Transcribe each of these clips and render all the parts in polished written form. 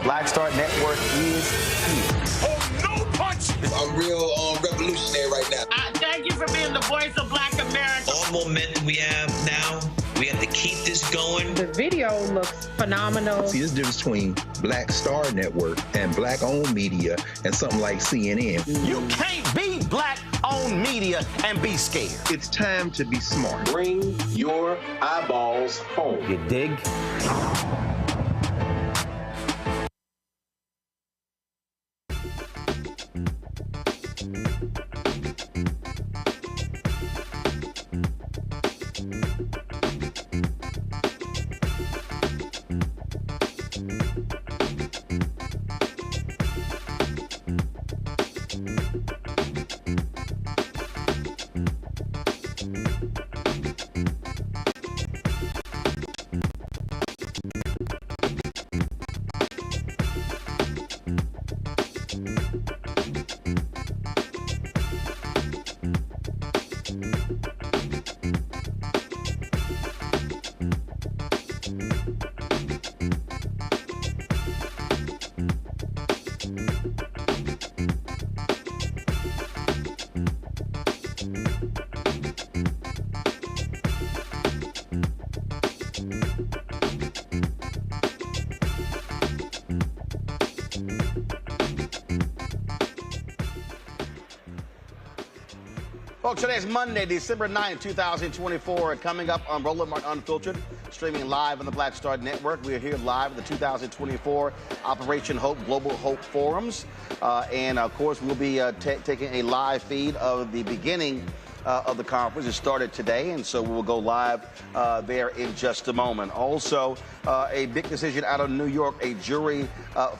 Black Start Network is here. Oh, no punch! I'm real revolutionary right now. Thank you for being the voice of Black America. All momentum we have now, we have to keep this going. The video looks phenomenal. See, there's a difference between Black Star Network and Black-owned media and something like CNN. You can't be Black-owned media and be scared. It's time to be smart. Bring your eyeballs home. You dig? Folks, today is Monday, December 9th, 2024. Coming up on Roland Unfiltered, streaming live on the Black Star Network. We are here live at the 2024 Operation Hope Global Hope Forums. And, of course, we'll be taking a live feed of the beginning of the conference. It started today, and so we'll go live there in just a moment. Also, a big decision out of New York. A jury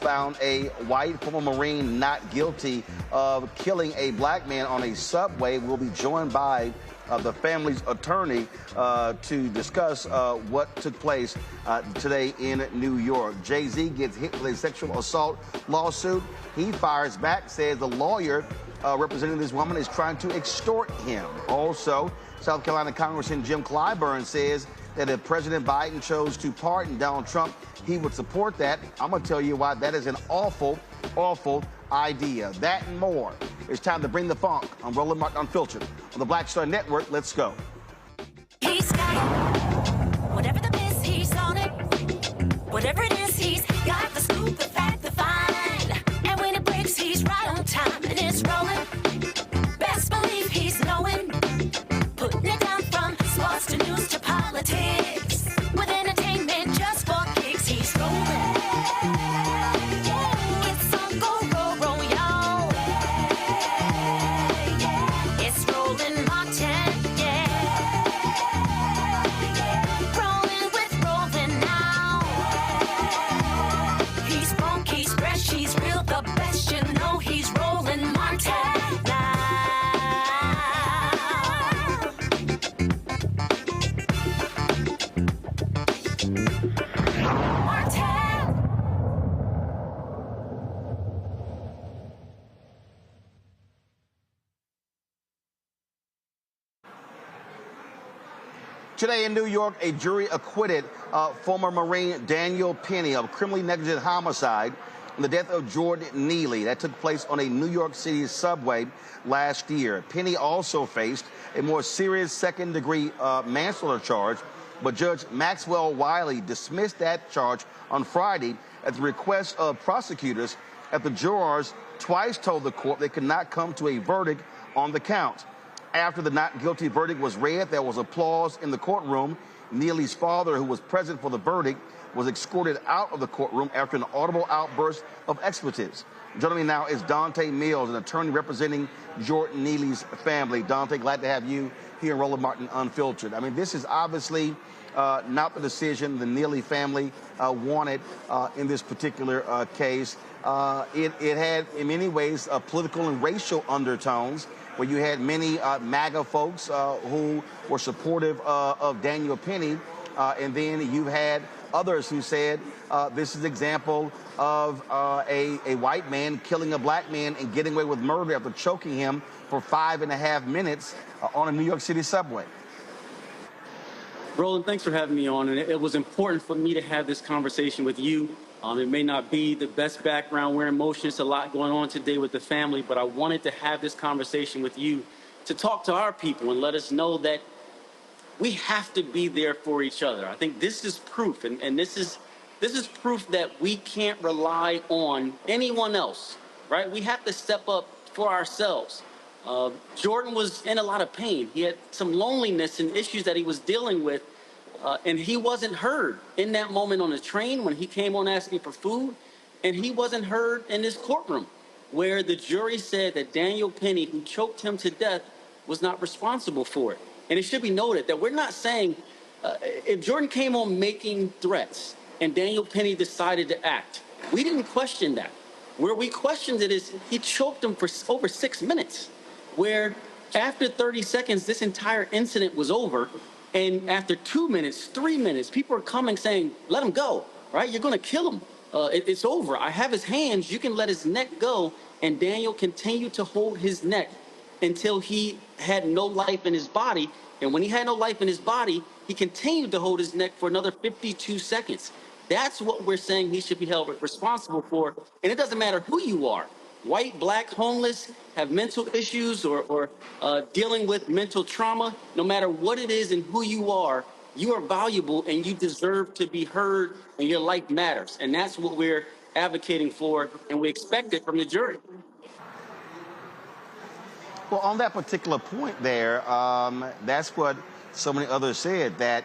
found a white former Marine not guilty of killing a black man on a subway. We'll be joined by the family's attorney to discuss what took place today in New York. Jay-Z gets hit with a sexual assault lawsuit. He fires back, says the lawyer representing this woman is trying to extort him. Also, South Carolina Congressman Jim Clyburn says that if President Biden chose to pardon Donald Trump, he would support that. I'm going to tell you why that is an awful, awful idea. That and more. It's time to bring the funk on Roland Martin Unfiltered on the Black Star Network. Let's go. He's got it. Whatever the miss, he's on it. Whatever it is, he's got the scoop, the fact, the find. And when it breaks, he's right on time and it's rolling. Best believe he's knowing. Putting it down from sports to news to politics. With entertainment just for kicks, he's rolling. It's on go, y'all. It's Roland Martin, yeah. Rolling with Roland now. He's funky, he's fresh, he's real, the best, you know he's Roland Martin now. Today in New York, a jury acquitted former Marine Daniel Penny of criminally negligent homicide in the death of Jordan Neely. That took place on a New York City subway last year. Penny also faced a more serious second-degree manslaughter charge, but Judge Maxwell Wiley dismissed that charge on Friday at the request of prosecutors after jurors twice told the court they could not come to a verdict on the count. After the not guilty verdict was read, there was applause in the courtroom. Neely's father, who was present for the verdict, was escorted out of the courtroom after an audible outburst of expletives. Joining me now is Dante Mills, an attorney representing Jordan Neely's family. Dante, glad to have you here in Roland Martin Unfiltered. I mean, this is obviously not the decision the Neely family wanted in this particular case. It had, in many ways, political and racial undertones, where you had many MAGA folks who were supportive of Daniel Penny, and then you had others who said this is an example of a white man killing a black man and getting away with murder after choking him for 5.5 minutes on a New York City subway. Roland, thanks for having me on. And it was important for me to have this conversation with you. It may not be the best background. We're in motion. It's a lot going on today with the family, but I wanted to have this conversation with you to talk to our people and let us know that we have to be there for each other. I think this is proof, and this is proof that we can't rely on anyone else, right? We have to step up for ourselves. Jordan was in a lot of pain. He had some loneliness and issues that he was dealing with, and he wasn't heard in that moment on the train when he came on asking for food, and he wasn't heard in this courtroom where the jury said that Daniel Penny, who choked him to death, was not responsible for it. And it should be noted that we're not saying if Jordan came on making threats and Daniel Penny decided to act, we didn't question that. Where we questioned it is he choked him for over 6 minutes, where after 30 seconds, this entire incident was over. And after 2 minutes, 3 minutes, people are coming saying, let him go, right? You're going to kill him. It's over. I have his hands. You can let his neck go. And Daniel continued to hold his neck until he had no life in his body. And when he had no life in his body, he continued to hold his neck for another 52 seconds. That's what we're saying he should be held responsible for. And it doesn't matter who you are. White, black, homeless, have mental issues or dealing with mental trauma. No matter what it is and who you are valuable and you deserve to be heard and your life matters. And that's what we're advocating for, and we expect it from the jury. Well, on that particular point there, that's what so many others said, that,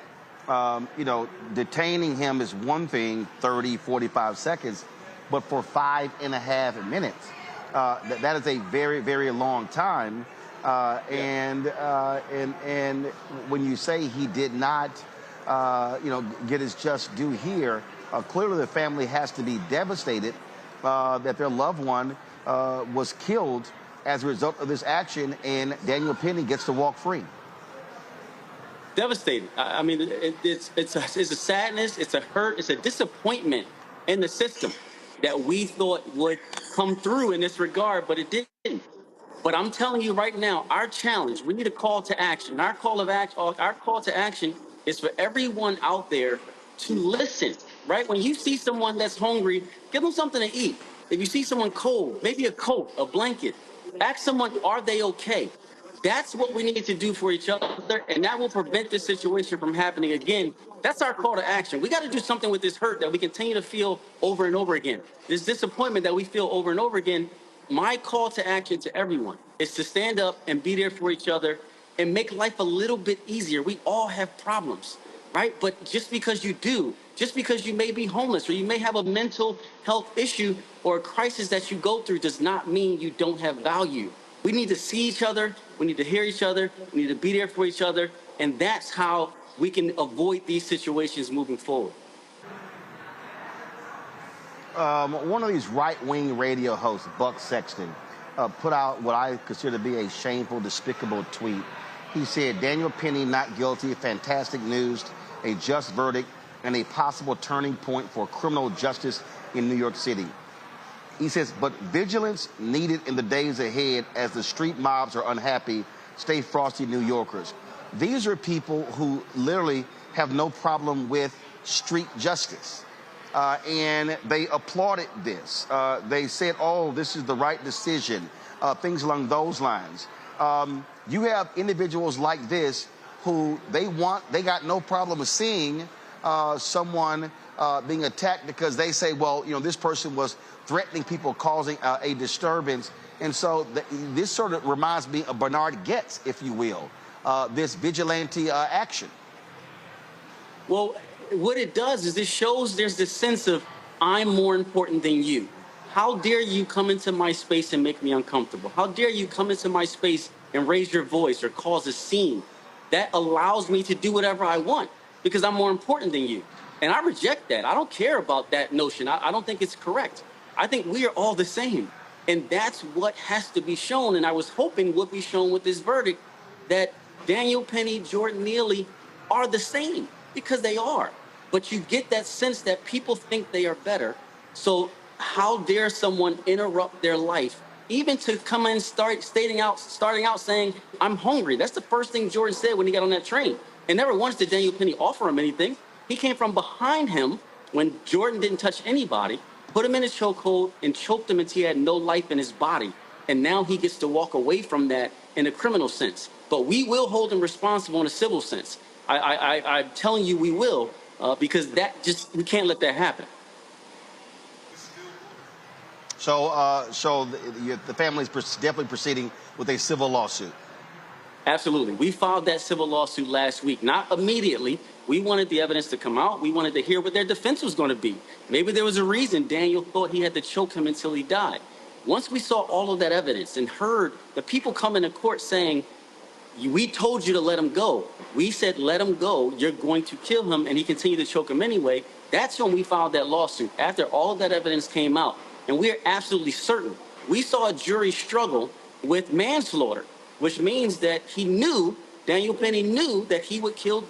detaining him is one thing, 30, 45 seconds, but for 5.5 minutes, that is a very, very long time. And when you say he did not, get his just due here, clearly the family has to be devastated that their loved one was killed as a result of this action, and Daniel Penny gets to walk free. Devastated. I mean, it's a sadness, it's a hurt, it's a disappointment in the system that we thought would come through in this regard, but it didn't. But I'm telling you right now, our challenge, we need a call to action. Our call to action is for everyone out there to listen, right? When you see someone that's hungry, give them something to eat. If you see someone cold, maybe a coat, a blanket, ask someone, are they okay? That's what we need to do for each other, and that will prevent this situation from happening again. That's our call to action. We got to do something with this hurt that we continue to feel over and over again. This disappointment that we feel over and over again. My call to action to everyone is to stand up and be there for each other and make life a little bit easier. We all have problems, right? But just because you do, just because you may be homeless or you may have a mental health issue or a crisis that you go through does not mean you don't have value. We need to see each other. We need to hear each other. We need to be there for each other. And that's how we can avoid these situations moving forward. One of these right-wing radio hosts, Buck Sexton, put out what I consider to be a shameful, despicable tweet. He said, Daniel Penny not guilty, fantastic news, a just verdict, and a possible turning point for criminal justice in New York City. He says, but vigilance needed in the days ahead as the street mobs are unhappy. Stay frosty, New Yorkers. These are people who literally have no problem with street justice. And they applauded this. They said, oh, this is the right decision, things along those lines. You have individuals like this who they got no problem with seeing someone being attacked because they say, well, this person was threatening people, causing a disturbance. And so this sort of reminds me of Bernard Goetz, if you will, this vigilante action. Well, what it does is it shows there's this sense of I'm more important than you. How dare you come into my space and make me uncomfortable? How dare you come into my space and raise your voice or cause a scene? That allows me to do whatever I want because I'm more important than you. And I reject that. I don't care about that notion. I don't think it's correct. I think we are all the same. And that's what has to be shown. And I was hoping would be shown with this verdict that Daniel Penny, Jordan Neely are the same because they are. but you get that sense that people think they are better. So how dare someone interrupt their life, even to come in starting out saying, I'm hungry. That's the first thing Jordan said when he got on that train. And never once did Daniel Penny offer him anything. He came from behind him when Jordan didn't touch anybody, put him in his chokehold and choked him until he had no life in his body. And now he gets to walk away from that in a criminal sense. But we will hold him responsible in a civil sense. I'm telling you we will, because we can't let that happen. So the family is definitely proceeding with a civil lawsuit. Absolutely. We filed that civil lawsuit last week, not immediately. We wanted the evidence to come out. We wanted to hear what their defense was going to be. Maybe there was a reason Daniel thought he had to choke him until he died. Once we saw all of that evidence and heard the people come into court saying, we told you to let him go. We said, let him go. You're going to kill him. And he continued to choke him anyway. That's when we filed that lawsuit, after all of that evidence came out. And we are absolutely certain. We saw a jury struggle with manslaughter, which means that Daniel Penny knew that he would kill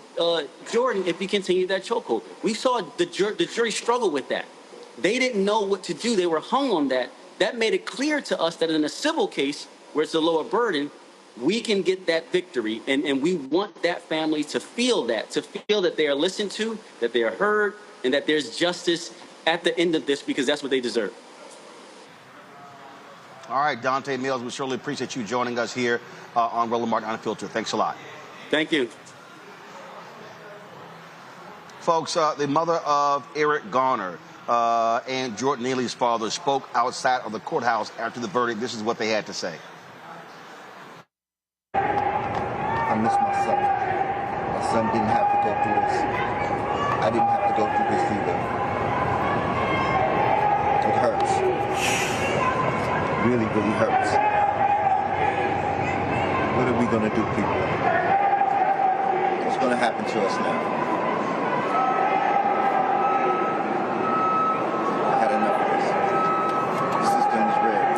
Jordan if he continued that chokehold. We saw the jury struggle with that. They didn't know what to do. They were hung on that. That made it clear to us that in a civil case, where it's a lower burden, we can get that victory. And we want that family to feel that they are listened to, that they are heard, and that there's justice at the end of this, because that's what they deserve. All right, Dante Mills, we surely appreciate you joining us here on Roland Martin Unfiltered. Thanks a lot. Thank you. Folks, the mother of Eric Garner and Jordan Neely's father spoke outside of the courthouse after the verdict. This is what they had to say. I miss my son. My son didn't have to go through this. I didn't have to go through this either. It hurts. Really, really hurts. What are we going to do, people? What's going to happen to us now? I had enough of this. The system is rigged.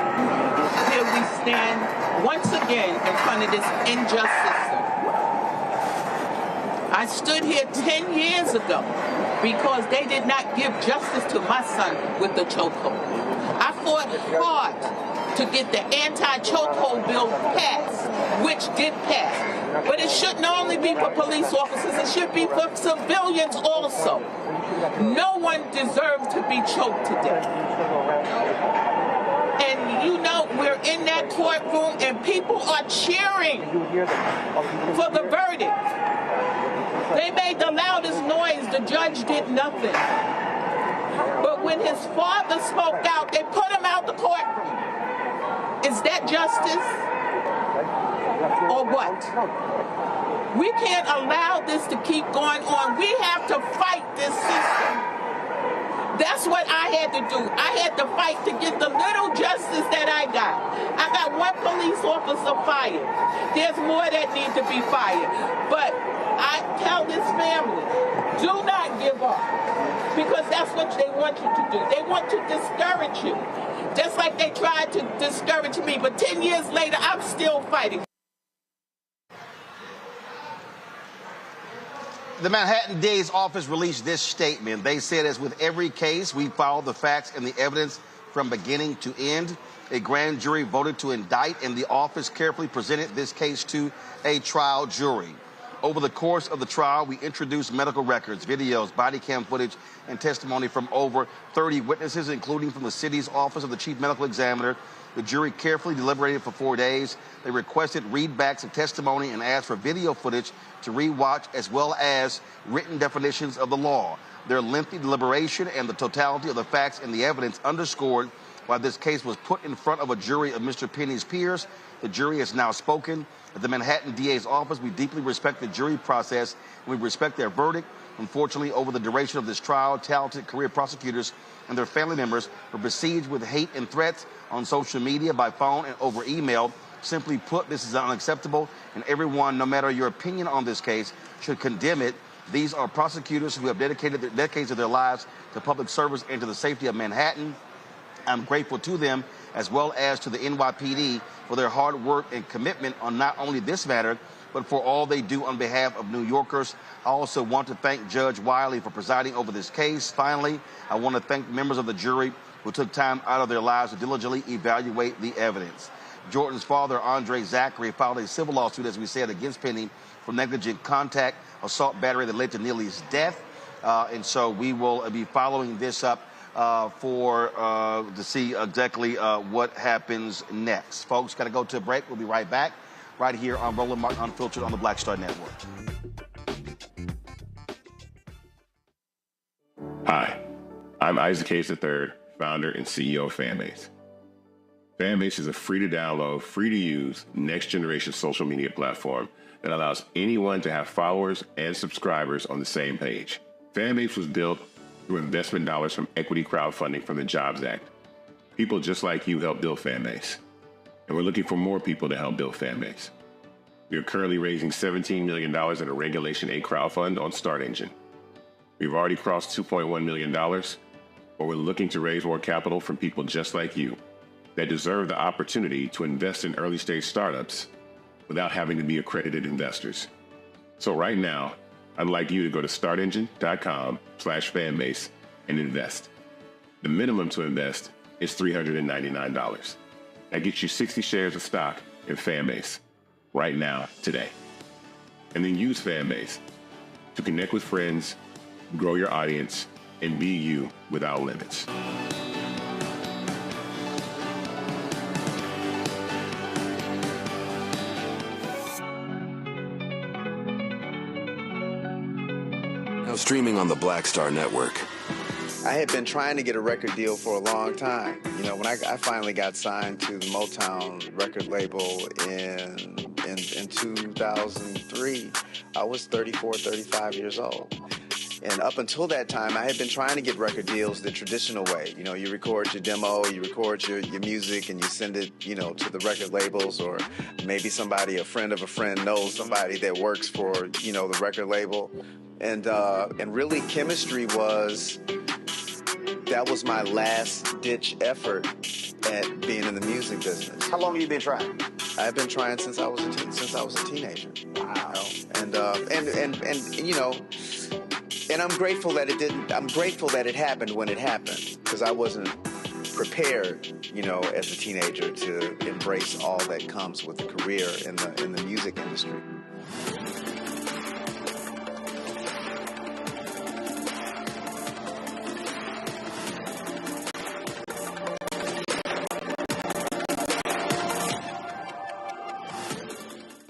Here we stand once again in front of this unjust system. I stood here 10 years ago because they did not give justice to my son with the chokehold. I fought hard to get the anti-chokehold bill passed, which did pass. But it shouldn't only be for police officers, it should be for civilians also. No one deserves to be choked to death. And you know, we're in that courtroom and people are cheering for the verdict. They made the loudest noise, the judge did nothing. But when his father spoke out, they put him out the courtroom. Is that justice? Or what? We can't allow this to keep going on. We have to fight this system. That's what I had to do. I had to fight to get the little justice that I got. I got one police officer fired. There's more that need to be fired. But I tell this family, do not give up. Because that's what they want you to do. They want to discourage you. Just like they tried to discourage me. But 10 years later, I'm still fighting. The Manhattan DA's office released this statement. They said, as with every case, we followed the facts and the evidence from beginning to end. A grand jury voted to indict, and the office carefully presented this case to a trial jury. Over the course of the trial, we introduced medical records, videos, body cam footage, and testimony from over 30 witnesses, including from the city's Office of the Chief Medical Examiner. The jury carefully deliberated for 4 days. They requested readbacks of testimony and asked for video footage to rewatch, as well as written definitions of the law. Their lengthy deliberation and the totality of the facts and the evidence underscored why this case was put in front of a jury of Mr. Penny's peers. The jury has now spoken. At the Manhattan DA's office, we deeply respect the jury process, and we respect their verdict. Unfortunately, over the duration of this trial, talented career prosecutors and their family members were besieged with hate and threats on social media, by phone, and over email. Simply put, this is unacceptable, and everyone, no matter your opinion on this case, should condemn it. These are prosecutors who have dedicated decades of their lives to public service and to the safety of Manhattan. I'm grateful to them, as well as to the NYPD, for their hard work and commitment on not only this matter, but for all they do on behalf of New Yorkers. I also want to thank Judge Wiley for presiding over this case. Finally, I want to thank members of the jury who took time out of their lives to diligently evaluate the evidence. Jordan's father, Andre Zachary, filed a civil lawsuit, as we said, against Penny for negligent contact, assault battery that led to Neely's death. And so we will be following this up to see exactly what happens next. Folks, got to go to a break. We'll be right back, right here on Roland Martin Unfiltered on the Black Star Network. Hi, I'm Isaac Hayes III, founder and CEO of Fanbase. Fanbase is a free-to-download, free-to-use, next-generation social media platform that allows anyone to have followers and subscribers on the same page. Fanbase was built through investment dollars from equity crowdfunding from the Jobs Act. People just like you helped build Fanbase, and we're looking for more people to help build Fanbase. We are currently raising $17 million in a Regulation A crowdfund on StartEngine. We've already crossed $2.1 million, but we're looking to raise more capital from people just like you that deserve the opportunity to invest in early-stage startups without having to be accredited investors. So right now, I'd like you to go to startengine.com/fanbase and invest. The minimum to invest is $399. That gets you 60 shares of stock in Fanbase right now, today. And then use Fanbase to connect with friends, grow your audience, and be you without limits. Now streaming on the Black Star Network. I had been trying to get a record deal for a long time. You know, when I finally got signed to the Motown record label in 2003, I was 34, 35 years old. And up until that time, I had been trying to get record deals the traditional way. You know, you record your demo, you record your music, and you send it, you know, to the record labels, or maybe somebody, a friend of a friend, knows somebody that works for, you know, the record label. And really, chemistry that was my last-ditch effort at being in the music business. How long have you been trying? I've been trying since I was a teenager. Wow. You know? And you know, and I'm grateful that it didn't. I'm grateful that it happened when it happened, because I wasn't prepared, you know, as a teenager to embrace all that comes with a career in the music industry.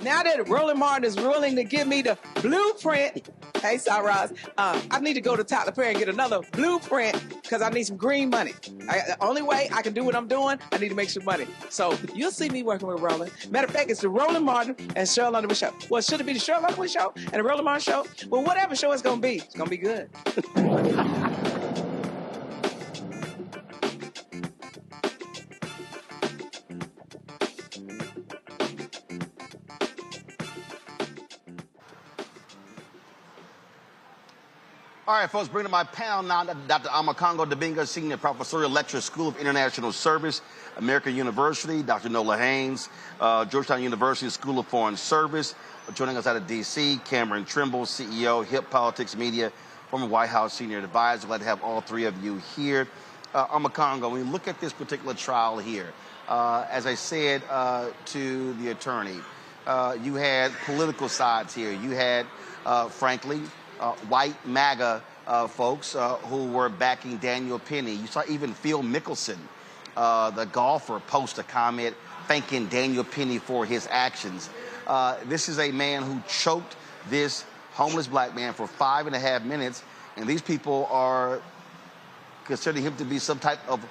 Now that Roland Martin is willing to give me the blueprint, hey, Cyrus, I need to go to Tyler Perry and get another blueprint because I need some green money. The only way I can do what I'm doing, I need to make some money. So you'll see me working with Roland. Matter of fact, it's the Roland Martin and Cheryl Underwood show. Well, should it be the Cheryl Underwood show and the Roland Martin show? Well, whatever show it's going to be good. All right, folks, bring to my panel now Dr. Amakongo Dibinga, Senior Professorial Lecturer, School of International Service, American University, Dr. Nola Haynes, Georgetown University School of Foreign Service. Joining us out of D.C., Cameron Trimble, CEO, Hip Politics Media, former White House Senior Advisor. Glad to have all three of you here. Amakongo, when we look at this particular trial here, as I said to the attorney, you had political sides here. You had, frankly, white MAGA folks who were backing Daniel Penny. You saw even Phil Mickelson, the golfer, post a comment thanking Daniel Penny for his actions. This is a man who choked this homeless black man for 5.5 minutes, and these people are considering him to be some type of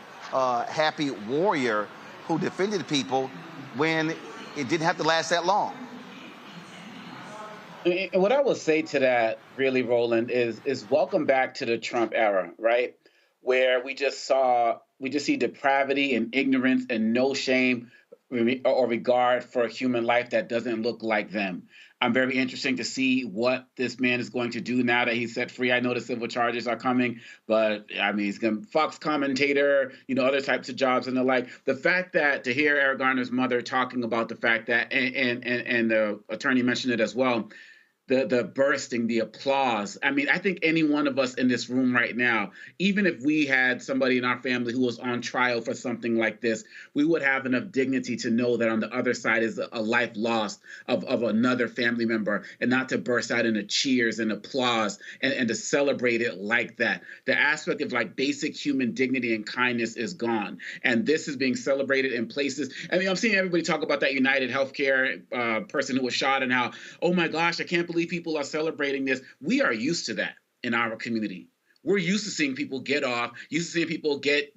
happy warrior who defended people when it didn't have to last that long. And what I will say to that, really, Roland, is welcome back to the Trump era, right? Where we just see depravity and ignorance and no shame or regard for human life that doesn't look like them. I'm very interested to see what this man is going to do now that he's set free. I know the civil charges are coming, but I mean, he's going to Fox commentator, other types of jobs and the like. The fact that to hear Eric Garner's mother talking about the fact that, and the attorney mentioned it as well, the bursting, the applause. I mean, I think any one of us in this room right now, even if we had somebody in our family who was on trial for something like this, we would have enough dignity to know that on the other side is a life lost of another family member, and not to burst out into cheers and applause and to celebrate it like that. The aspect of like basic human dignity and kindness is gone. And this is being celebrated in places. I mean, I'm seeing everybody talk about that United Healthcare person who was shot and how, oh my gosh, I can't believe people are celebrating this. We are used to that in our community. We're used to seeing people get off, used to seeing people get,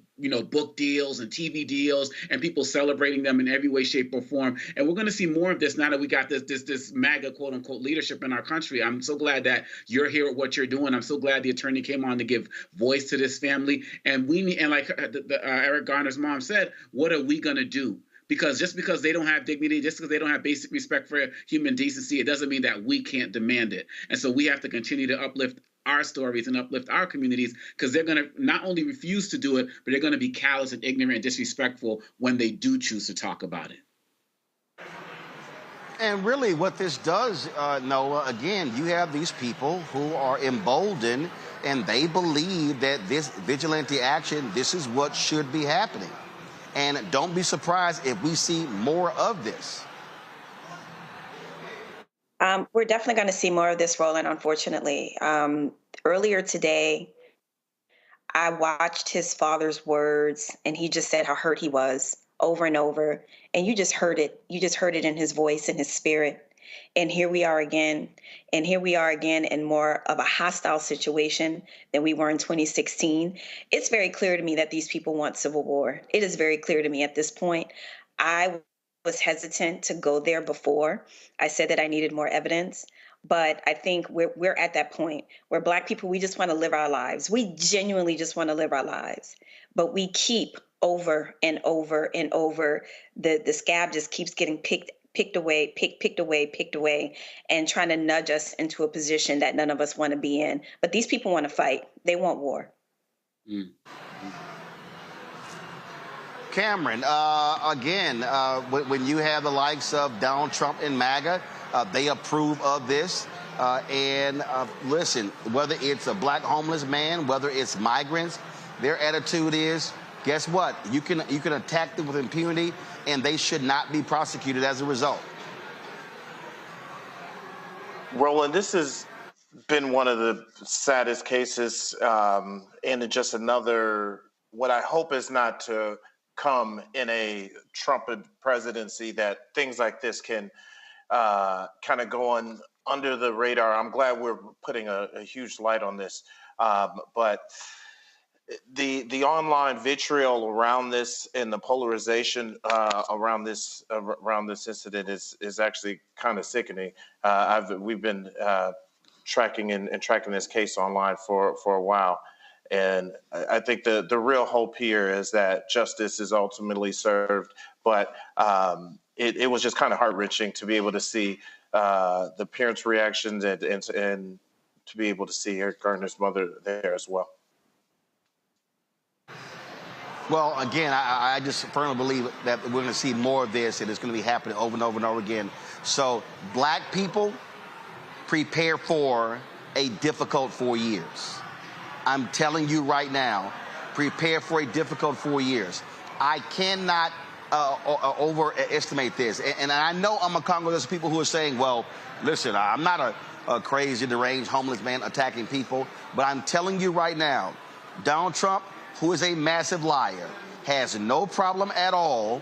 book deals and TV deals, and people celebrating them in every way, shape, or form. And we're going to see more of this now that we got this MAGA quote unquote leadership in our country. I'm so glad that you're here at what you're doing. I'm so glad the attorney came on to give voice to this family. And we need, and like Eric Garner's mom said, what are we going to do? Because just because they don't have dignity, just because they don't have basic respect for human decency, it doesn't mean that we can't demand it. And so we have to continue to uplift our stories and uplift our communities, because they're going to not only refuse to do it, but they're going to be callous and ignorant and disrespectful when they do choose to talk about it. And really what this does, Noah, again, you have these people who are emboldened and they believe that this vigilante action, this is what should be happening. And don't be surprised if we see more of this. We're definitely going to see more of this, Roland, unfortunately. Earlier today, I watched his father's words, and he just said how hurt he was over and over. And you just heard it. You just heard it in his voice and his spirit. And here we are again. And here we are again in more of a hostile situation than we were in 2016. It's very clear to me that these people want civil war. It is very clear to me at this point. I was hesitant to go there before. I said that I needed more evidence. But I think we're at that point where Black people, we just want to live our lives. We genuinely just want to live our lives. But we keep over and over and over, the scab just keeps getting picked away, and trying to nudge us into a position that none of us want to be in. But these people want to fight. They want war. Cameron, again, when you have the likes of Donald Trump and MAGA, they approve of this. Listen, whether it's a Black homeless man, whether it's migrants, their attitude is, guess what? You can attack them with impunity, and they should not be prosecuted as a result. Roland, this has been one of the saddest cases, and just another, what I hope is not to come in a Trump presidency, that things like this can kind of go on under the radar. I'm glad we're putting a huge light on this, but the online vitriol around this and the polarization around this incident is actually kind of sickening. We've been tracking this case online for a while, and I think the real hope here is that justice is ultimately served. But it was just kind of heart-wrenching to be able to see the parents' reactions and to be able to see Eric Garner's mother there as well. Well, again, I just firmly believe that we're going to see more of this, and it's going to be happening over and over and over again. So, Black people, prepare for a difficult 4 years. I'm telling you right now, prepare for a difficult 4 years. I cannot overestimate this. And I know I'm a Congress, there's people who are saying, well, listen, I'm not a crazy, deranged, homeless man attacking people, but I'm telling you right now, Donald Trump, who is a massive liar, has no problem at all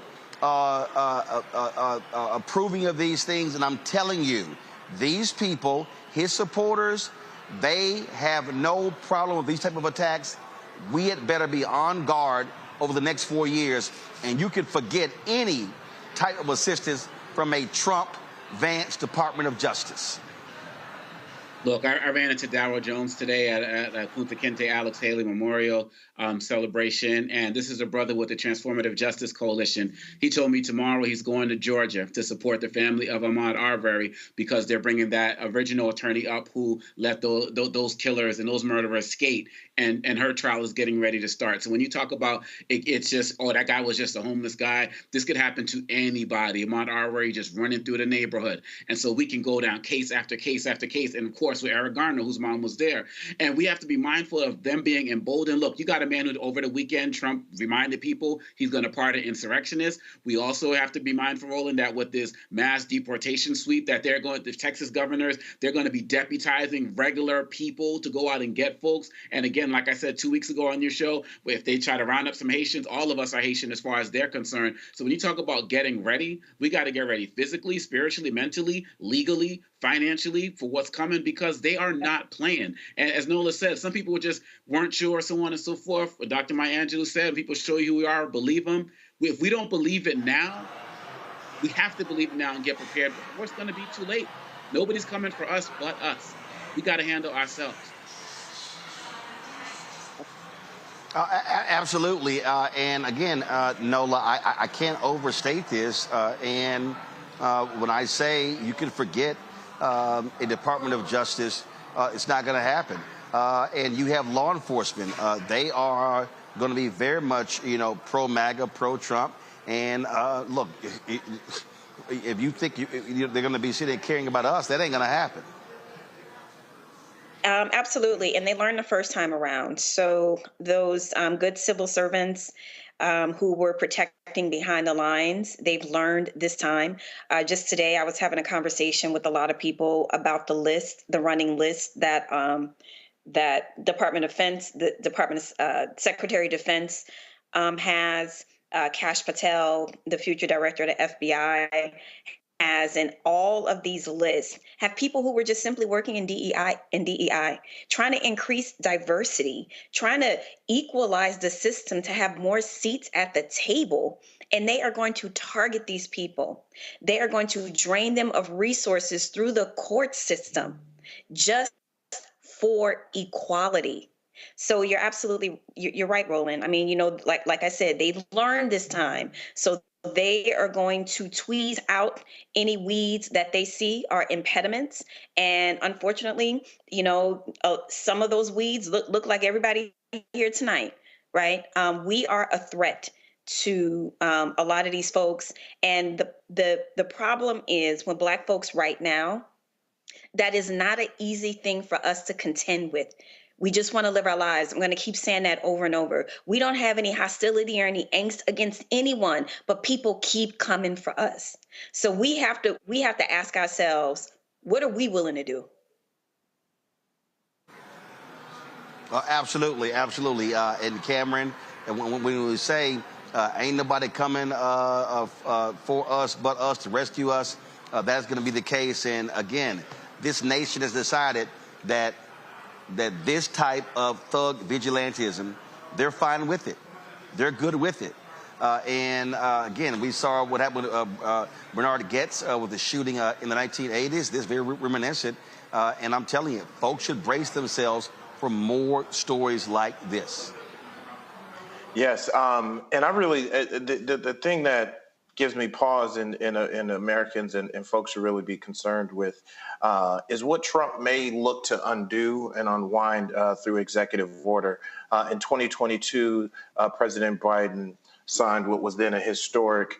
approving of these things. And I'm telling you, these people, his supporters, they have no problem with these type of attacks. We had better be on guard over the next 4 years, and you can forget any type of assistance from a Trump-Vance Department of Justice. Look, I ran into Darryl Jones today at Kunta Kinte Alex Haley Memorial celebration, and this is a brother with the Transformative Justice Coalition. He told me tomorrow he's going to Georgia to support the family of Ahmaud Arbery because they're bringing that original attorney up who let those killers and those murderers skate, and her trial is getting ready to start. So when you talk about it's just, oh, that guy was just a homeless guy, this could happen to anybody. Ahmaud Arbery just running through the neighborhood. And so we can go down case after case after case, and of course, with Eric Garner, whose mom was there. And we have to be mindful of them being emboldened. Look, you got a man who over the weekend, Trump reminded people he's going to pardon insurrectionists. We also have to be mindful, Roland, that with this mass deportation sweep that they're going, the Texas governors, they're going to be deputizing regular people to go out and get folks. And again, like I said 2 weeks ago on your show, if they try to round up some Haitians, all of us are Haitian as far as they're concerned. So when you talk about getting ready, we got to get ready physically, spiritually, mentally, legally, financially for what's coming, because they are not playing. And as Nola said, some people just weren't sure, so on and so forth. What Dr. Maya Angelou said, people show you who we are, believe them. If we don't believe it now, we have to believe it now and get prepared before it's going to be too late. Nobody's coming for us but us. We got to handle ourselves. Absolutely. And again, Nola, I can't overstate this. And when I say you can forget a Department of Justice, it's not going to happen. And you have law enforcement. They are going to be very much, pro-MAGA, pro-Trump. And look, if you think they're going to be sitting caring about us, that ain't going to happen. Absolutely. And they learned the first time around. So those good civil servants who were protecting behind the lines, they've learned this time. Just today, I was having a conversation with a lot of people about the list, the running list that that Department of Defense, the Department of Secretary of Defense has. Kash Patel, the future director of the FBI, has, and all of these lists have people who were just simply working in DEI, trying to increase diversity, trying to equalize the system to have more seats at the table. And they are going to target these people. They are going to drain them of resources through the court system just for equality. So you're right, Roland. I mean, like I said, they've learned this time. So they are going to tweeze out any weeds that they see are impediments. And unfortunately, some of those weeds look like everybody here tonight, right? We are a threat to a lot of these folks. And the problem is when Black folks right now, that is not an easy thing for us to contend with. We just want to live our lives. I'm going to keep saying that over and over. We don't have any hostility or any angst against anyone, but people keep coming for us. So we have to ask ourselves, what are we willing to do? Absolutely. And Cameron, when we say ain't nobody coming for us but us to rescue us, that's going to be the case. And again, this nation has decided that this type of thug vigilantism, they're fine with it. They're good with it. And again, we saw what happened with Bernard Goetz with the shooting in the 1980s. This is very reminiscent. And I'm telling you, folks should brace themselves for more stories like this. Yes. And I really, the thing that gives me pause in Americans and folks should really be concerned with is what Trump may look to undo and unwind through executive order. In 2022, President Biden signed what was then a historic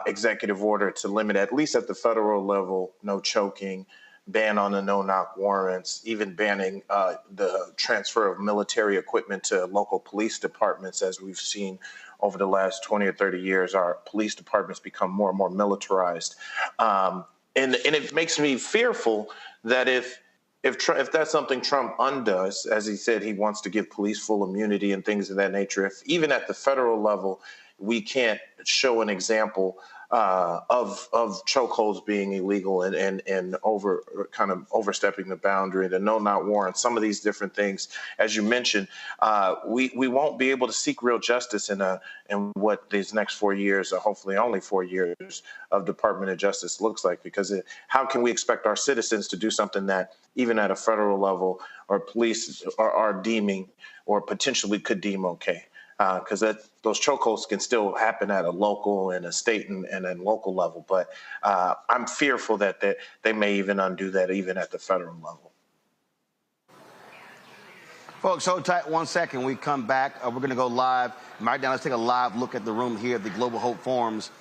executive order to limit, at least at the federal level, no choking, ban on the no-knock warrants, even banning the transfer of military equipment to local police departments. As we've seen over the last 20 or 30 years, our police departments become more and more militarized. And it makes me fearful that if that's something Trump undoes, as he said, he wants to give police full immunity and things of that nature, if even at the federal level we can't show an example of chokeholds being illegal and kind of overstepping the boundary, the no not warrant, some of these different things, as you mentioned, we won't be able to seek real justice in what these next 4 years, or hopefully only 4 years of Department of Justice looks like, because how can we expect our citizens to do something that even at a federal level or police are deeming or potentially could deem okay? Because those chokeholds can still happen at a local and a state and a local level. But I'm fearful that they may even undo that even at the federal level. Folks, hold tight 1 second. We come back. We're going to go live. Right now, let's take a live look at the room here at the Global Hope Forums.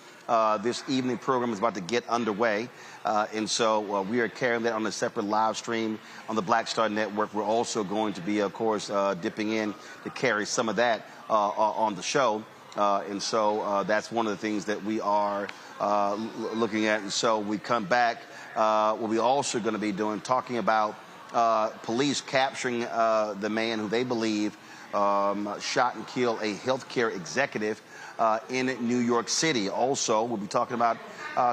This evening program is about to get underway. And so we are carrying that on a separate live stream on the Black Star Network. We're also going to be, of course, dipping in to carry some of that on the show. And so that's one of the things that we are looking at. And so we come back. What we're also going to be talking about police capturing the man who they believe shot and killed a healthcare executive in New York City. Also, we'll be talking about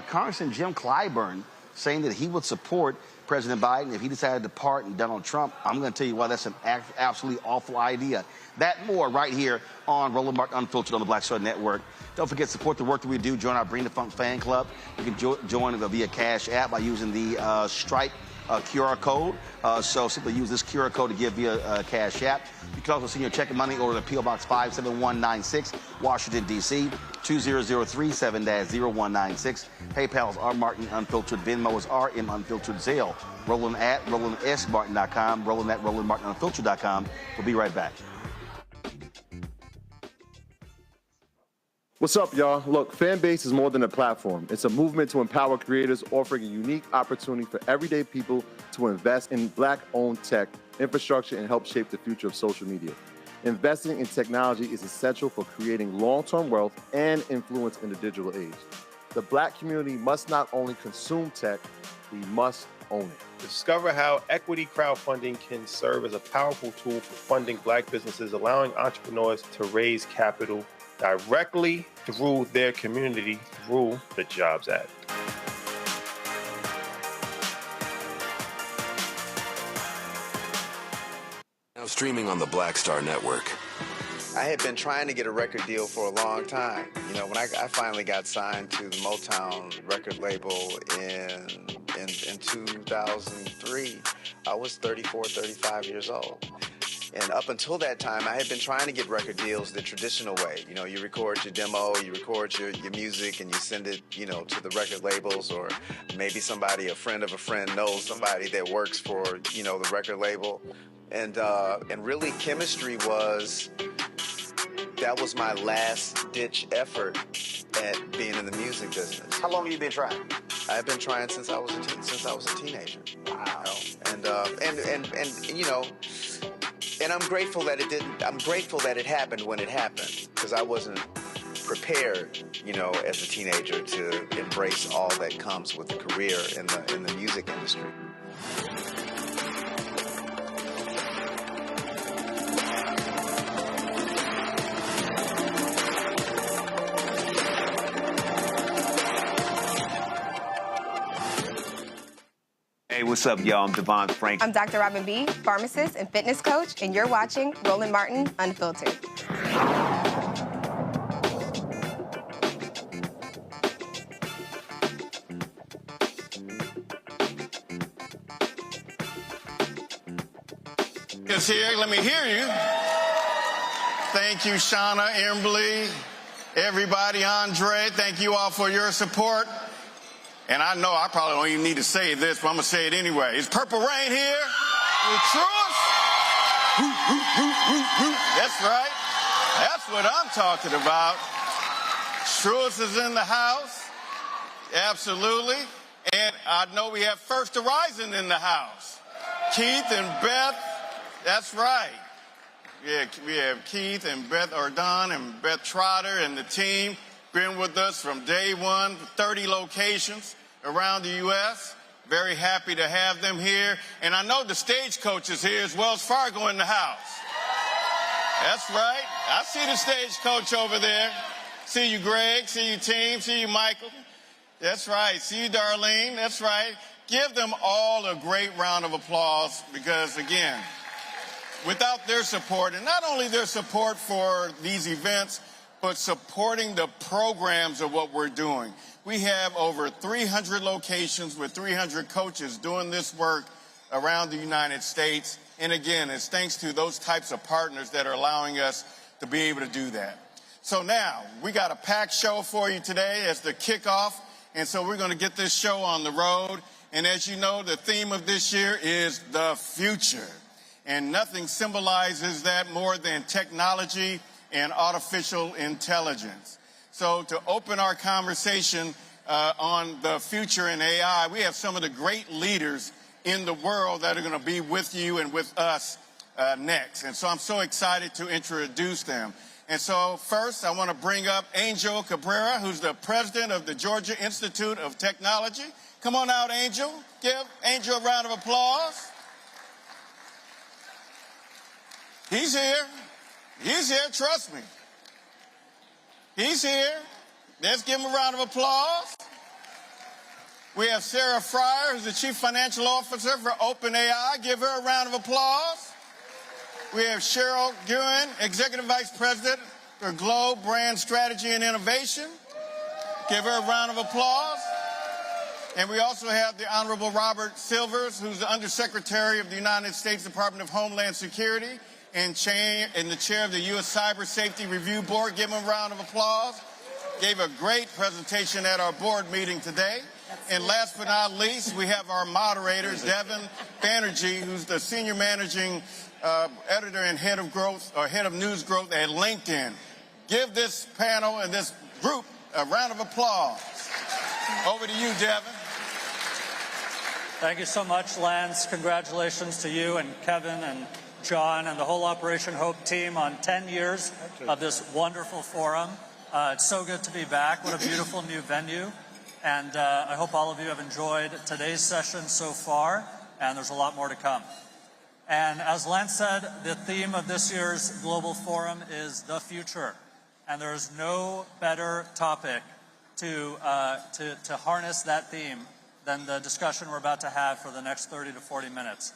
Congressman Jim Clyburn saying that he would support President Biden if he decided to pardon Donald Trump. I'm going to tell you why that's an absolutely awful idea. That more right here on Roland Martin Unfiltered on the Black Star Network. Don't forget, support the work that we do. Join our Bring the Funk fan club. You can join via Cash App by using the Stripe QR code. So simply use this QR code to give via Cash App. You can also send your check and money order to P.O. Box 57196, Washington, D.C., 20037-0196. PayPal is R Martin Unfiltered. Venmo is RM Unfiltered. Zelle, Roland at RolandSMartin.com, Roland at RolandMartinUnfiltered.com. We'll be right back. What's up, y'all? Look, Fanbase is more than a platform. It's a movement to empower creators, offering a unique opportunity for everyday people to invest in Black-owned tech, infrastructure, and help shape the future of social media. Investing in technology is essential for creating long-term wealth and influence in the digital age. The Black community must not only consume tech, we must own it. Discover how equity crowdfunding can serve as a powerful tool for funding Black businesses, allowing entrepreneurs to raise capital directly through their community through the Jobs Act. Now streaming on the Black Star Network. I had been trying to get a record deal for a long time. You know, when I finally got signed to the Motown record label in 2003, I was 34, 35 years old. And up until that time, I had been trying to get record deals the traditional way. You know, you record your demo, you record your music, and you send it, you know, to the record labels, or maybe somebody, a friend of a friend, knows somebody that works for, you know, the record label. And really, chemistry was my last-ditch effort at being in the music business. How long have you been trying? I've been trying since I was a teenager. Wow. You know? And you know. And I'm grateful that it didn't. I'm grateful that it happened when it happened, because I wasn't prepared, you know, as a teenager to embrace all that comes with a career in the music industry. Hey, what's up, y'all? I'm Devon Frank. I'm Dr. Robin B., pharmacist and fitness coach, and you're watching Roland Martin Unfiltered. Is here. Let me hear you. Thank you, Shauna, Emily, everybody, Andre. Thank you all for your support. And I know I probably don't even need to say this, but I'm going to say it anyway. Is Purple Rain here? With Truist? That's right. That's what I'm talking about. Truist is in the house. Absolutely. And I know we have First Horizon in the house. Keith and Beth. That's right. Yeah, we have Keith and Beth Ardon and Beth Trotter and the team been with us from day one, 30 locations around the U.S. Very happy to have them here. And I know the stagecoach is here as Wells Fargo in the house. That's right. I see the stagecoach over there. See you, Greg. See you, team. See you, Michael. That's right. See you, Darlene. That's right. Give them all a great round of applause because, again, without their support, and not only their support for these events, but supporting the programs of what we're doing. We have over 300 locations with 300 coaches doing this work around the United States. And again, it's thanks to those types of partners that are allowing us to be able to do that. So now, we got a packed show for you today as the kickoff. And so we're going to get this show on the road. And as you know, the theme of this year is the future. And nothing symbolizes that more than technology and artificial intelligence. So to open our conversation on the future in AI, we have some of the great leaders in the world that are going to be with you and with us next. And so I'm so excited to introduce them. And so first, I want to bring up Angel Cabrera, who's the president of the Georgia Institute of Technology. Come on out, Angel. Give Angel a round of applause. He's here. He's here, trust me. He's here. Let's give him a round of applause. We have Sarah Fryer, who's the Chief Financial Officer for OpenAI. Give her a round of applause. We have Cheryl Guin, Executive Vice President for Globe Brand Strategy and Innovation. Give her a round of applause. And we also have the Honorable Robert Silvers, who's the Undersecretary of the United States Department of Homeland Security and the chair of the U.S. Cyber Safety Review Board. Give him a round of applause. Gave a great presentation at our board meeting today. And last but not least, we have our moderators, Devin Banerjee, who's the Senior Managing Editor and Head of Growth, or Head of News Growth at LinkedIn. Give this panel and this group a round of applause. Over to you, Devin. Thank you so much, Lance. Congratulations to you and Kevin and John and the whole Operation Hope team on 10 years of this wonderful forum. It's so good to be back. What a beautiful new venue. And I hope all of you have enjoyed today's session so far, and there's a lot more to come. And as Lance said, the theme of this year's Global Forum is the future. And there's no better topic to harness that theme than the discussion we're about to have for the next 30 to 40 minutes.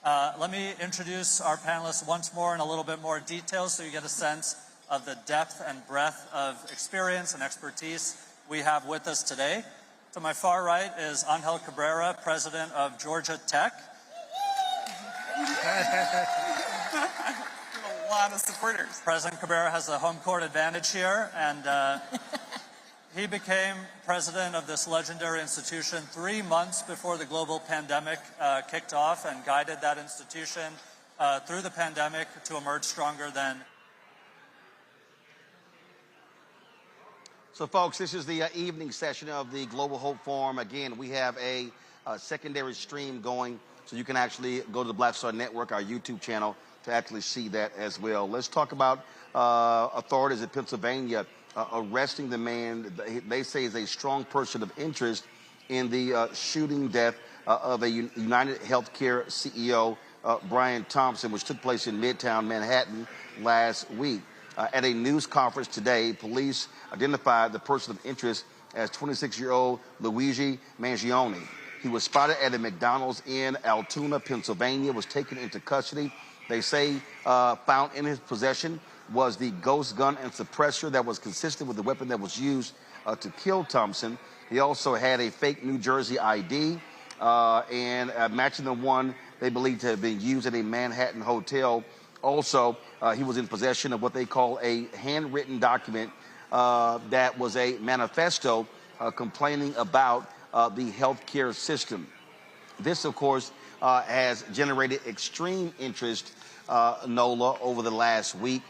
Let me introduce our panelists once more in a little bit more detail so you get a sense of the depth and breadth of experience and expertise we have with us today. To my far right is Angel Cabrera, president of Georgia Tech. A lot of supporters. President Cabrera has the home court advantage here, and he became president of this legendary institution 3 months before the global pandemic kicked off, and guided that institution through the pandemic to emerge stronger than. So, folks, this is the evening session of the Global Hope Forum. Again, we have a secondary stream going, so you can actually go to the Black Star Network, our YouTube channel, to actually see that as well. Let's talk about authorities in Pennsylvania arresting the man they say is a strong person of interest in the shooting death of a United Healthcare CEO, Brian Thompson, which took place in Midtown Manhattan last week. At a news conference today, police identified the person of interest as 26-year-old Luigi Mangione. He was spotted at a McDonald's in Altoona, Pennsylvania, was taken into custody. They say found in his possession was the ghost gun and suppressor that was consistent with the weapon that was used to kill Thompson. He also had a fake New Jersey ID and matching the one they believed to have been used at a Manhattan hotel. Also, he was in possession of what they call a handwritten document that was a manifesto complaining about the healthcare system. This, of course, has generated extreme interest, NOLA, over the last week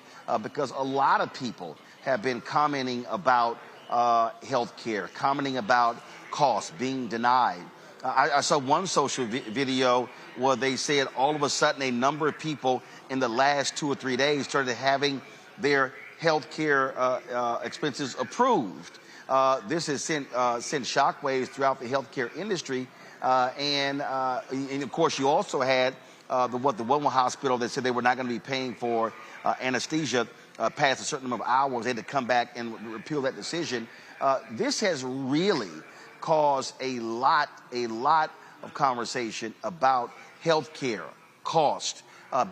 because a lot of people have been commenting about healthcare, commenting about costs being denied. I saw one social video where they said all of a sudden a number of people in the last 2 or 3 days started having their health care expenses approved. This has sent shockwaves throughout the healthcare industry. And of course, you also had the one hospital that said they were not going to be paying for anesthesia past a certain number of hours, they had to come back and repeal that decision. This has really caused a lot of conversation about health care cost,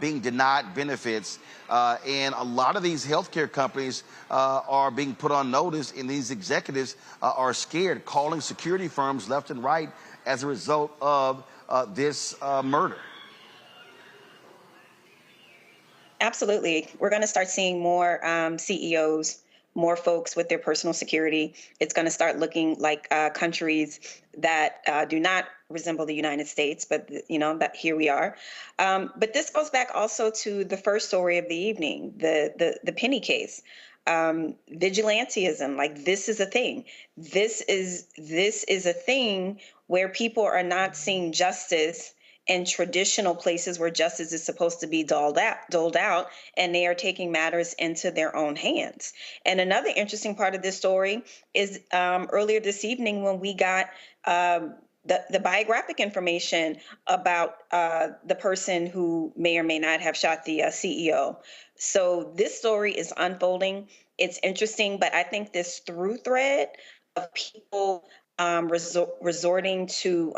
being denied benefits, and a lot of these healthcare companies are being put on notice, and these executives are scared, calling security firms left and right as a result of this murder. Absolutely. We're going to start seeing more CEOs, more folks with their personal security. It's going to start looking like countries that do not resemble the United States, but that here we are. But this goes back also to the first story of the evening, the Penny case. Vigilantism, like this is a thing. This is a thing where people are not seeing justice in traditional places where justice is supposed to be doled out, and they are taking matters into their own hands. And another interesting part of this story is earlier this evening when we got the biographic information about the person who may or may not have shot the CEO. So this story is unfolding. It's interesting, but I think this through thread of people resorting to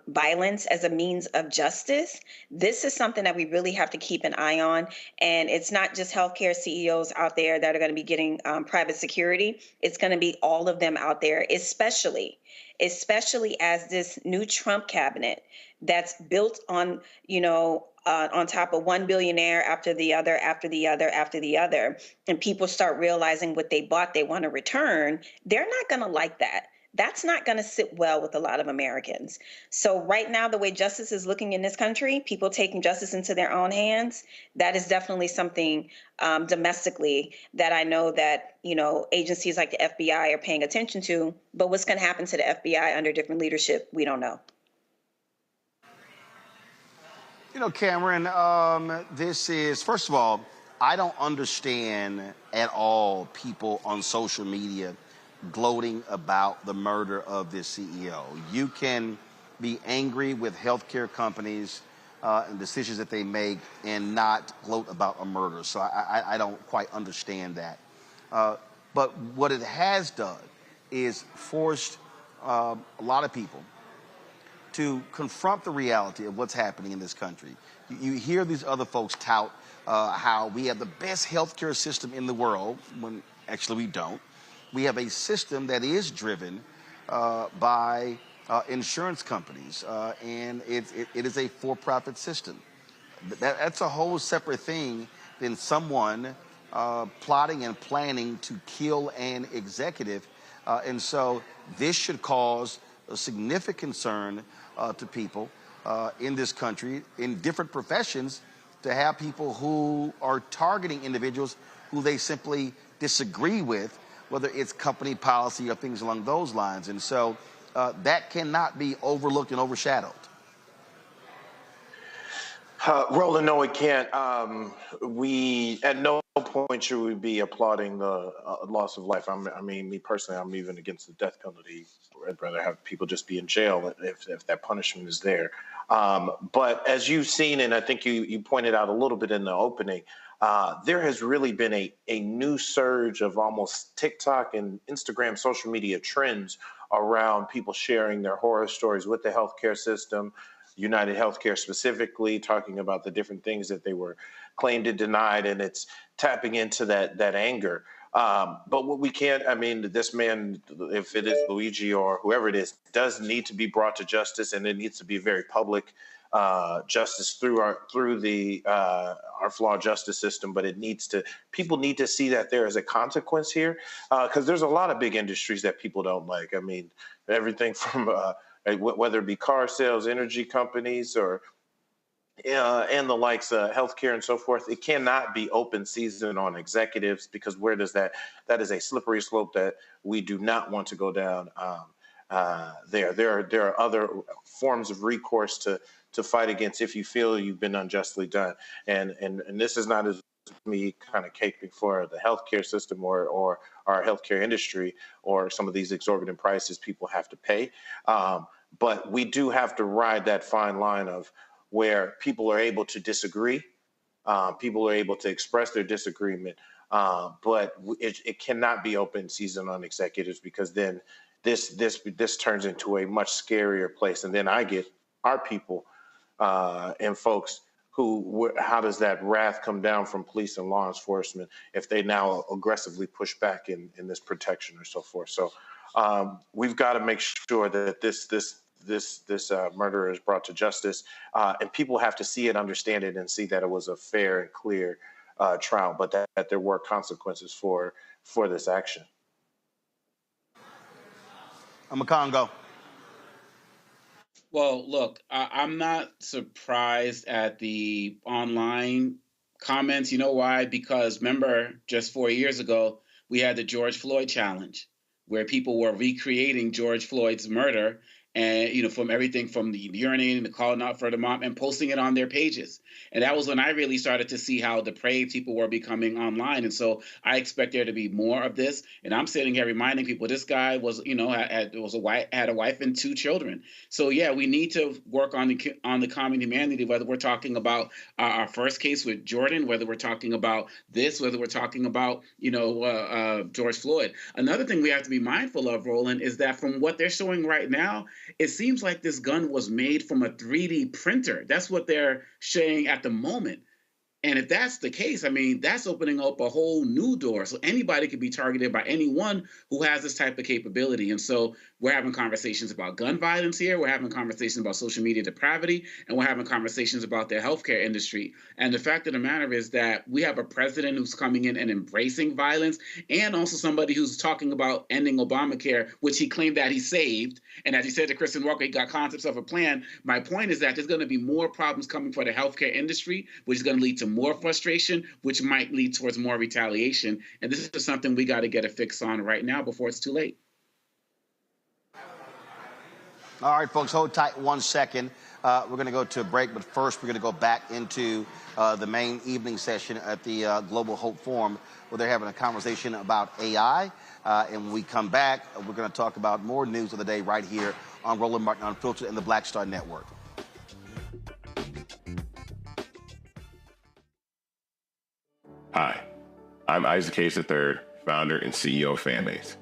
violence as a means of justice, this is something that we really have to keep an eye on. And it's not just healthcare CEOs out there that are going to be getting private security. It's going to be all of them out there, especially as this new Trump cabinet that's built on, on top of one billionaire after the other, and people start realizing what they bought they want to return, they're not going to like that. That's not going to sit well with a lot of Americans. So right now, the way justice is looking in this country, people taking justice into their own hands, that is definitely something domestically that I know that, agencies like the FBI are paying attention to. But what's going to happen to the FBI under different leadership, we don't know. Cameron, this is, first of all, I don't understand at all people on social media gloating about the murder of this CEO. You can be angry with healthcare companies and decisions that they make and not gloat about a murder. So I don't quite understand that. But what it has done is forced a lot of people to confront the reality of what's happening in this country. You hear these other folks tout how we have the best healthcare system in the world, when actually we don't. We have a system that is driven by insurance companies, and it is a for-profit system. That's a whole separate thing than someone plotting and planning to kill an executive. And so this should cause a significant concern to people in this country, in different professions, to have people who are targeting individuals who they simply disagree with, whether it's company policy or things along those lines. And so that cannot be overlooked and overshadowed. Roland, no, it can't. We at no point should we be applauding the loss of life. Me personally, I'm even against the death penalty. I'd rather have people just be in jail if that punishment is there. But as you've seen, and I think you pointed out a little bit in the opening, there has really been a new surge of almost TikTok and Instagram social media trends around people sharing their horror stories with the healthcare system, United Healthcare specifically, talking about the different things that they were claimed and denied, and it's tapping into that anger. But what we can't, this man, if it is Luigi or whoever it is, does need to be brought to justice, and it needs to be very public justice through our flawed justice system. But people need to see that there is a consequence here, because there's a lot of big industries that people don't like. Everything from whether it be car sales, energy companies, or and the likes, healthcare and so forth. It cannot be open season on executives, because where does that is a slippery slope that we do not want to go down. There are other forms of recourse to fight against if you feel you've been unjustly done. And this is not as me kind of caping for the healthcare system or our healthcare industry or some of these exorbitant prices people have to pay. But we do have to ride that fine line of where people are able to disagree, people are able to express their disagreement, But it cannot be open season on executives, because then this turns into a much scarier place. And then I get our people and folks who, how does that wrath come down from police and law enforcement if they now aggressively push back in this protection or so forth? So we've got to make sure that this murderer is brought to justice, and people have to see it, understand it, and see that it was a fair and clear trial, but that there were consequences for this action. Congo. Well, look, I'm not surprised at the online comments. You know why? Because remember, just 4 years ago, we had the George Floyd challenge, where people were recreating George Floyd's murder, and from everything from the urinating to calling out for the mom and posting it on their pages. And that was when I really started to see how depraved people were becoming online. And so I expect there to be more of this. And I'm sitting here reminding people this guy was, had a wife and 2 children. So yeah, we need to work on the common humanity, whether we're talking about our first case with Jordan, whether we're talking about this, whether we're talking about George Floyd. Another thing we have to be mindful of, Roland, is that from what they're showing right now, it seems like this gun was made from a 3D printer. That's what they're saying at the moment. And if that's the case, I mean, that's opening up a whole new door. So anybody could be targeted by anyone who has this type of capability. And so we're having conversations about gun violence here. We're having conversations about social media depravity, and we're having conversations about the healthcare industry. And the fact of the matter is that we have a president who's coming in and embracing violence, and also somebody who's talking about ending Obamacare, which he claimed that he saved. And as he said to Kristen Walker, he got concepts of a plan. My point is that there's going to be more problems coming for the healthcare industry, which is going to lead to more frustration, which might lead towards more retaliation. And this is something we got to get a fix on right now before it's too late. All right, folks, hold tight 1 second. We're going to go to a break, but first we're going to go back into the main evening session at the Global Hope Forum, where they're having a conversation about AI. And when we come back, we're going to talk about more news of the day right here on Roland Martin Unfiltered and the Black Star Network. Hi, I'm Isaac Hayes III, founder and CEO of Fanbase.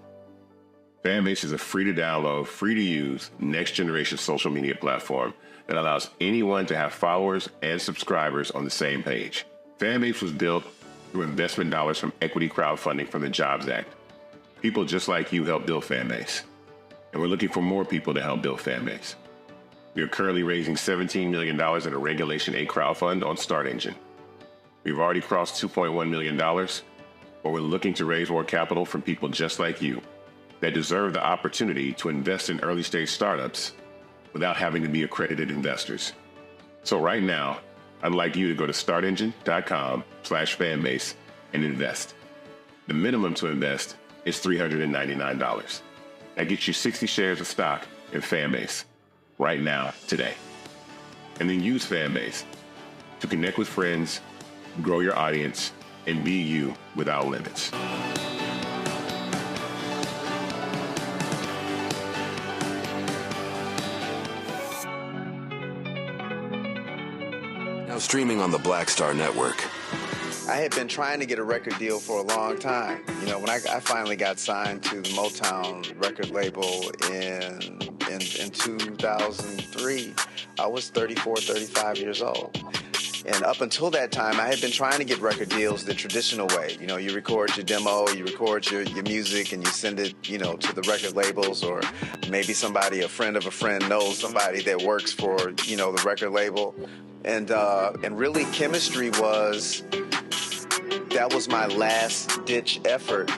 Fanbase is a free-to-download, free-to-use, next-generation social media platform that allows anyone to have followers and subscribers on the same page. Fanbase was built through investment dollars from equity crowdfunding from the Jobs Act. People just like you helped build Fanbase, and we're looking for more people to help build Fanbase. We are currently raising $17 million in a Regulation A crowdfund on StartEngine. We've already crossed $2.1 million, but we're looking to raise more capital from people just like you that deserve the opportunity to invest in early-stage startups without having to be accredited investors. So right now, I'd like you to go to startengine.com/fanbase and invest. The minimum to invest is $399. That gets you 60 shares of stock in Fanbase right now, today. And then use Fanbase to connect with friends, grow your audience, and be you without limits. Now streaming on the Black Star Network. I had been trying to get a record deal for a long time. When I finally got signed to the Motown record label in 2003, I was 34, 35 years old. And up until that time, I had been trying to get record deals the traditional way. You record your demo, you record your music, and you send it, to the record labels, or maybe a friend of a friend knows somebody that works for, the record label. And really, chemistry that was my last-ditch effort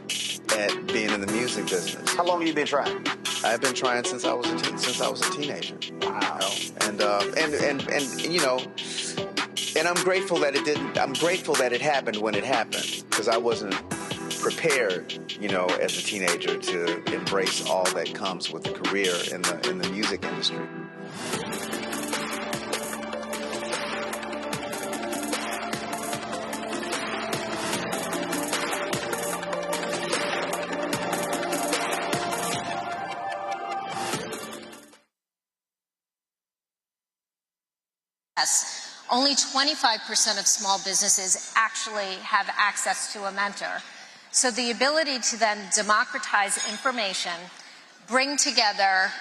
at being in the music business. How long have you been trying? I've been trying since I was a teenager. Wow. And I'm grateful that it didn't. I'm grateful that it happened when it happened, because I wasn't prepared, as a teenager to embrace all that comes with a career in the music industry. only 25% of small businesses actually have access to a mentor. So the ability to then democratize information, bring together,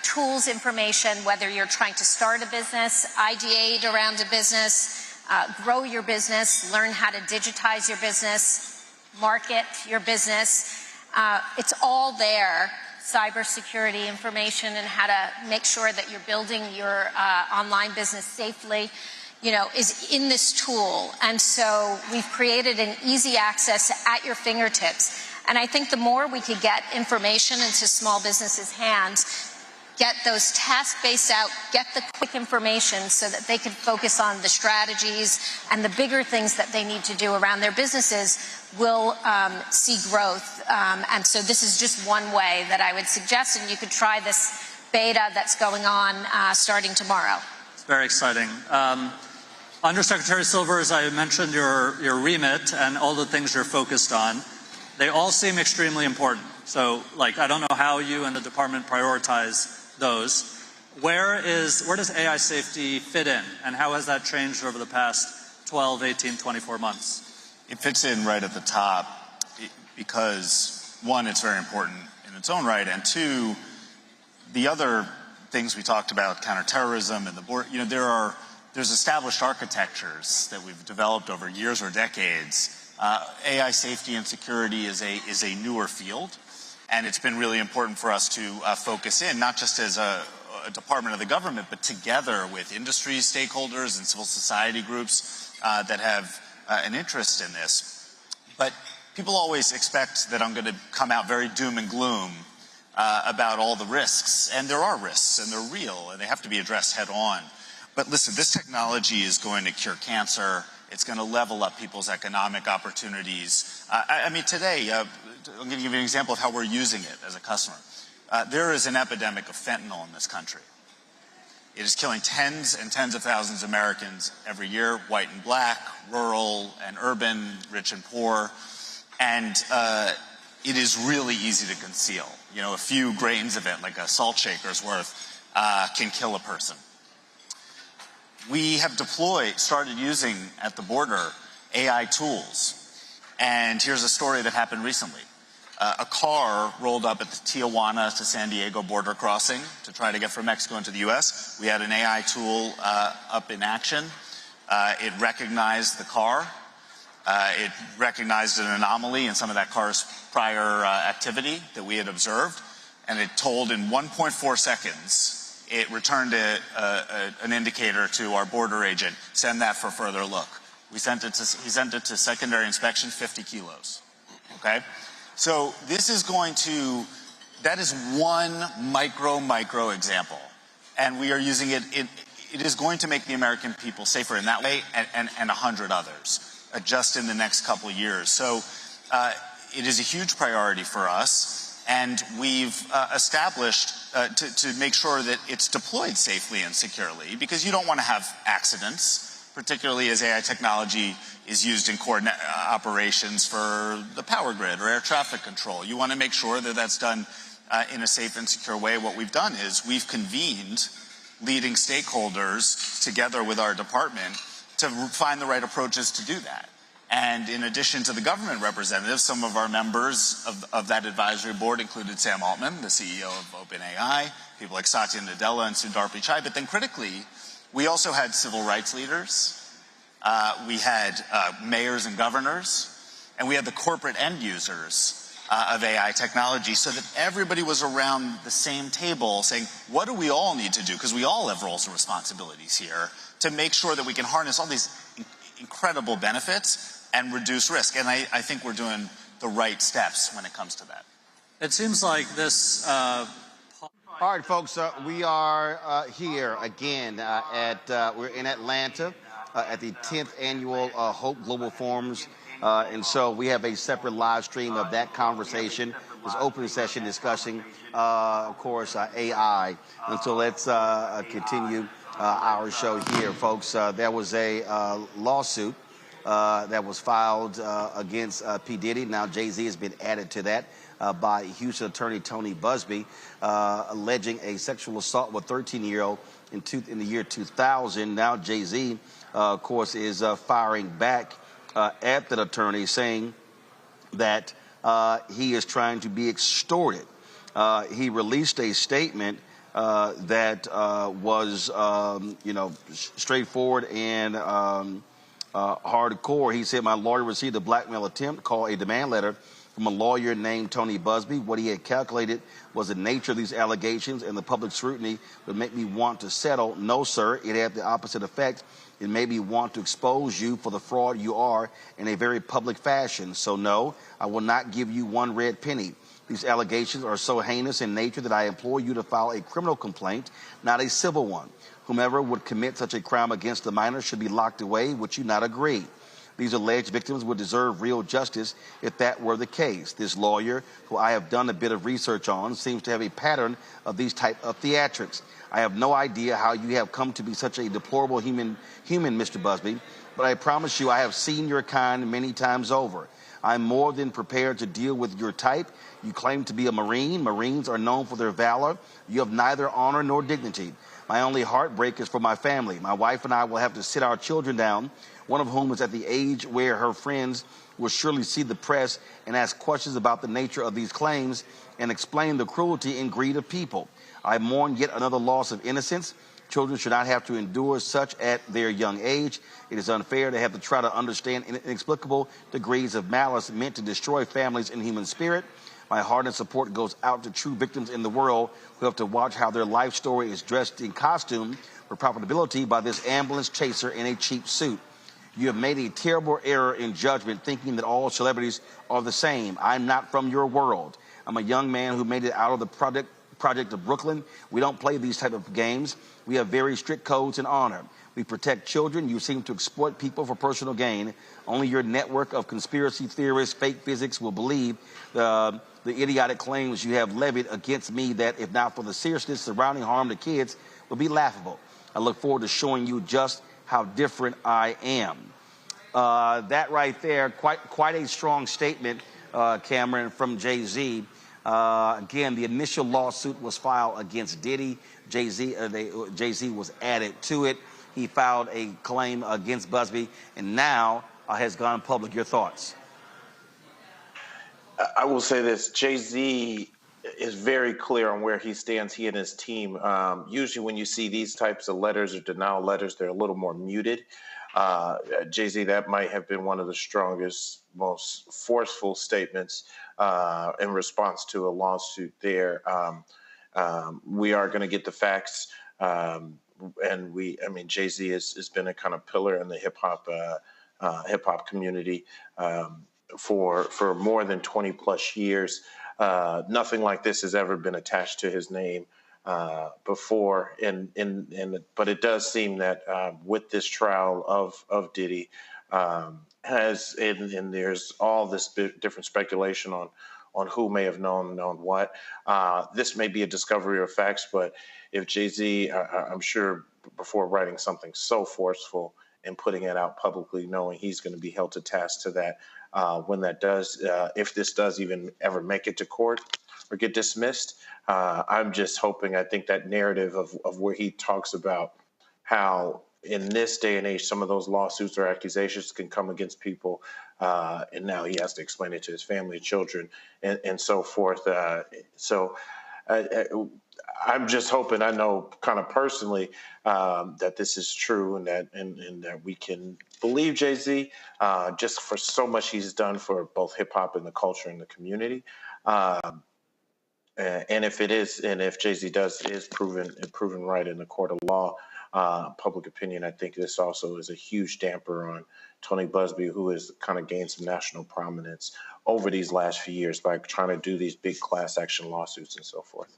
tools, information, whether you're trying to start a business, ideate around a business, grow your business, learn how to digitize your business, market your business. It's all there. Cybersecurity information and how to make sure that you're building your online business safely, is in this tool. And so we've created an easy access at your fingertips. And I think the more we could get information into small businesses' hands, get those task-based out, get the quick information so that they can focus on the strategies and the bigger things that they need to do around their businesses, will see growth. And so this is just one way that I would suggest, and you could try this beta that's going on starting tomorrow. It's very exciting. Undersecretary Silver, as I mentioned, your remit and all the things you're focused on, they all seem extremely important. So, I don't know how you and the department prioritize those. Where does AI safety fit in, and how has that changed over the past 12, 18, 24 months? It fits in right at the top because, one, it's very important in its own right, and two, the other things we talked about, counterterrorism and the border, there's established architectures that we've developed over years or decades. AI safety and security is a newer field, and it's been really important for us to focus in, not just as a department of the government, but together with industry stakeholders and civil society groups that have an interest in this. But people always expect that I'm going to come out very doom and gloom about all the risks, and there are risks, and they're real, and they have to be addressed head on. But listen, this technology is going to cure cancer. It's going to level up people's economic opportunities. I mean, today, I'm going to give you an example of how we're using it as a customer. There is an epidemic of fentanyl in this country. It is killing tens and tens of thousands of Americans every year, white and black, rural and urban, rich and poor. And it is really easy to conceal. A few grains of it, like a salt shaker's worth, can kill a person. We have started using at the border AI tools. And here's a story that happened recently. A car rolled up at the Tijuana to San Diego border crossing to try to get from Mexico into the U.S. We had an AI tool up in action. It recognized the car. It recognized an anomaly in some of that car's prior activity that we had observed. And it told in 1.4 seconds, it returned an indicator to our border agent, send that for further look. He sent it to secondary inspection, 50 kilos, okay? So this is that is one micro example. And we are using it, it is going to make the American people safer in that way and 100 others, just in the next couple of years. So it is a huge priority for us. And we've established to make sure that it's deployed safely and securely, because you don't want to have accidents, particularly as AI technology is used in operations for the power grid or air traffic control. You want to make sure that that's done in a safe and secure way. What we've done is we've convened leading stakeholders together with our department to find the right approaches to do that. And in addition to the government representatives, some of our members of that advisory board included Sam Altman, the CEO of OpenAI, people like Satya Nadella and Sundar Pichai. But then critically, we also had civil rights leaders, we had mayors and governors, and we had the corporate end users of AI technology, so that everybody was around the same table saying, what do we all need to do? Because we all have roles and responsibilities here to make sure that we can harness all these incredible benefits and reduce risk. And I think we're doing the right steps when it comes to that. It seems like this... All right, folks, we are here again we're in Atlanta at the 10th Annual Hope Global Forums. And so we have a separate live stream of that conversation, this opening session discussing, of course, AI. And so let's continue our show here, folks. There was a lawsuit that was filed against P. Diddy. Now Jay-Z has been added to that by Houston attorney Tony Busby, alleging a sexual assault with a 13-year-old in the year 2000. Now Jay-Z of course, is firing back at that attorney, saying that he is trying to be extorted. He released a statement that was, straightforward and hardcore. He said, my lawyer received a blackmail attempt called a demand letter from a lawyer named Tony Busby. What he had calculated was the nature of these allegations and the public scrutiny would make me want to settle. No, sir, it had the opposite effect. It made me want to expose you for the fraud you are in a very public fashion. So no, I will not give you one red penny. These allegations are so heinous in nature that I implore you to file a criminal complaint, not a civil one. Whomever would commit such a crime against the minor should be locked away. Would you not agree? These alleged victims would deserve real justice if that were the case. This lawyer, who I have done a bit of research on, seems to have a pattern of these type of theatrics. I have no idea how you have come to be such a deplorable human, Mr. Busby, but I promise you I have seen your kind many times over. I'm more than prepared to deal with your type. You claim to be a Marine. Marines are known for their valor. You have neither honor nor dignity. My only heartbreak is for my family. My wife and I will have to sit our children down, one of whom is at the age where her friends will surely see the press and ask questions about the nature of these claims and explain the cruelty and greed of people. I mourn yet another loss of innocence. Children should not have to endure such at their young age. It is unfair to have to try to understand inexplicable degrees of malice meant to destroy families and human spirit. My heart and support goes out to true victims in the world who have to watch how their life story is dressed in costume for profitability by this ambulance chaser in a cheap suit. You have made a terrible error in judgment thinking that all celebrities are the same. I'm not from your world. I'm a young man who made it out of the project of Brooklyn. We don't play these type of games. We have very strict codes and honor. We protect children. You seem to exploit people for personal gain. Only your network of conspiracy theorists, fake physics will believe the idiotic claims you have levied against me that, if not for the seriousness surrounding harm to kids, would be laughable. I look forward to showing you just how different I am. That right there, quite a strong statement, Cameron, from Jay-Z. Again, the initial lawsuit was filed against Diddy. Jay-Z was added to it. He filed a claim against Busby, and now has gone public. Your thoughts? I will say this. Jay-Z is very clear on where he stands, he and his team. Usually when you see these types of letters or denial letters, they're a little more muted. Jay-Z, that might have been one of the strongest, most forceful statements in response to a lawsuit there. We are going to get the facts. Jay-Z has been a kind of pillar in the hip hop community for more than 20 plus years. Nothing like this has ever been attached to his name before, but it does seem that with this trial of Diddy, there's all this different speculation on who may have known what. This may be a discovery of facts, but if Jay-Z, I'm sure before writing something so forceful and putting it out publicly, knowing he's going to be held to task to that, when that does, if this does even ever make it to court or get dismissed, I'm just hoping, I think that narrative of where he talks about how in this day and age, some of those lawsuits or accusations can come against people, and now he has to explain it to his family, children, and so forth. I'm just hoping, I know kind of personally, that this is true and that we can believe Jay-Z just for so much he's done for both hip hop and the culture and the community. And if it is, and if Jay-Z is proven right in the court of law, public opinion, I think this also is a huge damper on Tony Busby, who has kind of gained some national prominence over these last few years by trying to do these big class action lawsuits and so forth.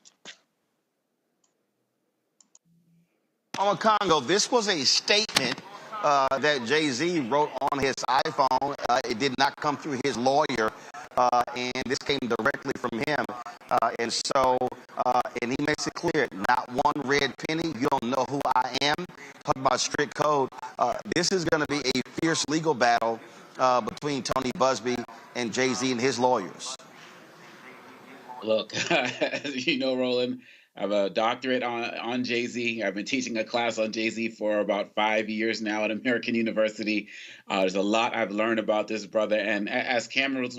On Congo, this was a statement that Jay-Z wrote on his iPhone. It did not come through his lawyer, and this came directly from him. And he makes it clear, not one red penny. You don't know who I am. Talking about strict code. This is going to be a fierce legal battle between Tony Busby and Jay-Z and his lawyers. Look, Roland, I have a doctorate on Jay-Z. I've been teaching a class on Jay-Z for about 5 years now at American University. There's a lot I've learned about this brother. And as Cameron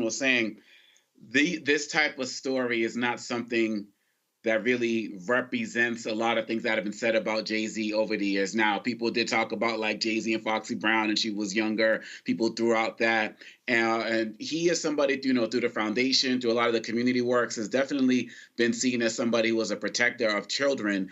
was saying, this type of story is not something that really represents a lot of things that have been said about Jay-Z over the years. Now, people did talk about like Jay-Z and Foxy Brown, and she was younger. People threw out that. And he is somebody, through the foundation, through a lot of the community works, has definitely been seen as somebody who was a protector of children,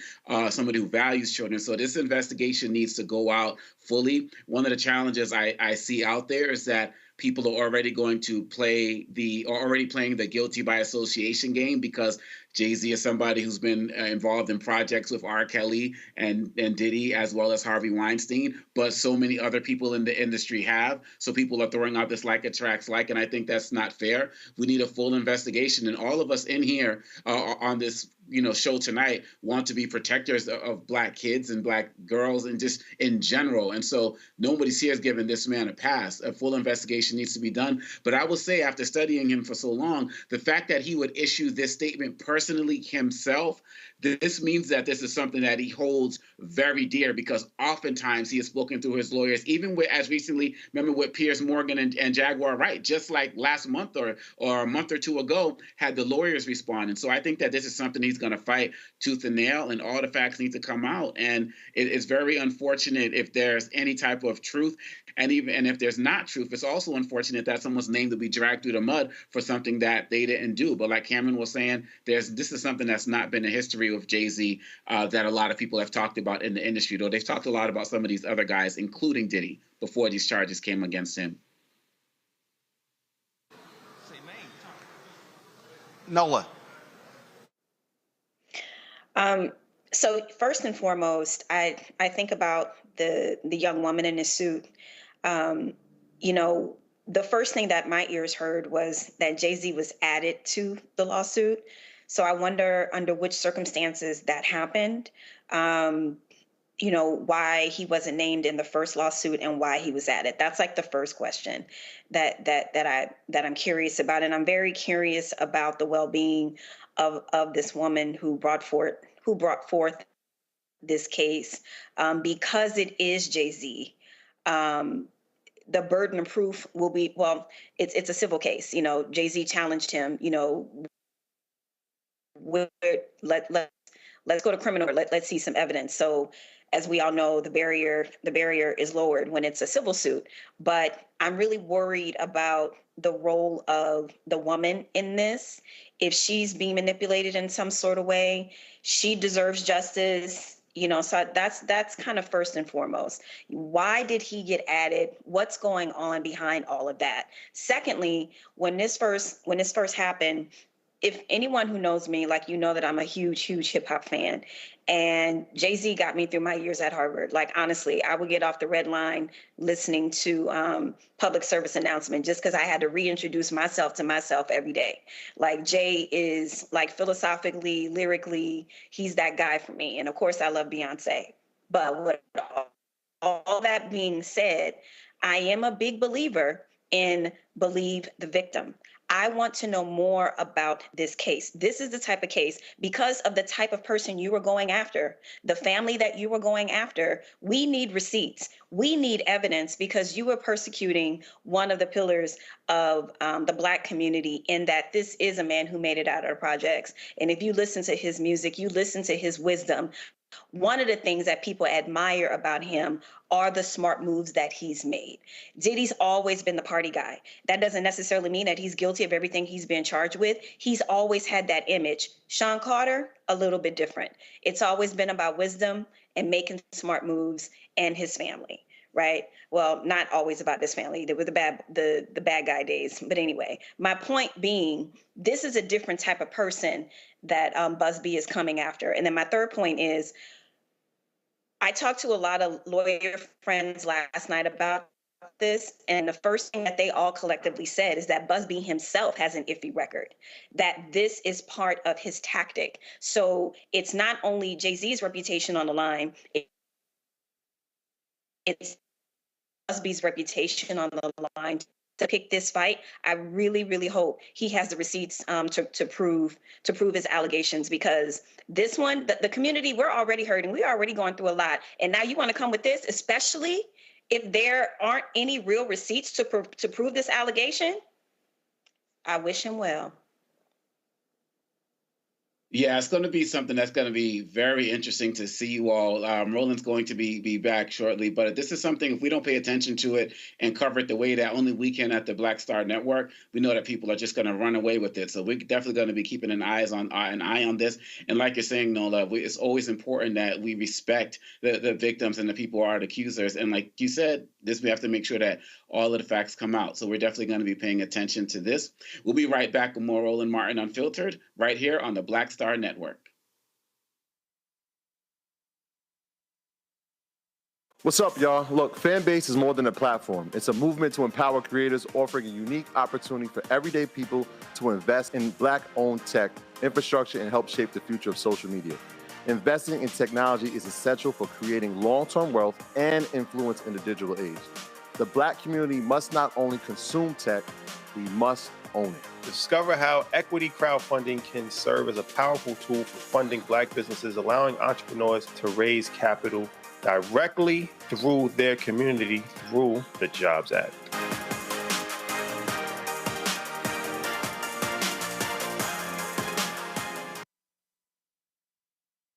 somebody who values children. So this investigation needs to go out fully. One of the challenges I see out there is that people are already going to playing the guilty by association game, because Jay-Z is somebody who's been involved in projects with R. Kelly and Diddy, as well as Harvey Weinstein, but so many other people in the industry have. So people are throwing out this like attracts like, and I think that's not fair. We need a full investigation, and all of us in here on this show tonight want to be protectors of Black kids and Black girls and just in general. And so nobody's here has given this man a pass. A full investigation needs to be done. But I will say, after studying him for so long, the fact that he would issue this statement personally himself, this means that this is something that he holds very dear, because oftentimes he has spoken through his lawyers, even as recently, remember with Piers Morgan and Jaguar Wright, just like last month or a month or two ago, had the lawyers respond. And so I think that this is something he's going to fight tooth and nail, and all the facts need to come out. And it's very unfortunate if there's any type of truth, and if there's not truth, it's also unfortunate that someone's name will be dragged through the mud for something that they didn't do. But like Cameron was saying, this is something that's not been a history of Jay-Z that a lot of people have talked about in the industry, though they've talked a lot about some of these other guys, including Diddy, before these charges came against him. Nola. So first and foremost, I think about the young woman in this suit. The first thing that my ears heard was that Jay-Z was added to the lawsuit. So I wonder under which circumstances that happened, why he wasn't named in the first lawsuit and why he was added. That's like the first question that I'm curious about. And I'm very curious about the well-being of this woman who brought forth this case, because it is Jay-Z. The burden of proof will be, it's a civil case. Jay-Z challenged him, let's go to criminal, let's see some evidence. So as we all know, the barrier is lowered when it's a civil suit. But I'm really worried about the role of the woman in this. If she's being manipulated in some sort of way, she deserves justice. So that's kind of first and foremost. Why did he get added? What's going on behind all of that? Secondly, when this first happened, if anyone who knows me, that I'm a huge hip hop fan, and Jay-Z got me through my years at Harvard. Honestly, I would get off the red line listening to public service announcement just because I had to reintroduce myself to myself every day. Jay is philosophically, lyrically, he's that guy for me. And of course I love Beyonce. But with all that being said, I am a big believer in believe the victim. I want to know more about this case. This is the type of case, because of the type of person you were going after, the family that you were going after. We need receipts. We need evidence, because you were persecuting one of the pillars of the Black community, in that this is a man who made it out of the projects. And if you listen to his music, you listen to his wisdom. One of the things that people admire about him are the smart moves that he's made. Diddy's always been the party guy. That doesn't necessarily mean that he's guilty of everything he's been charged with. He's always had that image. Sean Carter, a little bit different. It's always been about wisdom and making smart moves, and his family, right? Well, not always about this family. There were the bad guy days. But anyway, my point being, this is a different type of person that Busby is coming after. And then my third point is, I talked to a lot of lawyer friends last night about this, and the first thing that they all collectively said is that Busby himself has an iffy record, that this is part of his tactic. So it's not only Jay-Z's reputation on the line, it's Busby's reputation on the line to pick this fight. I really, really hope he has the receipts to prove his allegations, because this one, the community, we're already hurting. We're already going through a lot. And now you want to come with this, especially if there aren't any real receipts to prove this allegation. I wish him well. Yeah, it's going to be something that's going to be very interesting to see you all. Roland's going to be back shortly, but this is something, if we don't pay attention to it and cover it the way that only we can at the Black Star Network, we know that people are just going to run away with it. So we're definitely going to be keeping an eye on this. And like you're saying, Nola, it's always important that we respect the victims and the people who are the accusers. And like you said, we have to make sure that all of the facts come out. So we're definitely going to be paying attention to this. We'll be right back with more Roland Martin Unfiltered right here on the Black Star Network. What's up, y'all? Look, Fanbase is more than a platform. It's a movement to empower creators, offering a unique opportunity for everyday people to invest in Black-owned tech, infrastructure, and help shape the future of social media. Investing in technology is essential for creating long-term wealth and influence in the digital age. The Black community must not only consume tech, we must own it. Discover how equity crowdfunding can serve as a powerful tool for funding Black businesses, allowing entrepreneurs to raise capital directly through their community through the Jobs Act.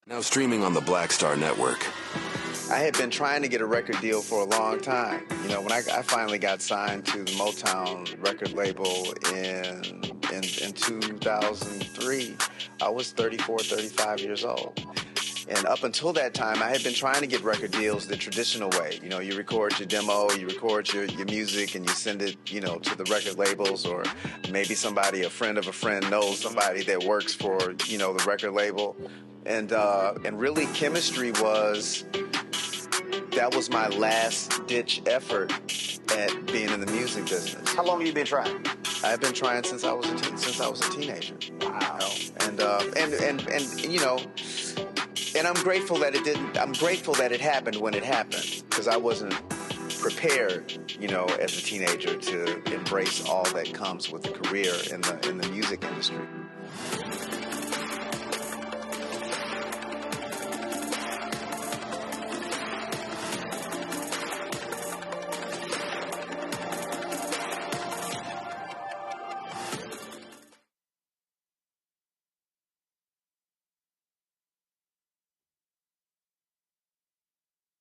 Now streaming on the Black Star Network. I had been trying to get a record deal for a long time. You know, when I finally got signed to the Motown record label in 2003, I was 34, 35 years old. And up until that time, I had been trying to get record deals the traditional way. You know, you record your demo, you record your music, and you send it, you know, to the record labels, or maybe somebody, a friend of a friend, knows somebody that works for, you know, the record label. And really, chemistry was my last-ditch effort at being in the music business. How long have you been trying? I've been trying since I was a teenager. Wow. And you know, and I'm grateful that it didn't. I'm grateful that it happened when it happened, because I wasn't prepared, you know, as a teenager to embrace all that comes with a career in the music industry.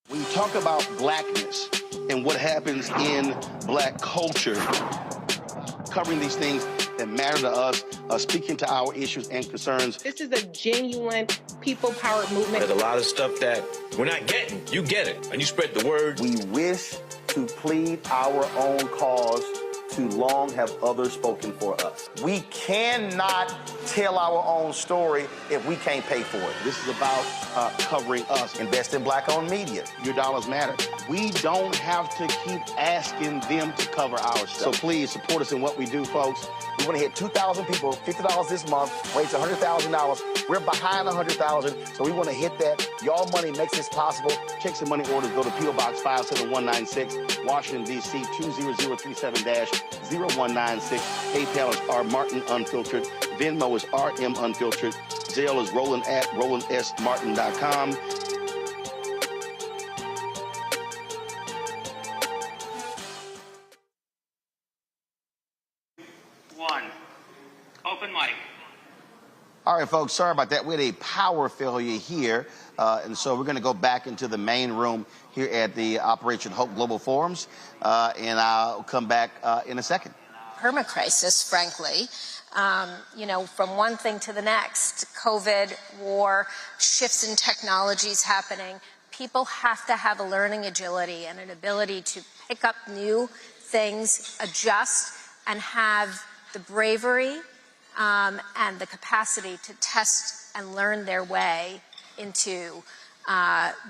When you talk about blackness and what happens in Black culture, covering these things that matter to us, speaking to our issues and concerns. This is a genuine people-powered movement. There's a lot of stuff that we're not getting. You get it, and you spread the word. We wish to plead our own cause. Too long have others spoken for us. We cannot tell our own story if we can't pay for it. This is about covering us. Invest in Black-owned media. Your dollars matter. We don't have to keep asking them to cover our stuff. So please support us in what we do, folks. We want to hit 2,000 people, $50 this month, raise $100,000. We're behind $100,000, so we want to hit that. Y'all money makes this possible. Checks and money orders go to P.O. Box 57196, Washington, D.C. 20037-0196. PayPal is R Martin Unfiltered. Venmo is RM Unfiltered. Zelle is Roland at RolandSMartin.com. Open mic. All right, folks, sorry about that. We had a power failure here, and so we're going to go back into the main room here at the Operation Hope Global Forums, and I'll come back in a second. Permacrisis, frankly. You know, from one thing to the next, COVID, war, shifts in technologies happening. People have to have a learning agility and an ability to pick up new things, adjust, and have the bravery and the capacity to test and learn their way into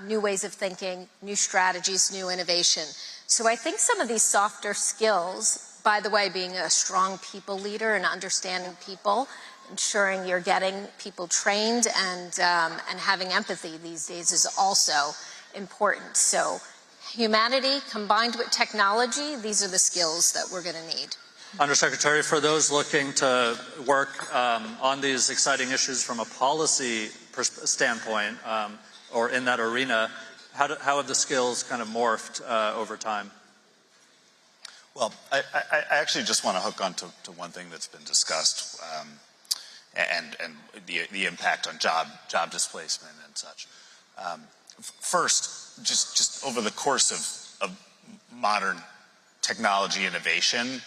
new ways of thinking, new strategies, new innovation. So I think some of these softer skills, by the way, being a strong people leader and understanding people, ensuring you're getting people trained and having empathy these days is also important. So humanity combined with technology, these are the skills that we're going to need. Undersecretary, for those looking to work on these exciting issues from a policy standpoint or in that arena, how have the skills kind of morphed over time? Well, I actually just want to hook on to one thing that's been discussed and the impact on job displacement and such. First, just over the course of modern technology innovation,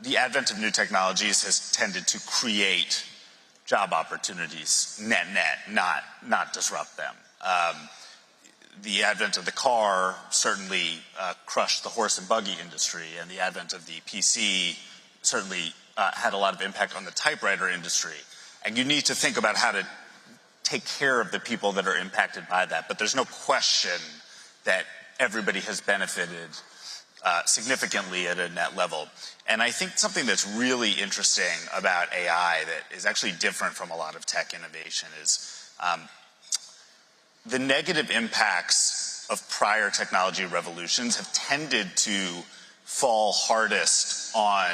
the advent of new technologies has tended to create job opportunities net, not disrupt them. The advent of the car certainly crushed the horse and buggy industry, and the advent of the PC certainly had a lot of impact on the typewriter industry. And you need to think about how to take care of the people that are impacted by that. But there's no question that everybody has benefited significantly at a net level. And I think something that's really interesting about AI that is actually different from a lot of tech innovation is the negative impacts of prior technology revolutions have tended to fall hardest on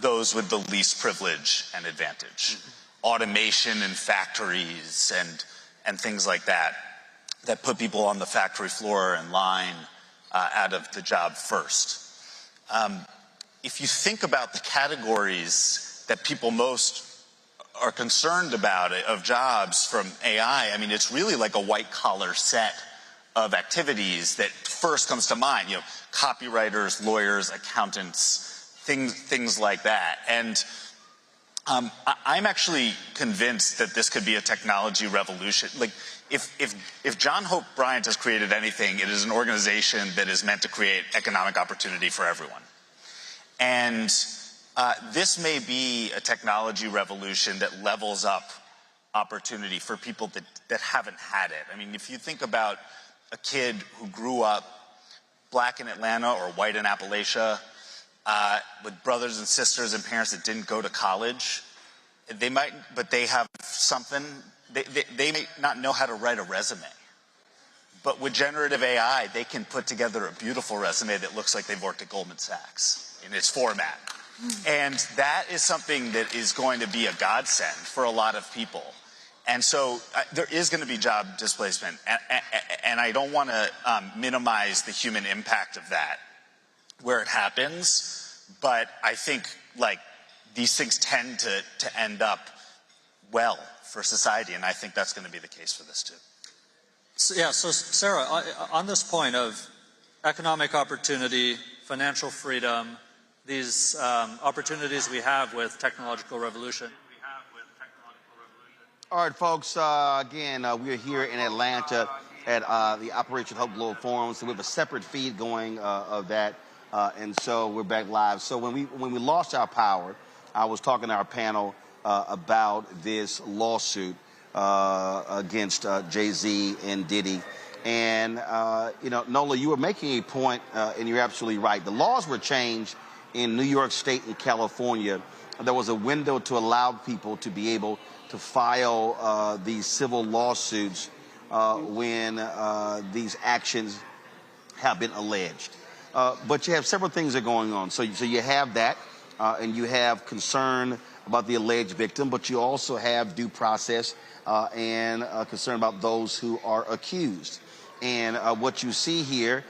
those with the least privilege and advantage. Automation in factories and things like that put people on the factory floor and line out of the job first. If you think about the categories that people most are concerned about of jobs from AI, I mean, it's really like a white-collar set of activities that first comes to mind. You know, copywriters, lawyers, accountants, things like that. And I'm actually convinced that this could be a technology revolution. Like, if John Hope Bryant has created anything, it is an organization that is meant to create economic opportunity for everyone. And this may be a technology revolution that levels up opportunity for people that haven't had it. I mean, if you think about a kid who grew up black in Atlanta or white in Appalachia, with brothers and sisters and parents that didn't go to college, but they have something, they may not know how to write a resume. But with generative AI, they can put together a beautiful resume that looks like they've worked at Goldman Sachs in its format. And that is something that is going to be a godsend for a lot of people. And so there is going to be job displacement. And I don't want to minimize the human impact of that where it happens. But I think, like, these things tend to end up well for society. And I think that's going to be the case for this, too. So Sarah, on this point of economic opportunity, financial freedom, these opportunities we have with technological revolution. All right, folks, again, we're here in Atlanta at the Operation Hope Global Forum, so we have a separate feed going of that, and so we're back live. So when we lost our power, I was talking to our panel about this lawsuit against Jay-Z and Diddy. And, you know, Nola, you were making a point, and you're absolutely right. The laws were changed in New York State and California. There was a window to allow people to be able to file these civil lawsuits when these actions have been alleged. But you have several things that are going on. So you have that, and you have concern about the alleged victim, but you also have due process and concern about those who are accused. And what you see here,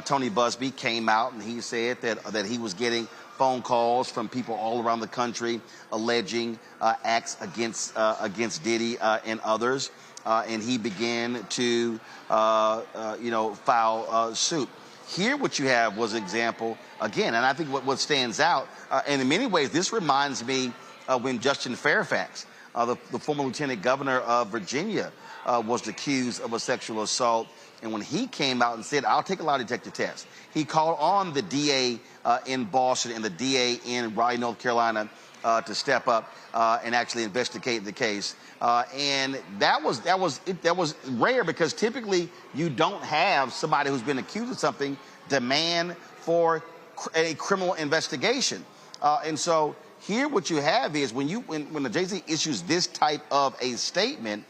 Tony Busby came out and he said that he was getting phone calls from people all around the country alleging acts against Diddy and others, and he began to file suit. Here, what you have was an example again, and I think what stands out, and in many ways, this reminds me of when Justin Fairfax, the former lieutenant governor of Virginia, was accused of a sexual assault. And when he came out and said, I'll take a lie detector test, he called on the DA in Boston and the DA in Raleigh, North Carolina, to step up and actually investigate the case. And that was rare, because typically you don't have somebody who's been accused of something demand for a criminal investigation. And so here what you have is when the Jay-Z issues this type of a statement,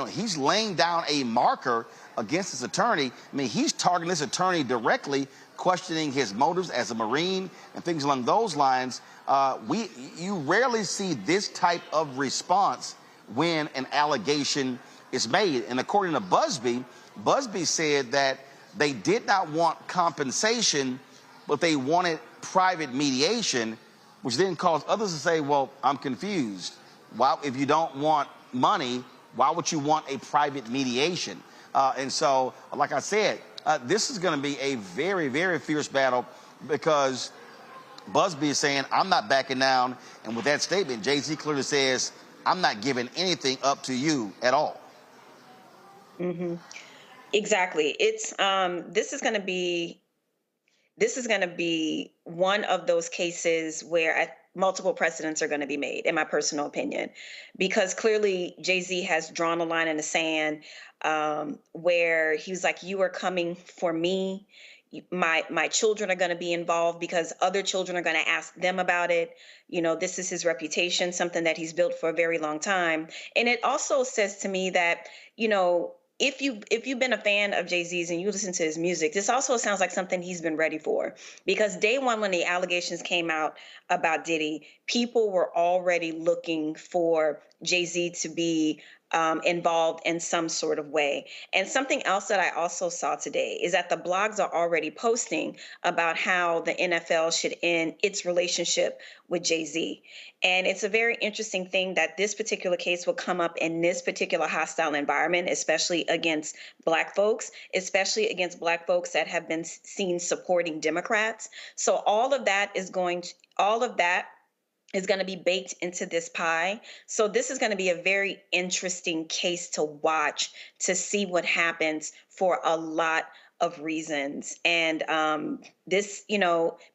he's laying down a marker against his attorney. I mean, he's targeting this attorney directly, questioning his motives as a Marine and things along those lines. You rarely see this type of response when an allegation is made. And according to Busby said that they did not want compensation, but they wanted private mediation, which then caused others to say, well, I'm confused. Why, if you don't want money, why would you want a private mediation? And so, like I said, this is going to be a very, very fierce battle, because Busby is saying, I'm not backing down. And with that statement, Jay-Z clearly says, I'm not giving anything up to you at all. Mm-hmm. Exactly. It's this is going to be one of those cases where multiple precedents are going to be made, in my personal opinion, because clearly Jay-Z has drawn a line in the sand where he was like, you are coming for me. My children are going to be involved because other children are going to ask them about it. This is his reputation, something that he's built for a very long time. And it also says to me that, if you've been a fan of Jay-Z's and you listen to his music, this also sounds like something he's been ready for. Because day one, when the allegations came out about Diddy, people were already looking for Jay-Z to be involved in some sort of way. And something else that I also saw today is that the blogs are already posting about how the NFL should end its relationship with Jay-Z. And it's a very interesting thing that this particular case will come up in this particular hostile environment, especially against Black folks, especially against Black folks that have been seen supporting Democrats. So all of that is going to be baked into this pie. So this is going to be a very interesting case to watch, to see what happens for a lot of reasons. And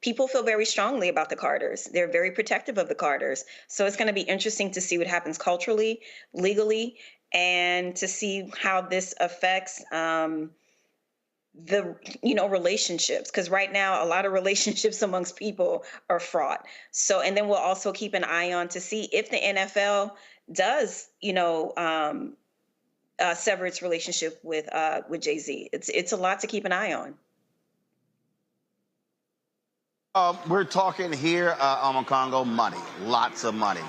people feel very strongly about the Carters. They're very protective of the Carters. So it's going to be interesting to see what happens culturally, legally, and to see how this affects relationships, because right now a lot of relationships amongst people are fraught. So, and then we'll also keep an eye on to see if the NFL does, sever its relationship with Jay-Z. It's a lot to keep an eye on. We're talking here on Congo money, lots of money.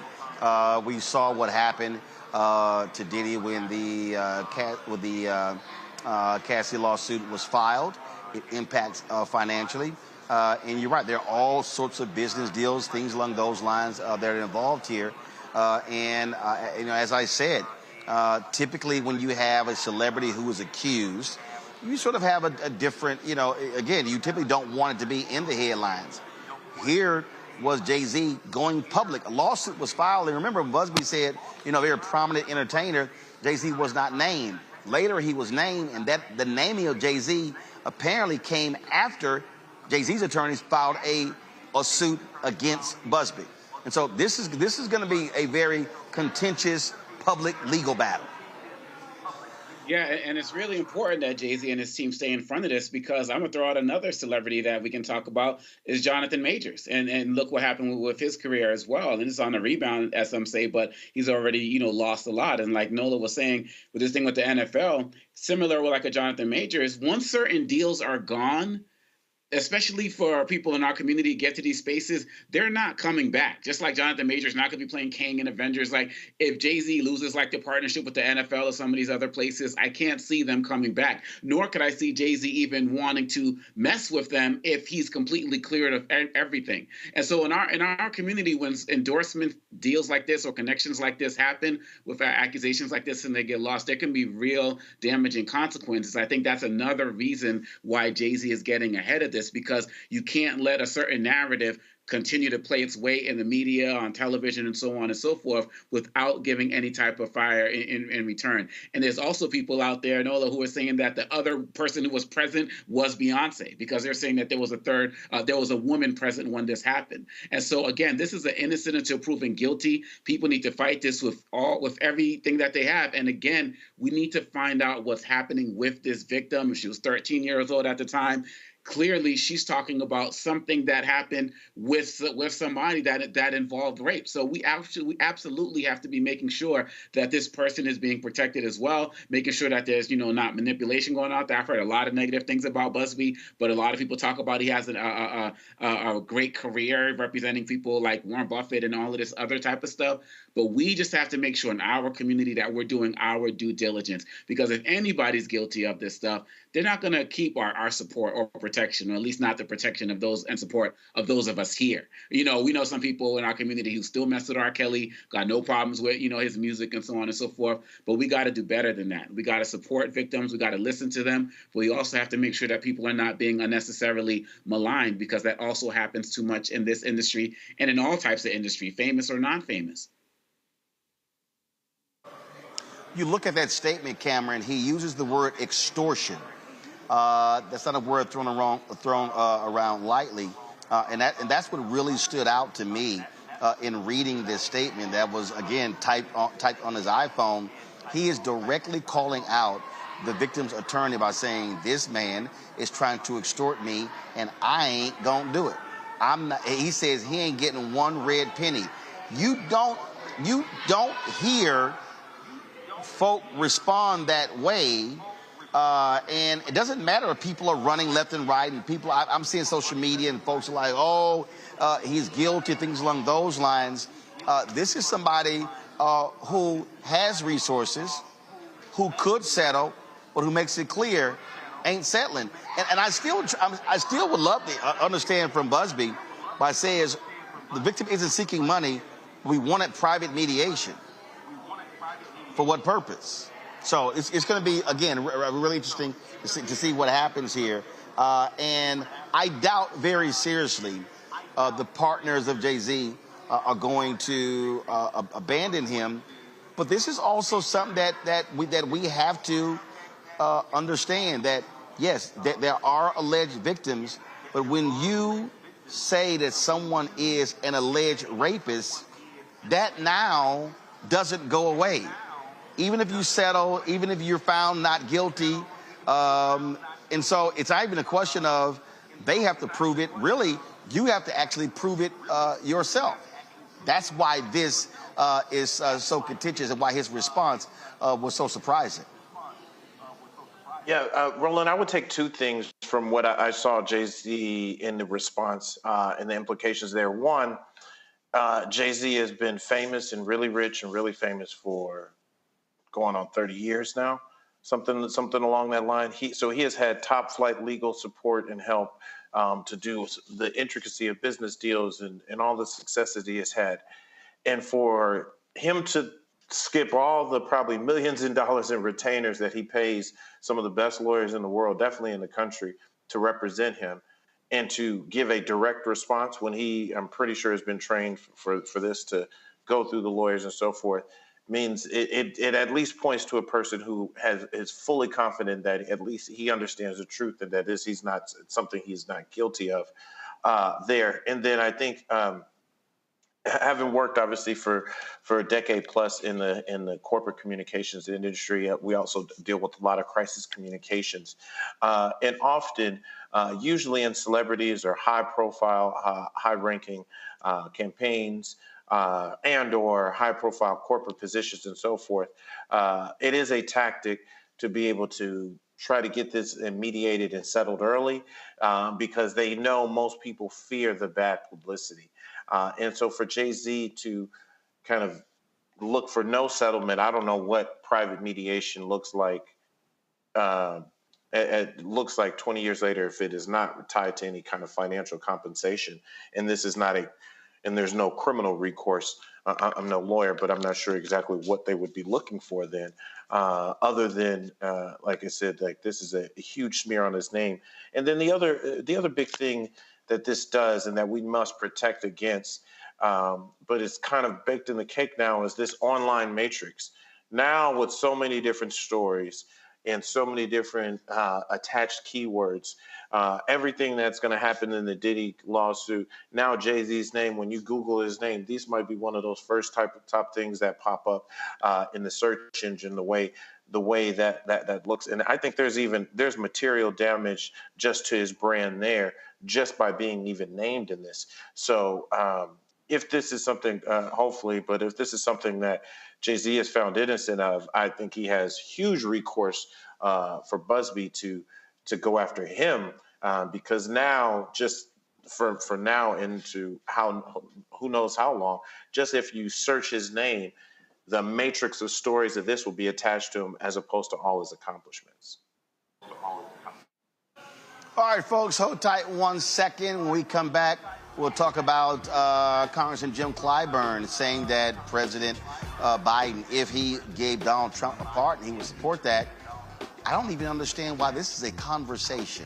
We saw what happened to Diddy when the Cassie lawsuit was filed. It impacts financially. And you're right, there are all sorts of business deals, things along those lines that are involved here. As I said, typically when you have a celebrity who is accused, you sort of have a different, again, you typically don't want it to be in the headlines. Here was Jay-Z going public. A lawsuit was filed. And remember, Busby said, very prominent entertainer, Jay-Z was not named. Later, he was named, and that the naming of Jay-Z apparently came after Jay-Z's attorneys filed a suit against Busby. And so this is going to be a very contentious public legal battle. Yeah, and it's really important that Jay-Z and his team stay in front of this, because I'm going to throw out another celebrity that we can talk about is Jonathan Majors. And look what happened with his career as well. And it's on the rebound, as some say, but he's already, lost a lot. And like Nola was saying, with this thing with the NFL, similar with like a Jonathan Majors, once certain deals are gone, especially for people in our community get to these spaces, they're not coming back. Just like Jonathan Majors not going to be playing Kang in Avengers. Like if Jay-Z loses like the partnership with the NFL or some of these other places, I can't see them coming back. Nor could I see Jay-Z even wanting to mess with them if he's completely cleared of everything. And so in our community, when endorsement deals like this or connections like this happen with accusations like this and they get lost, there can be real damaging consequences. I think that's another reason why Jay-Z is getting ahead of this, because you can't let a certain narrative continue to play its way in the media, on television, and so on and so forth without giving any type of fire in return. And there's also people out there, Nola, who are saying that the other person who was present was Beyonce, because they're saying that there was a woman present when this happened. And so again, this is an innocent until proven guilty. People need to fight this with everything that they have. And again, we need to find out what's happening with this victim. She was 13 years old at the time. clearly she's talking about something that happened with somebody that involved rape. So we absolutely have to be making sure that this person is being protected as well, making sure that there's not manipulation going on there. I've heard a lot of negative things about Busby, but a lot of people talk about he has a great career representing people like Warren Buffett and all of this other type of stuff. But we just have to make sure in our community that we're doing our due diligence, because if anybody's guilty of this stuff, they're not going to keep our support or protection, or at least not the protection of those and support of those of us here. We know some people in our community who still mess with R. Kelly, got no problems with, his music and so on and so forth. But we got to do better than that. We got to support victims. We got to listen to them. But we also have to make sure that people are not being unnecessarily maligned, because that also happens too much in this industry and in all types of industry, famous or non-famous. You look at that statement, Cameron, he uses the word extortion. That's not a word thrown around lightly. And that's what really stood out to me in reading this statement that was, again, typed on his iPhone. He is directly calling out the victim's attorney by saying, this man is trying to extort me and I ain't gonna do it. He says he ain't getting one red penny. You don't hear folk respond that way, and it doesn't matter if people are running left and right, and I'm seeing social media and folks are like, he's guilty, things along those lines. This is somebody who has resources, who could settle, but who makes it clear ain't settling. And I still would love to understand from Busby by saying the victim isn't seeking money, we wanted private mediation. For what purpose? So it's going to be, again, really interesting to see what happens here. And I doubt very seriously the partners of Jay-Z are going to abandon him. But this is also something that we have to understand, that, yes, that there are alleged victims, but when you say that someone is an alleged rapist, that now doesn't go away. Even if you settle, even if you're found not guilty. And so it's not even a question of they have to prove it. Really, you have to actually prove it yourself. That's why this is so contentious and why his response was so surprising. Yeah, Roland, I would take two things from what I saw Jay-Z in the response and the implications there. One, Jay-Z has been famous and really rich and really famous for going on 30 years now, something along that line. He has had top flight legal support and help to do the intricacy of business deals and all the successes he has had. And for him to skip all the probably millions of dollars in retainers that he pays some of the best lawyers in the world, definitely in the country, to represent him, and to give a direct response when I'm pretty sure has been trained for this, to go through the lawyers and so forth, means it at least points to a person who is fully confident that at least he understands the truth and that he's not something he's not guilty of there. And then I think having worked obviously for a decade plus in the corporate communications industry, we also deal with a lot of crisis communications, and often usually in celebrities or high profile, high ranking campaigns, and or high-profile corporate positions and so forth, it is a tactic to be able to try to get this mediated and settled early, because they know most people fear the bad publicity. And so for Jay-Z to kind of look for no settlement, I don't know what private mediation looks like. It looks like 20 years later, if it is not tied to any kind of financial compensation, and this is not and there's no criminal recourse. I'm no lawyer, but I'm not sure exactly what they would be looking for then, other than, like I said, like this is a huge smear on his name. And then the other big thing that this does and that we must protect against, but it's kind of baked in the cake now, is this online matrix. Now with so many different stories and so many different attached keywords, everything that's going to happen in the Diddy lawsuit, now Jay-Z's name, when you Google his name, these might be one of those first top things that pop up in the search engine, the way the way that looks. And I think there's material damage just to his brand there, just by being even named in this. So if this is something, hopefully, but if this is something that Jay-Z is found innocent of, I think he has huge recourse for Busby to go after him, because now, just for now into who knows how long, just if you search his name, the matrix of stories of this will be attached to him, as opposed to all his accomplishments. All right, folks, hold tight 1 second. When we come back, we'll talk about Congressman Jim Clyburn saying that President Biden, if he gave Donald Trump a pardon, he would support that. I don't even understand why this is a conversation.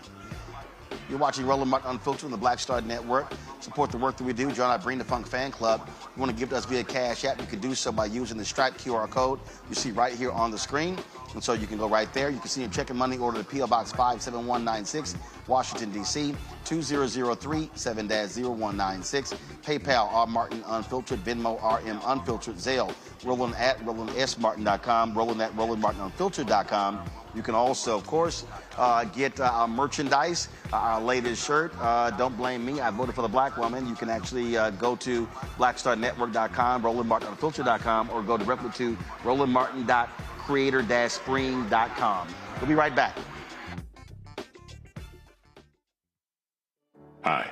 You're watching Roland Martin Unfiltered on the Black Star Network. Support the work that we do. Join our Bring the Funk fan club. If you want to give to us via Cash App, you can do so by using the Stripe QR code you see right here on the screen. And so you can go right there. You can see him checking money order to P.O. Box 57196, Washington, D.C., 2003-7-0196. PayPal, R. Martin Unfiltered. Venmo, RM Unfiltered. Zelle, Roland at RolandSMartin.com. Roland at RolandMartinUnfiltered.com. You can also, of course, get our merchandise, our latest shirt. Don't blame me. I voted for the black woman. You can actually go to BlackStarNetwork.com, RolandMartinUnfiltered.com, or go directly to RolandMartin.creator-spring.com. We'll be right back. Hi,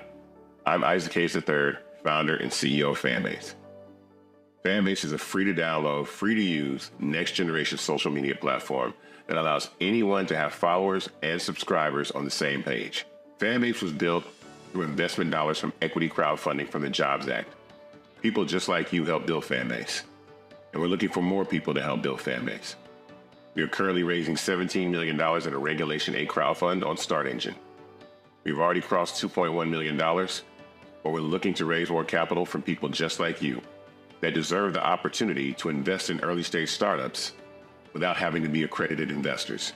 I'm Isaac Hayes III, founder and CEO of Fanbase. Fanbase is a free-to-download, free-to-use, next-generation social media platform that allows anyone to have followers and subscribers on the same page. Fanbase was built through investment dollars from equity crowdfunding from the Jobs Act. People just like you helped build Fanbase, and we're looking for more people to help build Fanbase. We are currently raising $17 million in a Regulation A crowdfund on StartEngine. We've already crossed $2.1 million, but we're looking to raise more capital from people just like you that deserve the opportunity to invest in early-stage startups without having to be accredited investors.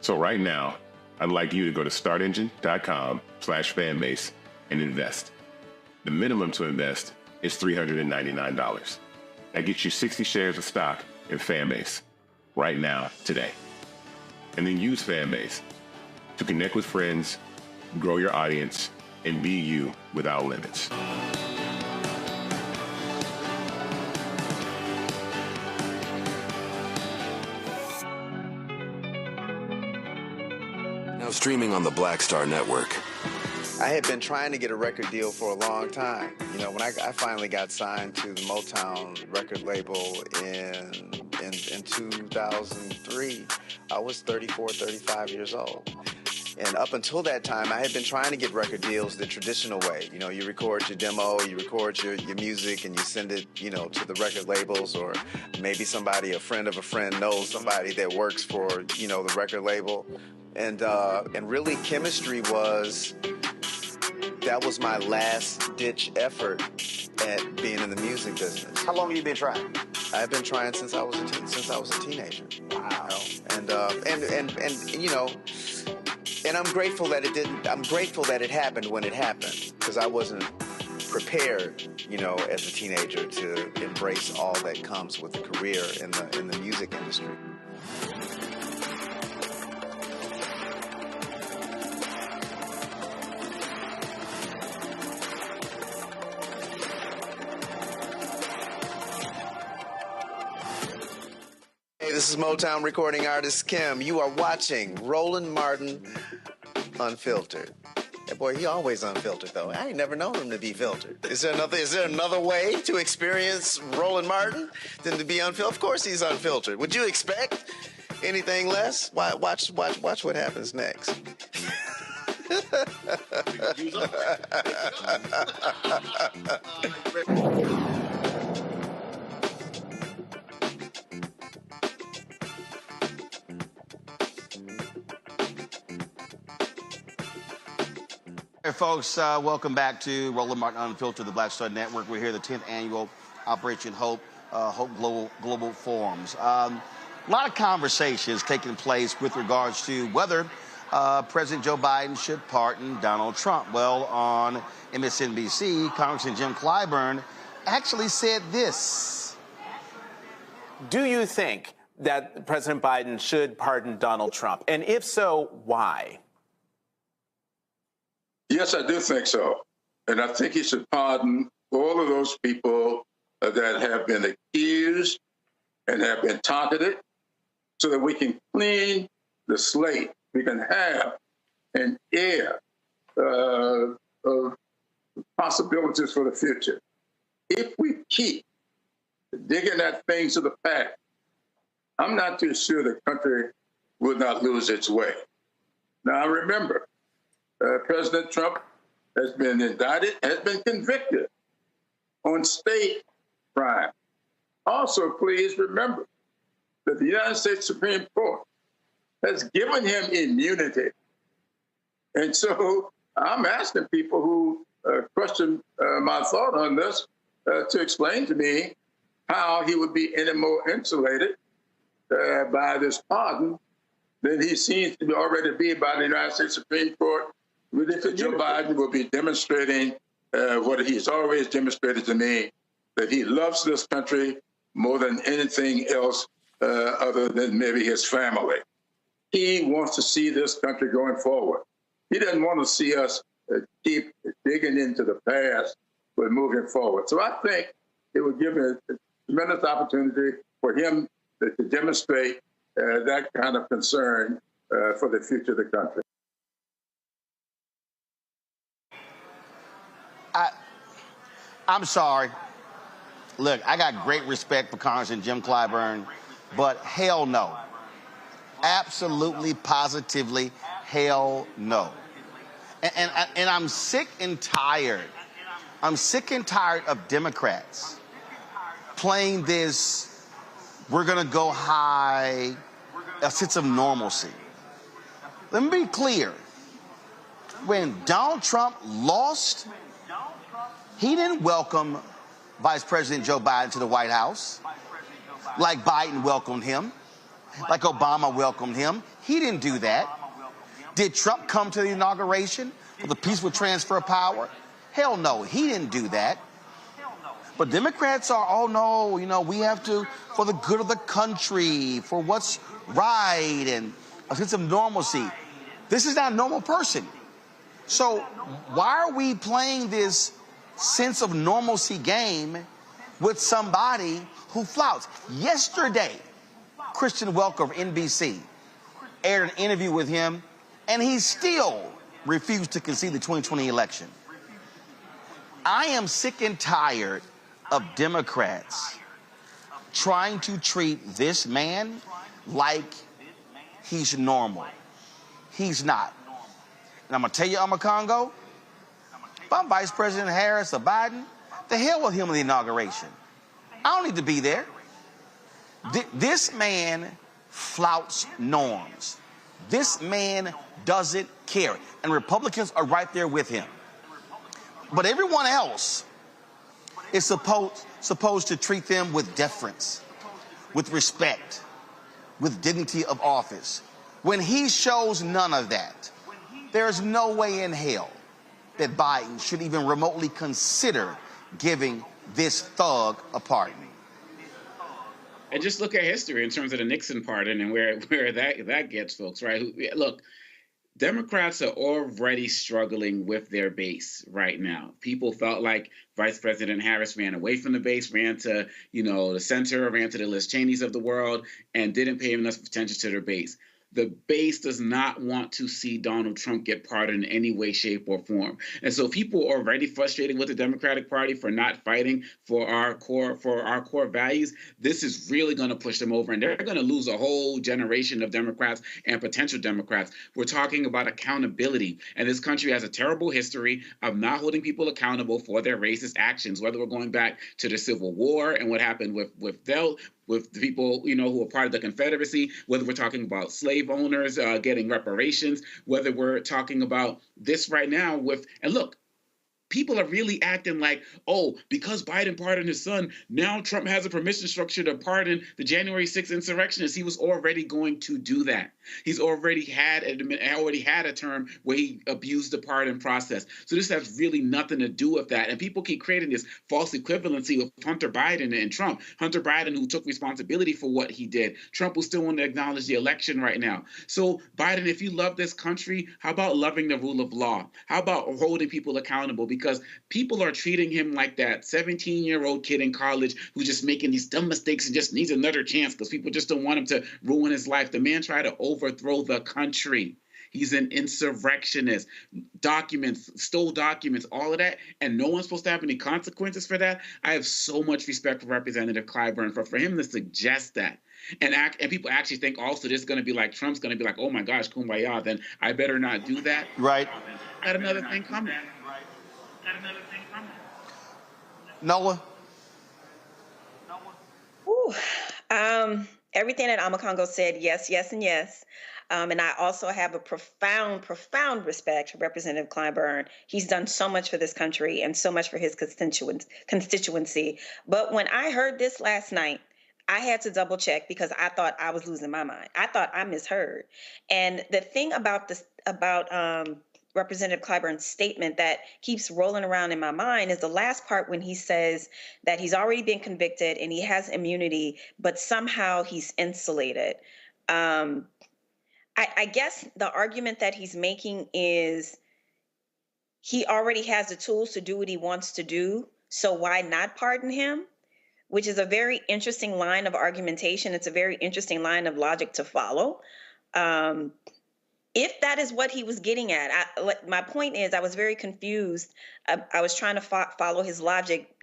So right now, I'd like you to go to startengine.com/fanbase and invest. The minimum to invest is $399. That gets you 60 shares of stock in Fanbase right now, today. And then use Fanbase to connect with friends, grow your audience, and be you without limits. Now streaming on the Black Star Network. I had been trying to get a record deal for a long time. You know, when I finally got signed to the Motown record label in 2003, I was 34, 35 years old. And up until that time, I had been trying to get record deals the traditional way. You know, you record your demo, you record your music, and you send it, you know, to the record labels, or maybe somebody, a friend of a friend, knows somebody that works for, you know, the record label. And really, chemistry that was my last-ditch effort at being in the music business. How long have you been trying? I've been trying since I was a teenager. Wow. You know? And you know. And I'm grateful that it didn't. I'm grateful that it happened when it happened, because I wasn't prepared, you know, as a teenager to embrace all that comes with a career in the music industry. Hey, this is Motown recording artist Kim. You are watching Roland Martin Unfiltered. That boy, he always unfiltered though. I ain't never known him to be filtered. Is there another way to experience Roland Martin than to be unfiltered? Of course he's unfiltered. Would you expect anything less? Watch what happens next. Hey folks, welcome back to Roland Martin Unfiltered, the Black Star Network. We're here at the 10th annual Operation Hope Global Forums. A lot of conversations taking place with regards to whether President Joe Biden should pardon Donald Trump. Well, on MSNBC, Congressman Jim Clyburn actually said this. Do you think that President Biden should pardon Donald Trump? And if so, why? Yes, I do think so. And I think he should pardon all of those people that have been accused and have been targeted so that we can clean the slate. We can have an air of possibilities for the future. If we keep digging at things of the past, I'm not too sure the country will not lose its way. Now, remember, President Trump has been indicted, has been convicted on state crime. Also, please remember that the United States Supreme Court has given him immunity. And so I'm asking people who question my thought on this to explain to me how he would be any more insulated by this pardon than he seems to already be by the United States Supreme Court. Really, for Joe Biden will be demonstrating what he's always demonstrated to me, that he loves this country more than anything else other than maybe his family. He wants to see this country going forward. He doesn't want to see us keep digging into the past, but moving forward. So I think it would give a tremendous opportunity for him to demonstrate that kind of concern for the future of the country. I'm sorry. Look, I got great respect for Congressman Jim Clyburn, but hell no. Absolutely, positively, hell no. And I'm sick and tired. I'm sick and tired of Democrats playing this, we're going to go high, a sense of normalcy. Let me be clear. When Donald Trump lost, he didn't welcome Vice President Joe Biden to the White House like Biden welcomed him, like Obama welcomed him. He didn't do that. Did Trump come to the inauguration for the peaceful transfer of power? Hell no, he didn't do that. But Democrats are, oh no, you know, we have to, for the good of the country, for what's right, and a sense of normalcy. This is not a normal person. So why are we playing this sense of normalcy game with somebody who flouts? Yesterday, Christian Welker of NBC aired an interview with him, and he still refused to concede the 2020 election. I am sick and tired of Democrats trying to treat this man like he's normal. He's not. And I'm going to tell you, Congo, if I'm Vice President Harris or Biden, the hell with him in the inauguration. I don't need to be there. This man flouts norms. This man doesn't care. And Republicans are right there with him. But everyone else is supposed to treat them with deference, with respect, with dignity of office. When he shows none of that, there is no way in hell that Biden should even remotely consider giving this thug a pardon. And just look at history in terms of the Nixon pardon and where that gets folks, right? Look, Democrats are already struggling with their base right now. People felt like Vice President Harris ran away from the base, ran to, the center, ran to the Liz Cheneys of the world, and didn't pay enough attention to their base. The base does not want to see Donald Trump get pardoned in any way, shape, or form. And so people are already frustrated with the Democratic Party for not fighting for our core values. This is really going to push them over, and they're going to lose a whole generation of Democrats and potential Democrats. We're talking about accountability, and this country has a terrible history of not holding people accountable for their racist actions, whether we're going back to the Civil War and what happened with the people, who are part of the Confederacy, whether we're talking about slave owners getting reparations, whether we're talking about this right now and look, people are really acting like, oh, because Biden pardoned his son, now Trump has a permission structure to pardon the January 6th insurrectionists. He was already going to do that. He's already had a term where he abused the pardon process. So this has really nothing to do with that. And people keep creating this false equivalency with Hunter Biden and Trump. Hunter Biden, who took responsibility for what he did. Trump will still want to acknowledge the election right now. So Biden, if you love this country, how about loving the rule of law? How about holding people accountable? Because people are treating him like that 17-year-old kid in college who's just making these dumb mistakes and just needs another chance because people just don't want him to ruin his life. The man tried to overthrow the country. He's an insurrectionist. Stole documents, all of that, and no one's supposed to have any consequences for that. I have so much respect for Representative Clyburn for him to suggest that. And people actually think also this is going to be like, Trump's going to be like, oh my gosh, kumbaya, then I better not do that. Right. Got another thing coming. Noah? Ooh, everything that Amakongo said, yes, yes, and yes. And I also have a profound, profound respect for Representative Clyburn. He's done so much for this country and so much for his constituency. But when I heard this last night, I had to double check because I thought I was losing my mind. I thought I misheard. And the thing about this, Representative Clyburn's statement that keeps rolling around in my mind is the last part when he says that he's already been convicted and he has immunity, but somehow he's insulated. I guess the argument that he's making is he already has the tools to do what he wants to do, so why not pardon him? Which is a very interesting line of argumentation. It's a very interesting line of logic to follow. If that is what he was getting at, my point is I was very confused. I was trying to follow his logic,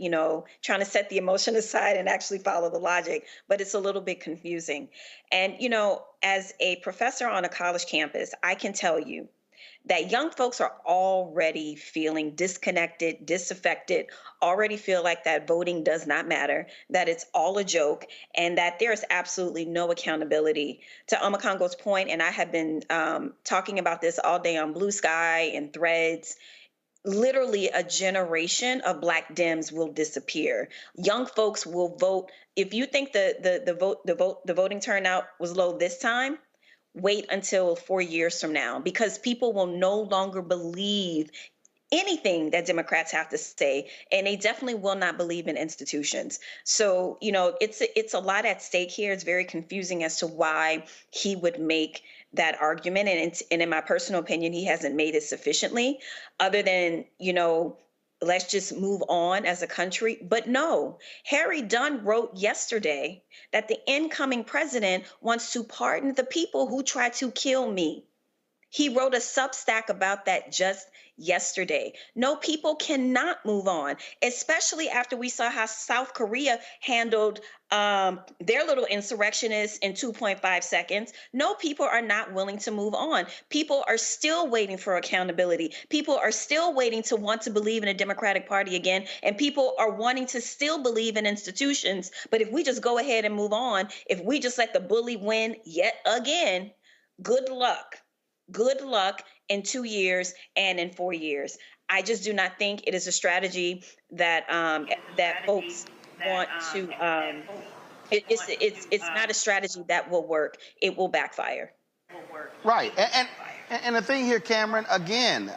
trying to set the emotion aside and actually follow the logic, but it's a little bit confusing. And, as a professor on a college campus, I can tell you that young folks are already feeling disconnected, disaffected, already feel like that voting does not matter, that it's all a joke, and that there is absolutely no accountability. To Amakongo's point, and I have been talking about this all day on Blue Sky and Threads, literally a generation of Black Dems will disappear. Young folks will vote. If you think the voting turnout was low this time, wait until 4 years from now, because people will no longer believe anything that Democrats have to say, and they definitely will not believe in institutions. So, it's a lot at stake here. It's very confusing as to why he would make that argument. And in my personal opinion, he hasn't made it sufficiently, other than, let's just move on as a country. But no, Harry Dunn wrote yesterday that the incoming president wants to pardon the people who tried to kill me. He wrote a Substack about that just yesterday. No, people cannot move on, especially after we saw how South Korea handled their little insurrectionists in 2.5 seconds. No, people are not willing to move on. People are still waiting for accountability. People are still waiting to want to believe in a Democratic Party again, and people are wanting to still believe in institutions. But if we just go ahead and move on, if we just let the bully win yet again, good luck. Good luck in 2 years and in 4 years. I just do not think it is a strategy that that folks want to. It's not a strategy that will work. It will backfire. Right, and the thing here, Cameron, again,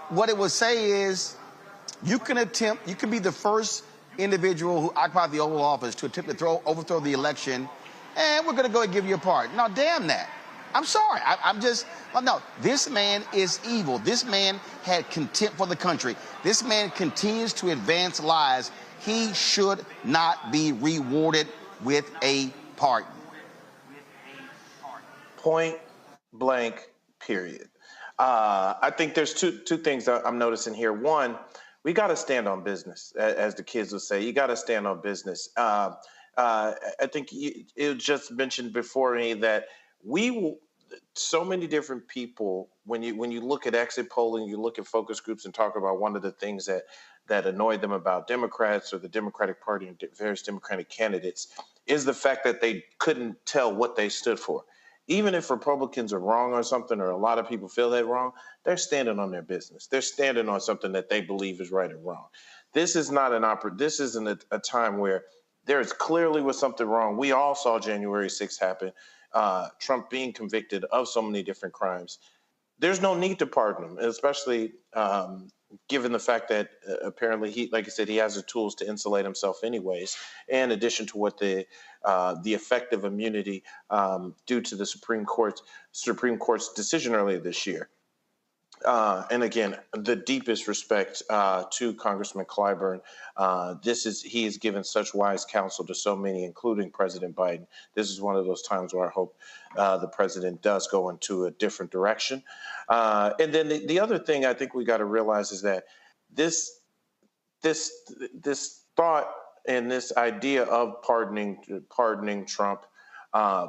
what it would say is you can be the first individual who occupied the Oval Office to attempt to overthrow the election, and we're going to go and give you a pardon. Now, damn that. I'm sorry. No, this man is evil. This man had contempt for the country. This man continues to advance lies. He should not be rewarded with a pardon. Point blank, period. I think there's two things I'm noticing here. One, we got to stand on business, as the kids would say. You got to stand on business. I think it was just mentioned before me that so many different people, when you look at exit polling, you look at focus groups and talk about one of the things that annoyed them about Democrats or the Democratic Party and various Democratic candidates is the fact that they couldn't tell what they stood for. even if Republicans are wrong on something, or a lot of people feel they're wrong, they're standing on their business. They're standing on something that they believe is right and wrong. This is not this isn't a time where there is clearly was something wrong. We all saw January 6th happen. Trump being convicted of so many different crimes. There's no need to pardon him, especially given the fact that apparently he, like I said, he has the tools to insulate himself anyways, in addition to what the effective immunity due to the Supreme Court's decision earlier this year. And again, the deepest respect to Congressman Clyburn. He has given such wise counsel to so many, including President Biden. This is one of those times where I hope the president does go into a different direction. And then the other thing I think we got to realize is that this thought and this idea of pardoning Trump,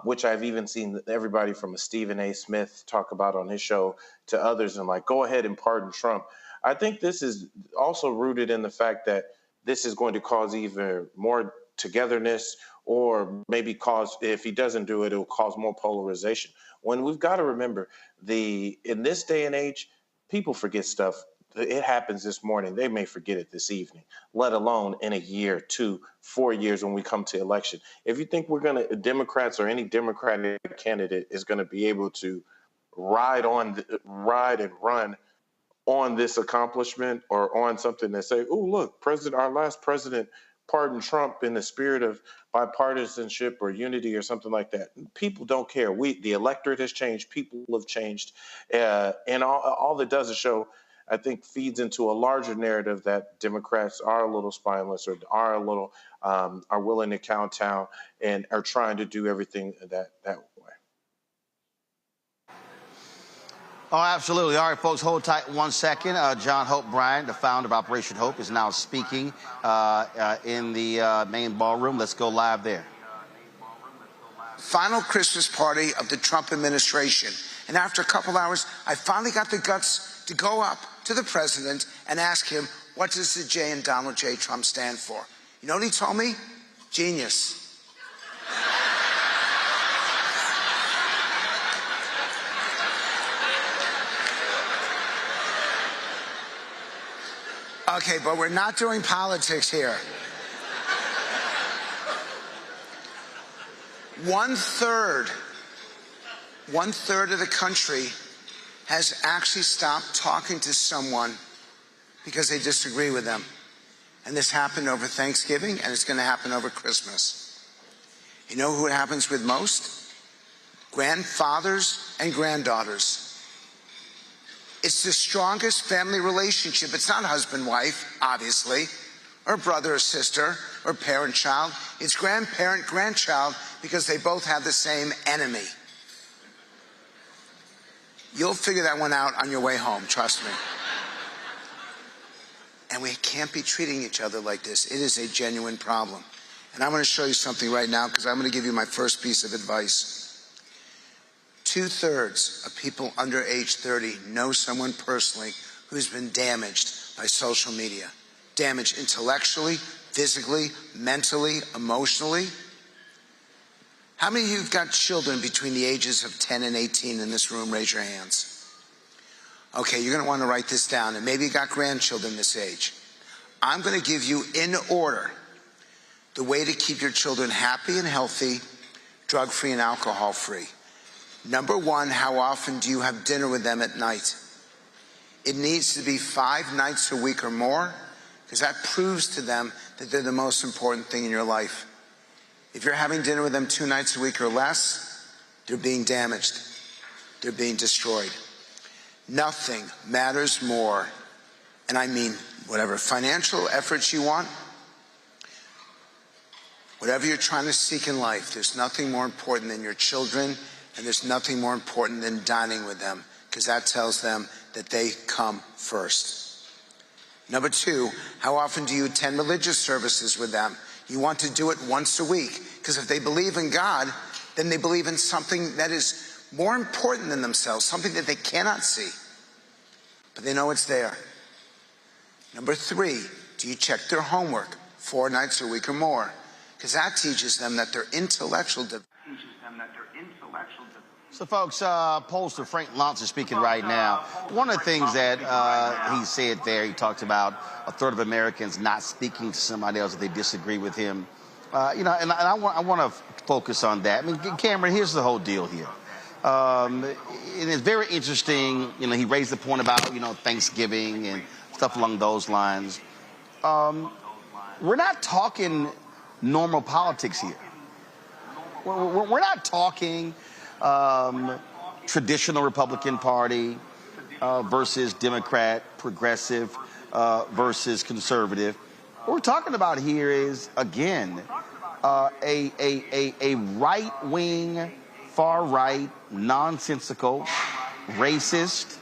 which I've even seen everybody from a Stephen A. Smith talk about on his show to others, and like, go ahead and pardon Trump. I think this is also rooted in the fact that this is going to cause even more togetherness, or maybe cause, if he doesn't do it, it will cause more polarization. When we've got to remember, in this day and age, people forget stuff. It happens this morning. They may forget it this evening, let alone in a year, 2, 4 years when we come to election. If you think Democrats or any Democratic candidate is going to be able to ride and run on this accomplishment, or on something that say, oh, look, our last president pardoned Trump in the spirit of bipartisanship or unity or something like that. People don't care. The electorate has changed. People have changed. And all that does is show, I think, feeds into a larger narrative that Democrats are a little spineless, or are willing to kowtow and are trying to do everything that way. Oh, absolutely. All right, folks, hold tight 1 second. John Hope Bryant, the founder of Operation Hope, is now speaking in the main ballroom. Let's go live there. Final Christmas party of the Trump administration. And after a couple hours, I finally got the guts to go up to the president and ask him, what does the J in Donald J. Trump stand for? You know what he told me? Genius. Okay, but we're not doing politics here. One third of the country has actually stopped talking to someone because they disagree with them. And this happened over Thanksgiving, and it's going to happen over Christmas. You know who it happens with most? Grandfathers and granddaughters. It's the strongest family relationship. It's not husband-wife, obviously, or brother or sister, or parent-child. It's grandparent-grandchild, because they both have the same enemy. You'll figure that one out on your way home, trust me. And we can't be treating each other like this. It is a genuine problem. And I'm going to show you something right now, because I'm going to give you my first piece of advice. 2/3 of people under age 30 know someone personally who's been damaged by social media. Damaged intellectually, physically, mentally, emotionally. How many of you have got children between the ages of 10 and 18 in this room? Raise your hands. Okay, you're going to want to write this down, and maybe you got grandchildren this age. I'm going to give you, in order, the way to keep your children happy and healthy, drug-free and alcohol-free. Number 1, how often do you have dinner with them at night? It needs to be 5 nights a week or more, because that proves to them that they're the most important thing in your life. If you're having dinner with them 2 nights a week or less, they're being damaged. They're being destroyed. Nothing matters more, and I mean whatever financial efforts you want, whatever you're trying to seek in life, there's nothing more important than your children, and there's nothing more important than dining with them, because that tells them that they come first. Number 2, how often do you attend religious services with them? You want to do it once a week, because if they believe in God, then they believe in something that is more important than themselves, something that they cannot see, but they know it's there. Number 3, do you check their homework 4 nights a week or more? Because that teaches them that their intellectual So, folks, pollster Frank Luntz is speaking right now. One of the things that he said there, he talked about a third of Americans not speaking to somebody else if they disagree with him. And I want to focus on that. I mean, Cameron, here's the whole deal here. And it's very interesting. He raised the point about, Thanksgiving and stuff along those lines. We're not talking normal politics here. We're not talking traditional Republican Party versus Democrat, progressive versus conservative. What we're talking about here is, again, a right-wing, far-right, nonsensical, racist,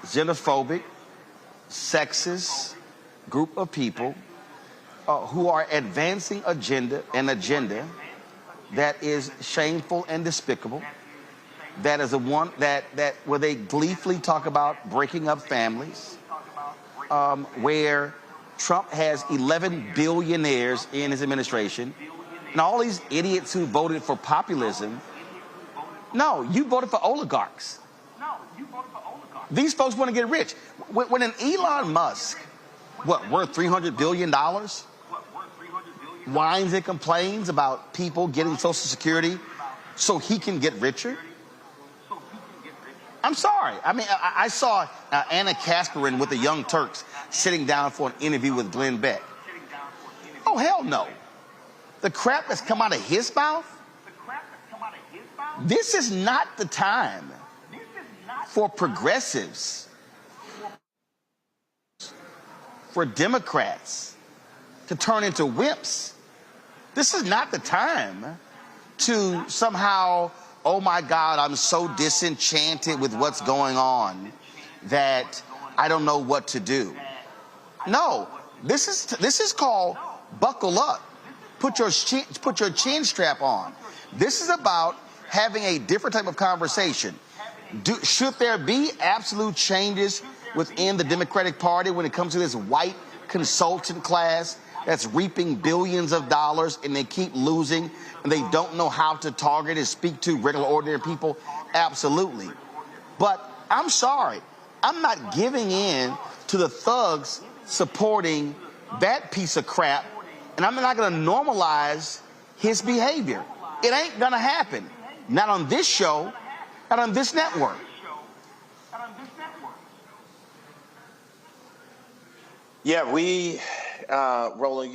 xenophobic, sexist group of people who are advancing an agenda that is shameful and despicable, that is where they gleefully talk about breaking up families, where Trump has 11 billionaires in his administration, and all these idiots who voted for populism. No, you voted for oligarchs. These folks want to get rich. When an Elon Musk, worth $300 billion, whines and complains about people getting Social Security so he can get richer? I'm sorry. I mean, I saw Anna Kasparin with the Young Turks sitting down for an interview with Glenn Beck. Oh, hell no. The crap that's come out of his mouth? This is not the time for progressives, for Democrats to turn into wimps. This is not the time to somehow, oh my God, I'm so disenchanted with what's going on that I don't know what to do. No, this is called buckle up. Put your chin strap on. This is about having a different type of conversation. Should there be absolute changes within the Democratic Party when it comes to this white consultant class that's reaping billions of dollars and they keep losing and they don't know how to target and speak to regular, ordinary people? Absolutely. But I'm sorry, I'm not giving in to the thugs supporting that piece of crap, and I'm not going to normalize his behavior. It ain't going to happen. Not on this show, not on this network. Yeah, Roland,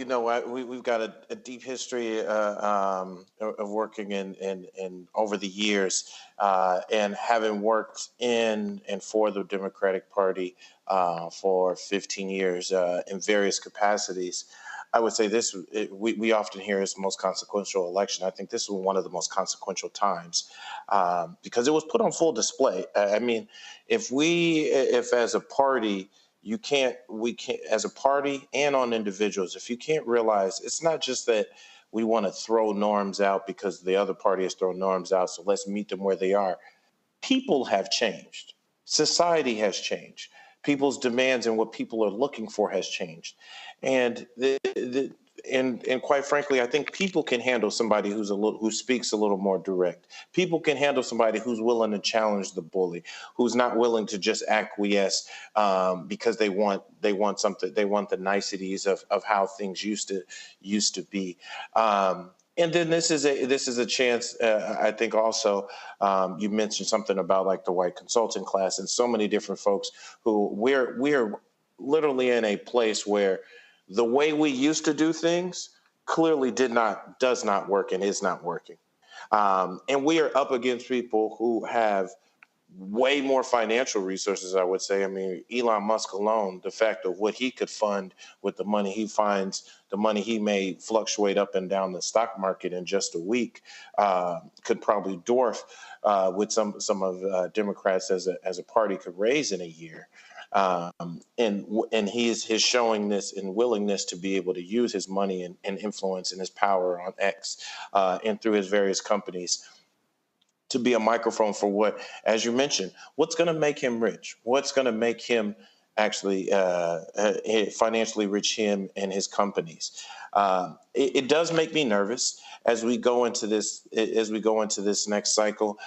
we've got a deep history of working in over the years, and having worked in and for the Democratic Party for 15 years in various capacities. I would say we often hear it's the most consequential election. I think this was one of the most consequential times because it was put on full display. I mean, if as a party, we can't, as a party and on individuals, if you can't realize it's not just that we want to throw norms out because the other party has thrown norms out, so let's meet them where they are. People have changed. Society has changed. People's demands and what people are looking for has changed. And and quite frankly, I think people can handle somebody who speaks a little more direct. People can handle somebody who's willing to challenge the bully, who's not willing to just acquiesce because they want something. They want the niceties of how things used to be. And then this is a chance. I think also you mentioned something about like the white consultant class and so many different folks who we're literally in a place where the way we used to do things clearly does not work and is not working. And we are up against people who have way more financial resources, I would say. I mean, Elon Musk alone, the fact of what he could fund with the money he finds, the money he may fluctuate up and down the stock market in just a week, could probably dwarf what some of Democrats as a party could raise in a year. And he is showing this and willingness to be able to use his money and influence and his power on X and through his various companies to be a microphone for what, as you mentioned, what's going to make him rich? What's going to make him actually financially rich, him and his companies? It does make me nervous as we go into this next cycle.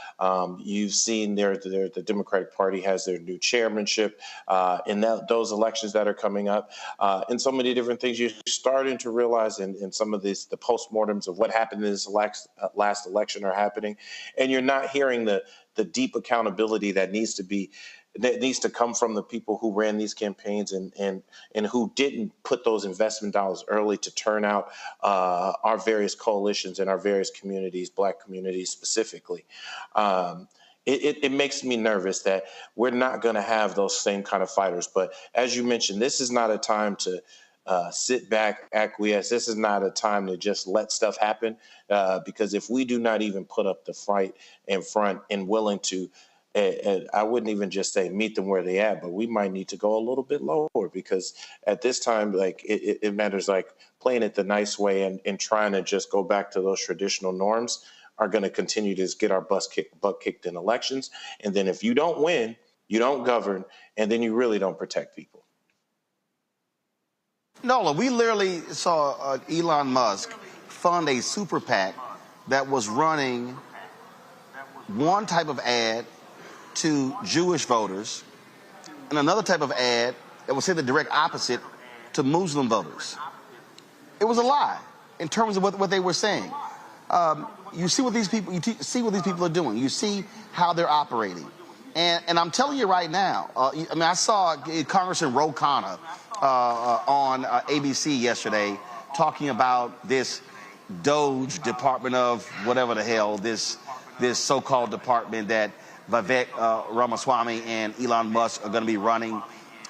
You've seen the Democratic Party has their new chairmanship in those elections that are coming up, and so many different things. You're starting to realize in some of the postmortems of what happened in this last election are happening, and you're not hearing the deep accountability that needs to come from the people who ran these campaigns and who didn't put those investment dollars early to turn out our various coalitions and our various communities, Black communities specifically. It makes me nervous that we're not going to have those same kind of fighters. But as you mentioned, this is not a time to sit back, acquiesce. This is not a time to just let stuff happen, because if we do not even put up the fight in front and willing to, I wouldn't even just say meet them where they at, but we might need to go a little bit lower, because at this time, like it matters, like playing it the nice way and trying to just go back to those traditional norms are going to continue to get our butt kicked in elections. And then if you don't win, you don't govern, and then you really don't protect people. Nola, we literally saw Elon Musk fund a super PAC that was running one type of ad to Jewish voters and another type of ad that would say the direct opposite to Muslim voters. It was a lie in terms of what they were saying. You see what these people are doing. You see how they're operating. And I'm telling you right now, I saw Congressman Roland on ABC yesterday talking about this Doge Department of whatever the hell, this so-called department that Vivek Ramaswamy and Elon Musk are going to be running,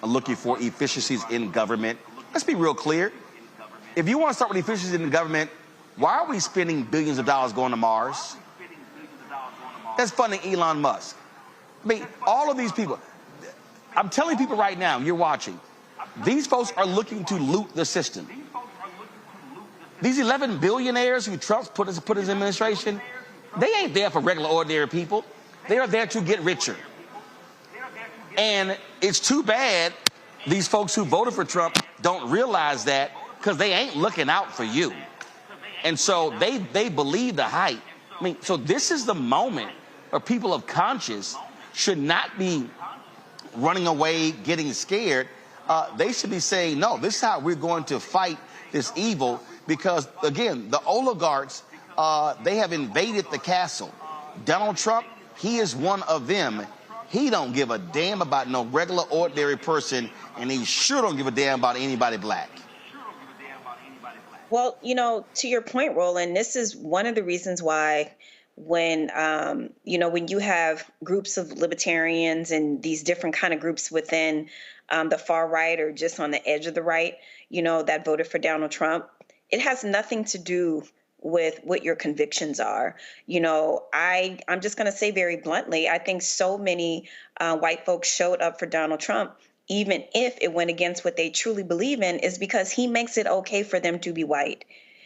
looking for efficiencies in government. Let's be real clear. If you want to start with efficiencies in the government, why are we spending billions of dollars going to Mars? That's funding Elon Musk. I mean, all of these people, I'm telling people right now, you're watching, these folks are looking to loot the system. These 11 billionaires who Trump put his administration, they ain't there for regular, ordinary people. They are there to get richer. And it's too bad these folks who voted for Trump don't realize that, because they ain't looking out for you. And so they believe the hype. I mean, so this is the moment where people of conscience should not be running away, getting scared. They should be saying, no, this is how we're going to fight this evil, because, again, the oligarchs, they have invaded the castle. Donald Trump, he is one of them. He don't give a damn about no regular, ordinary person, and he sure don't give a damn about anybody Black. Well, to your point, Roland, this is one of the reasons why when you have groups of libertarians and these different kind of groups within the far right or just on the edge of the right, that voted for Donald Trump, it has nothing to do with what your convictions are. I'm just going to say very bluntly, I think so many white folks showed up for Donald Trump, even if it went against what they truly believe in, is because he makes it okay for them to be white.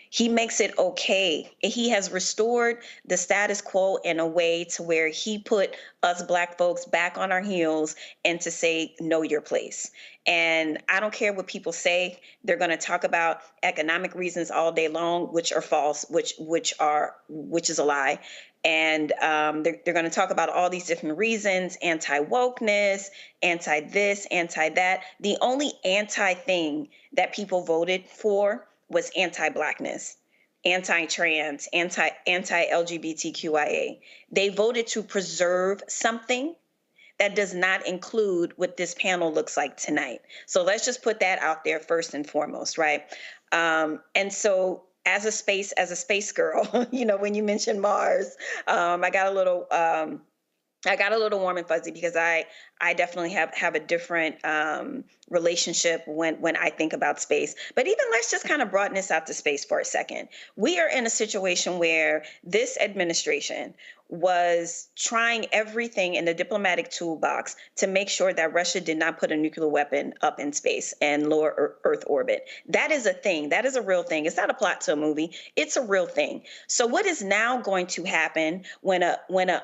He makes it okay. He has restored the status quo in a way to where he put us Black folks back on our heels and to say, know your place. And I don't care what people say. They're going to talk about economic reasons all day long, which are false, which is a lie. And they're going to talk about all these different reasons, anti-wokeness, anti-this, anti-that. The only anti-thing that people voted for was anti-Blackness, anti-trans, anti-LGBTQIA. They voted to preserve something that does not include what this panel looks like tonight. So let's just put that out there first and foremost, right? And so as a space girl, when you mentioned Mars, I got a little warm and fuzzy, because I definitely have a different relationship when I think about space. But even let's just kind of broaden this out to space for a second. We are in a situation where this administration was trying everything in the diplomatic toolbox to make sure that Russia did not put a nuclear weapon up in space and lower Earth orbit. That is a thing. That is a real thing. It's not a plot to a movie. It's a real thing. So what is now going to happen when a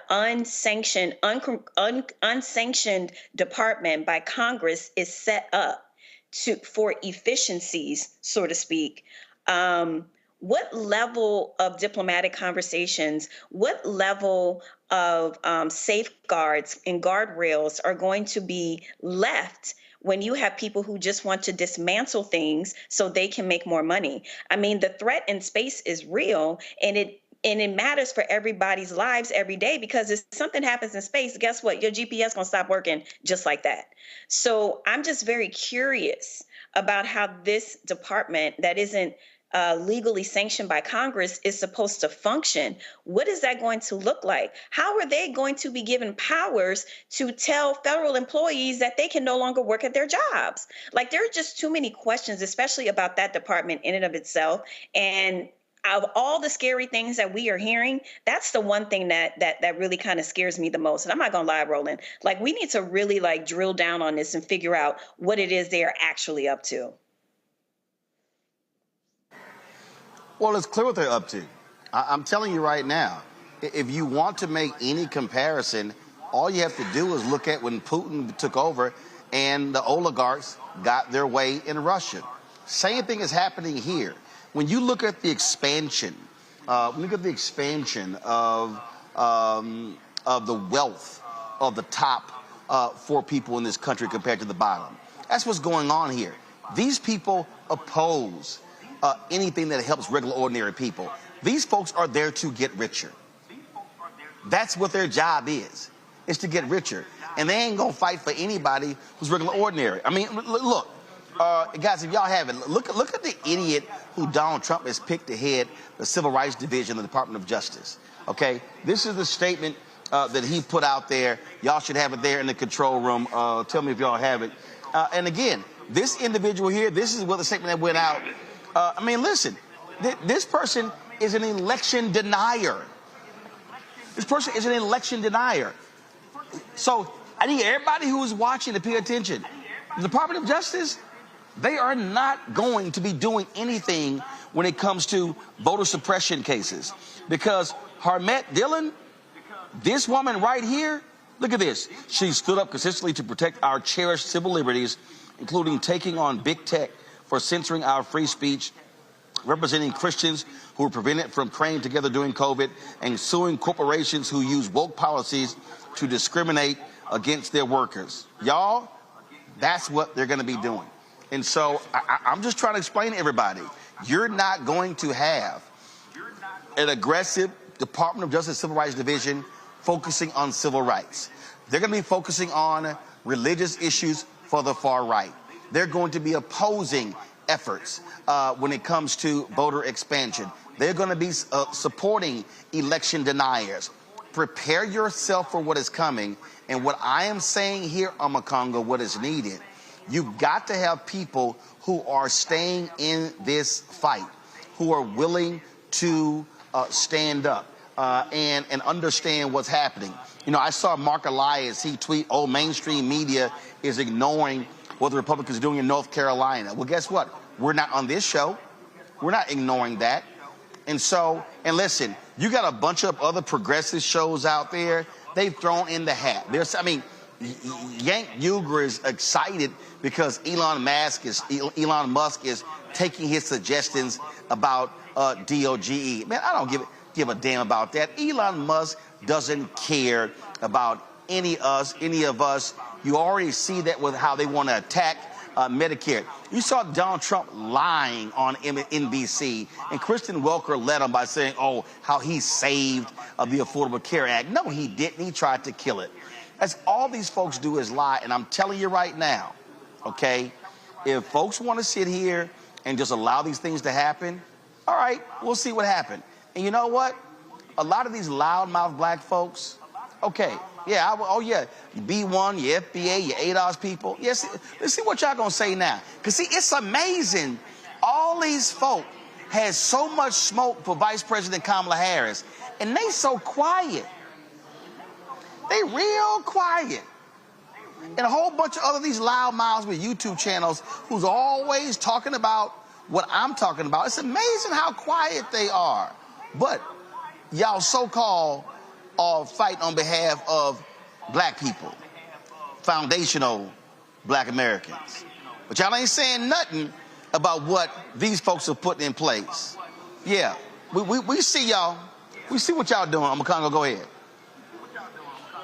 unsanctioned department by Congress is set up for efficiencies, so to speak? What level of diplomatic conversations, what level of safeguards and guardrails are going to be left when you have people who just want to dismantle things so they can make more money? I mean, the threat in space is real, and it matters for everybody's lives every day, because if something happens in space, guess what? Your GPS gonna stop working just like that. So I'm just very curious about how this department that isn't legally sanctioned by Congress is supposed to function. What is that going to look like? How are they going to be given powers to tell federal employees that they can no longer work at their jobs? Like, there are just too many questions, especially about that department in and of itself. And of all the scary things that we are hearing, that's the one thing that really kind of scares me the most. And I'm not gonna lie, Roland, like, we need to really like drill down on this and figure out what it is they are actually up to. Well, it's clear what they're up to. I'm telling you right now, if you want to make any comparison, all you have to do is look at when Putin took over and the oligarchs got their way in Russia. Same thing is happening here. When you look at the expansion, of the wealth of the top 4 people in this country compared to the bottom, that's what's going on here. These people oppose anything that helps regular, ordinary people. These folks are there to get richer. That's what their job is to get richer. And they ain't gonna fight for anybody who's regular, ordinary. I mean, look, guys, if y'all haven't, look at the idiot who Donald Trump has picked to head the Civil Rights Division of the Department of Justice. Okay, this is the statement that he put out there. Y'all should have it there in the control room. Tell me if y'all have it. And again, this individual here, this is what the statement that went out. I mean, listen, this person is an election denier. This person is an election denier. So I need everybody who is watching to pay attention. The Department of Justice, they are not going to be doing anything when it comes to voter suppression cases. Because Harmet Dillon, this woman right here, look at this. She stood up consistently to protect our cherished civil liberties, including taking on big tech for censoring our free speech, representing Christians who were prevented from praying together during COVID, and suing corporations who use woke policies to discriminate against their workers. Y'all, that's what they're going to be doing. And so I'm just trying to explain to everybody, you're not going to have an aggressive Department of Justice Civil Rights Division focusing on civil rights. They're going to be focusing on religious issues for the far right. They're going to be opposing efforts when it comes to voter expansion. They're going to be supporting election deniers. Prepare yourself for what is coming. And what I am saying here, Amakonga, what is needed, you've got to have people who are staying in this fight, who are willing to stand up and understand what's happening. You know, I saw Mark Elias, he tweet, oh, mainstream media is ignoring what the Republicans are doing in North Carolina. Well, guess what? We're not on this show. We're not ignoring that. And so, and listen, you got a bunch of other progressive shows out there. They've thrown in the hat. There's, I mean, Yank Uger is excited because Elon Musk is taking his suggestions about DOGE. Man, I don't give a damn about that. Elon Musk doesn't care about any of us. You already see that with how they want to attack Medicare. You saw Donald Trump lying on NBC, and Kristen Welker led him by saying, oh, how he saved the Affordable Care Act. No, he didn't. He tried to kill it. That's all these folks do is lie. And I'm telling you right now, okay, if folks want to sit here and just allow these things to happen, all right, we'll see what happens. And you know what? A lot of these loudmouth black folks, okay, yeah, oh yeah, your B1, your FBA, your ADOS people. Yes, let's see what y'all gonna say now. Because see, it's amazing. All these folk had so much smoke for Vice President Kamala Harris, and they so quiet. They real quiet. And a whole bunch of other these loud mouths with YouTube channels who's always talking about what I'm talking about. It's amazing how quiet they are. But y'all so-called fight on behalf of black people, foundational black Americans. But y'all ain't saying nothing about what these folks are putting in place. Yeah, we see y'all. We see what y'all doing. I'm gonna go ahead.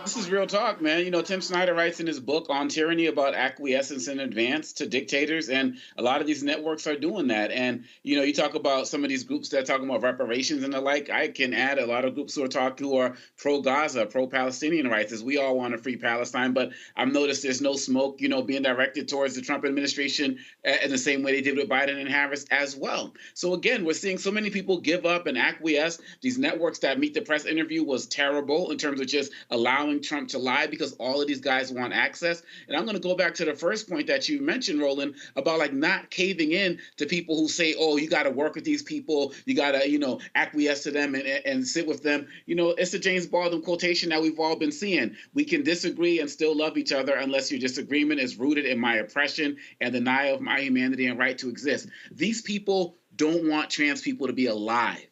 This is real talk, man. You know, Tim Snyder writes in his book on tyranny about acquiescence in advance to dictators, and a lot of these networks are doing that. And, you know, you talk about some of these groups that are talking about reparations and the like. I can add a lot of groups who are pro-Gaza, pro-Palestinian rights, as we all want to free Palestine. But I've noticed there's no smoke, you know, being directed towards the Trump administration in the same way they did with Biden and Harris as well. So, again, we're seeing so many people give up and acquiesce. These networks that Meet the Press interview was terrible in terms of just allowing Trump to lie because all of these guys want access. And I'm going to go back to the first point that you mentioned, Roland, about like not caving in to people who say, oh, you got to work with these people, you got to, you know, acquiesce to them and sit with them. You know, it's a James Baldwin quotation that we've all been seeing. We can disagree and still love each other unless your disagreement is rooted in my oppression and denial of my humanity and right to exist. These people don't want trans people to be alive.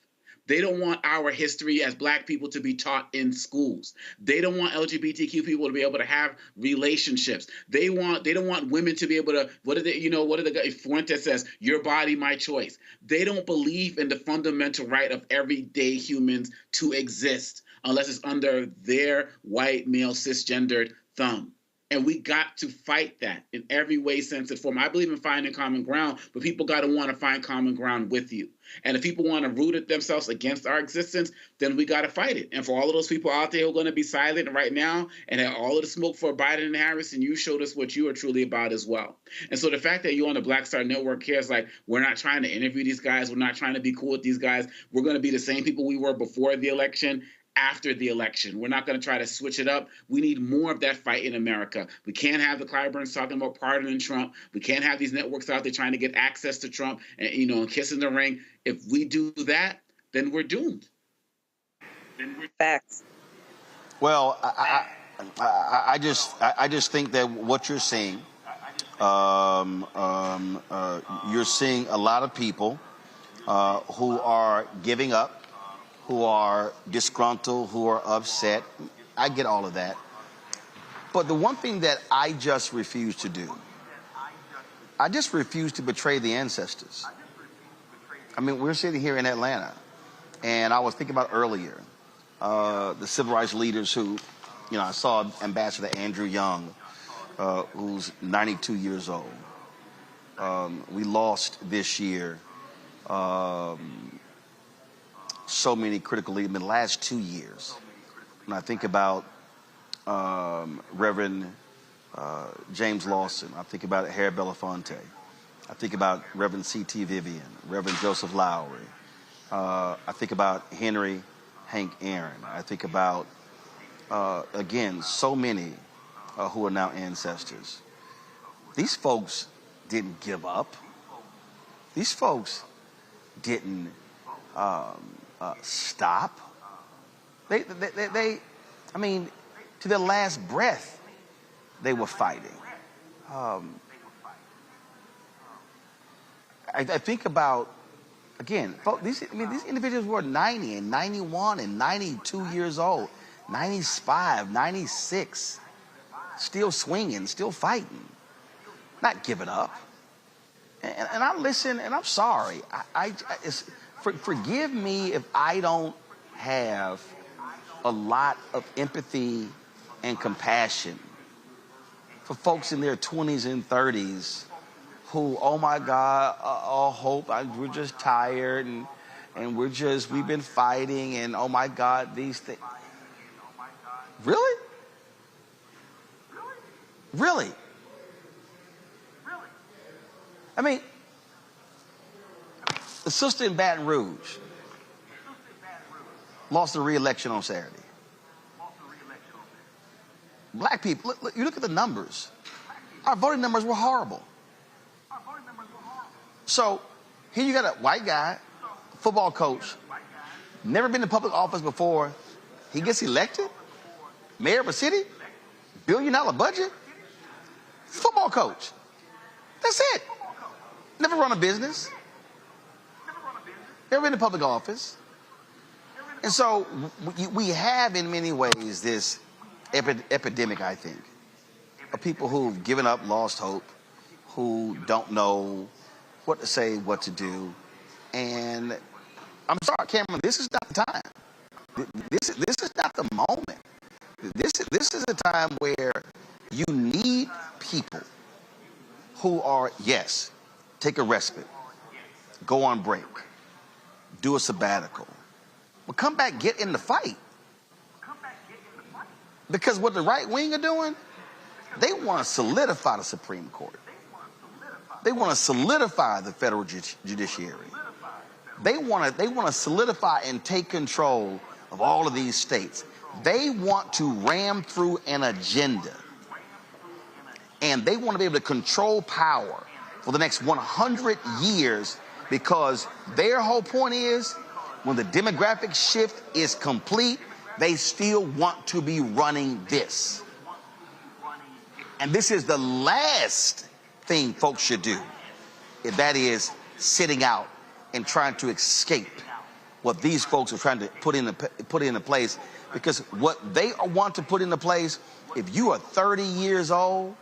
They don't want our history as Black people to be taught in schools. They don't want LGBTQ people to be able to have relationships. They don't want women to be able to, what are the Fuentes says, your body, my choice. They don't believe in the fundamental right of everyday humans to exist unless it's under their white, male, cisgendered thumb. And we got to fight that in every way, sense, and form. I believe in finding common ground, but people got to want to find common ground with you. And if people want to root it themselves against our existence, then we got to fight it. And for all of those people out there who are going to be silent right now and have all of the smoke for Biden and Harris, and you showed us what you are truly about as well. And so the fact that you on the Black Star Network here is like, we're not trying to interview these guys. We're not trying to be cool with these guys. We're going to be the same people we were before the election. After the election, we're not going to try to switch it up. We need more of that fight in America. We can't have the Clyburns talking about pardoning Trump. We can't have these networks out there trying to get access to Trump and, you know, kissing the ring. If we do that, then we're doomed. Facts. Well, I just think that what you're seeing, you're seeing a lot of people who are giving up, who are disgruntled, who are upset. I get all of that. But the one thing that I just refuse to do, I just refuse to betray the ancestors. I mean, we're sitting here in Atlanta, and I was thinking about earlier, the civil rights leaders who, you know, I saw Ambassador Andrew Young, who's 92 years old. We lost this year so many critical leaders in the last 2 years. When I think about Reverend James Lawson, I think about Harry Belafonte, I think about Reverend C.T. Vivian, Reverend Joseph Lowry, I think about Hank Aaron, I think about, again, so many who are now ancestors. These folks didn't give up. These folks didn't stop. They, I mean, to their last breath, they were fighting. I think about, again, these individuals were 90 and 91 and 92 years old, 95, 96, still swinging, still fighting, not giving up. And I listen, and I'm sorry. Forgive me if I don't have a lot of empathy and compassion for folks in their 20s and 30s who, oh my God, all hope, we're just tired and we've been fighting and oh my God, these things. Really? Really? I mean, the sister in Baton Rouge lost the re-election on Saturday. Black people, you look at the numbers. Our voting numbers were horrible. So here you got a white guy, football coach, never been in public office before. He gets elected, mayor of a city, $1 billion budget, football coach. That's it. Never run a business. Never been in public office. And so we have in many ways this epidemic, I think, of people who've given up, lost hope, who don't know what to say, what to do. And I'm sorry, Cameron, this is not the time. This is not the moment. This is a time where you need people who are, yes, take a respite, go on break, do a sabbatical, but come back, get in the fight. Because what the right wing are doing, they want to solidify the Supreme Court. They want to solidify the federal judiciary. They want to solidify and take control of all of these states. They want to ram through an agenda. And they want to be able to control power for the next 100 years, because their whole point is, when the demographic shift is complete, they still want to be running this. And this is the last thing folks should do. If that is sitting out and trying to escape what these folks are trying to put into place. Because what they want to put into place, if you are 30 years old,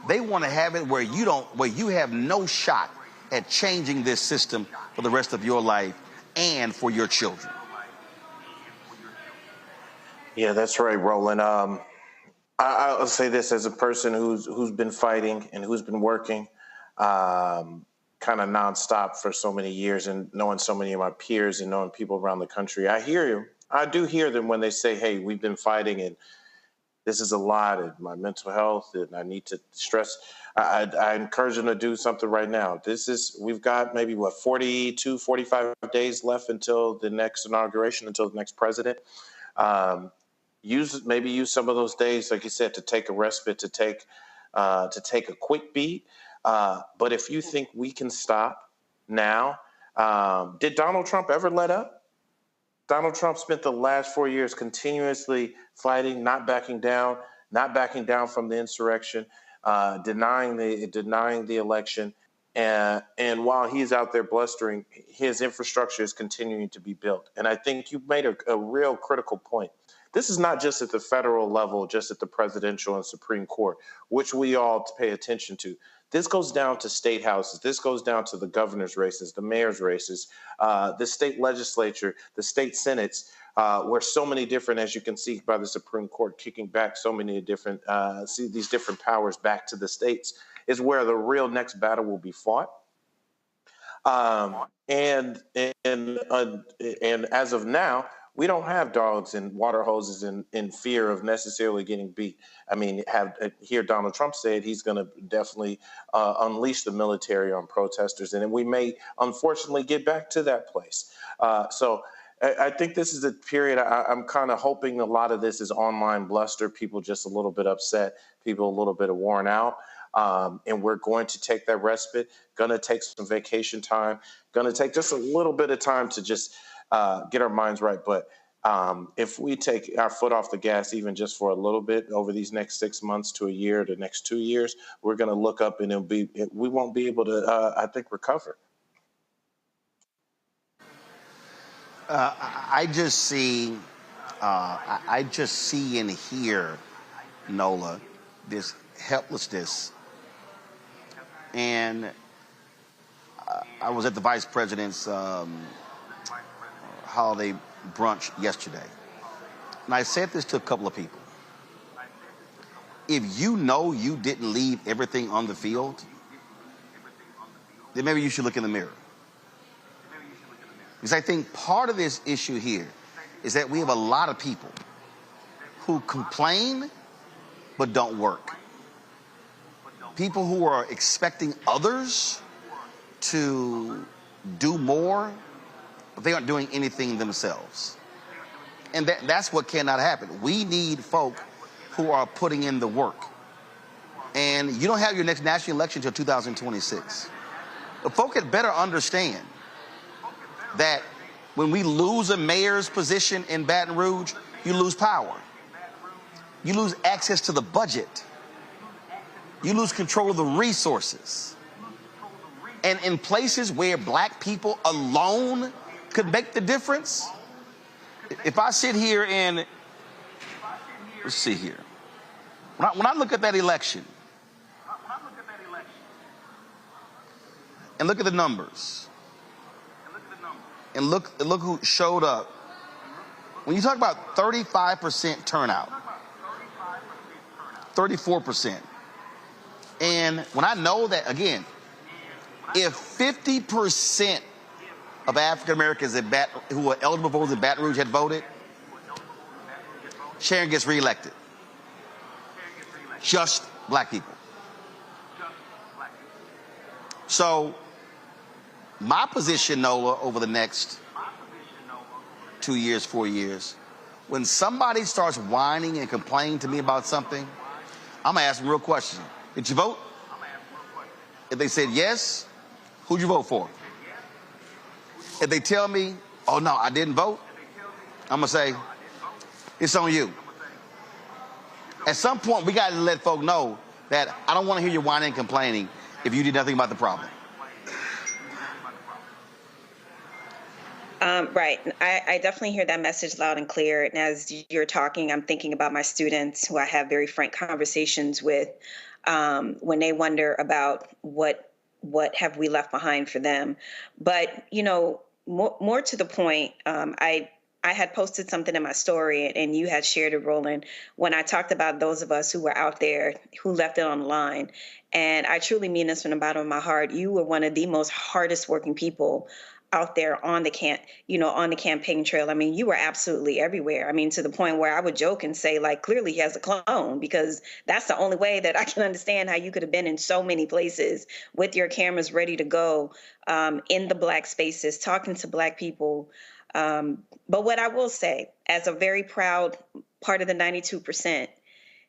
they want to have it where you have no shot at changing this system for the rest of your life and for your children. Yeah, that's right, Roland. I'll say this as a person who's been fighting and who's been working kind of nonstop for so many years, and knowing so many of my peers and knowing people around the country. I hear you. I do hear them when they say, hey, we've been fighting and this is a lot, and my mental health, and I need to stress. I encourage them to do something right now. We've got maybe 42, 45 days left until the next inauguration, until the next president. Use some of those days, like you said, to take a respite, to take a quick beat. But if you think we can stop now, did Donald Trump ever let up? Donald Trump spent the last 4 years continuously fighting, not backing down from the insurrection, denying the election. And while he's out there blustering, his infrastructure is continuing to be built. And I think you made a real critical point. This is not just at the federal level, just at the presidential and Supreme Court, which we all pay attention to. This goes down to state houses. This goes down to the governor's races, the mayor's races, the state legislature, the state senates, where so many different, as you can see by the Supreme Court, kicking back so many different, these different powers back to the states, is where the real next battle will be fought. And as of now, we don't have dogs and water hoses in fear of necessarily getting beat. I mean, hear Donald Trump said he's going to definitely unleash the military on protesters, and we may unfortunately get back to that place. So I think this is a period. I'm kind of hoping a lot of this is online bluster, people just a little bit upset, people a little bit worn out. And we're going to take that respite, going to take some vacation time, going to take just a little bit of time to just get our minds right. But if we take our foot off the gas, even just for a little bit over these next 6 months to a year, the next 2 years, we're going to look up and we won't be able to, I think, recover. I just see and hear, Nola, this helplessness. And I was at the vice president's holiday brunch yesterday, and I said this to a couple of people. If you know you didn't leave everything on the field, then maybe you should look in the mirror. Because I think part of this issue here is that we have a lot of people who complain but don't work. People who are expecting others to do more, but they aren't doing anything themselves. And that's what cannot happen. We need folk who are putting in the work. And you don't have your next national election until 2026. But folk had better understand that when we lose a mayor's position in Baton Rouge, you lose power. You lose access to the budget. You lose control of the resources. And in places where black people alone could make the difference, if I sit here and, let's see here, when I look at that election, and look at the numbers. And look who showed up. When you talk about 35% turnout, 34%. And when I know that, again, if 50% of African Americans who are eligible voters in Baton Rouge had voted, Sharon gets reelected. Just black people. So my position, Nola, over the next 2 years, 4 years, when somebody starts whining and complaining to me about something, I'm going to ask them a real question. Did you vote? If they said yes, who'd you vote for? If they tell me, oh, no, I didn't vote, I'm going to say, it's on you. At some point, we got to let folk know that I don't want to hear you whining and complaining if you did nothing about the problem. Right. I definitely hear that message loud and clear. And as you're talking, I'm thinking about my students who I have very frank conversations with when they wonder about what have we left behind for them. But, you know, more to the point, I had posted something in my story and you had shared it, Roland, when I talked about those of us who were out there who left it on the line. And I truly mean this from the bottom of my heart. You were one of the most hardest working people out there on the campaign trail. I mean, you were absolutely everywhere. I mean, to the point where I would joke and say, like, clearly he has a clone, because that's the only way that I can understand how you could have been in so many places with your cameras ready to go, in the black spaces, talking to black people. But what I will say, as a very proud part of the 92%,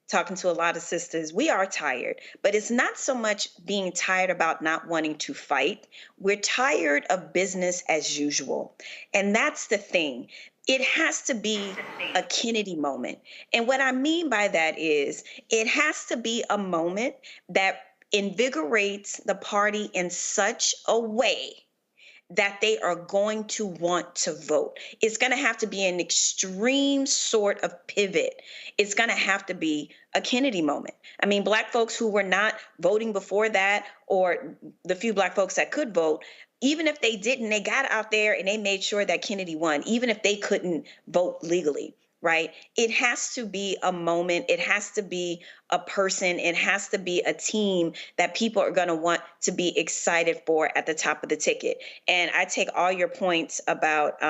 talking to a lot of sisters, we are tired, but it's not so much being tired about not wanting to fight. We're tired of business as usual. And that's the thing. It has to be a Kennedy moment. And what I mean by that is it has to be a moment that invigorates the party in such a way that they are going to want to vote. It's going to have to be an extreme sort of pivot. It's going to have to be a Kennedy moment. I mean, black folks who were not voting before that, or the few black folks that could vote, even if they didn't, they got out there and they made sure that Kennedy won, even if they couldn't vote legally. Right? It has to be a moment. It has to be a person. It has to be a team that people are going to want to be excited for at the top of the ticket. And I take all your points about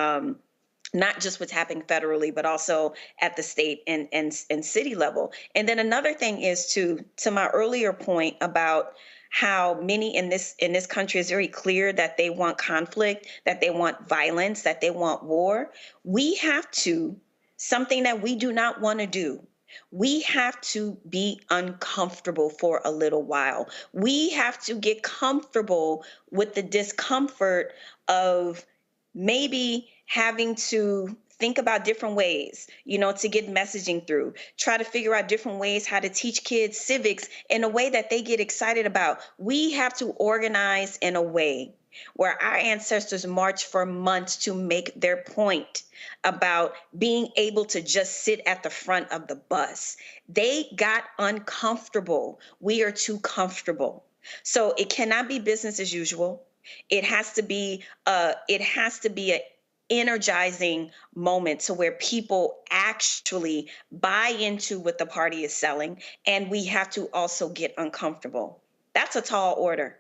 not just what's happening federally, but also at the state and city level. And then another thing is to my earlier point about how many in this country is very clear that they want conflict, that they want violence, that they want war. We have to. Something that we do not want to do. We have to be uncomfortable for a little while. We have to get comfortable with the discomfort of maybe having to think about different ways, to get messaging through, try to figure out different ways how to teach kids civics in a way that they get excited about. We have to organize in a way where our ancestors marched for months to make their point about being able to just sit at the front of the bus. They got uncomfortable. We are too comfortable. So it cannot be business as usual. It has to be an energizing moment to where people actually buy into what the party is selling. And we have to also get uncomfortable. That's a tall order.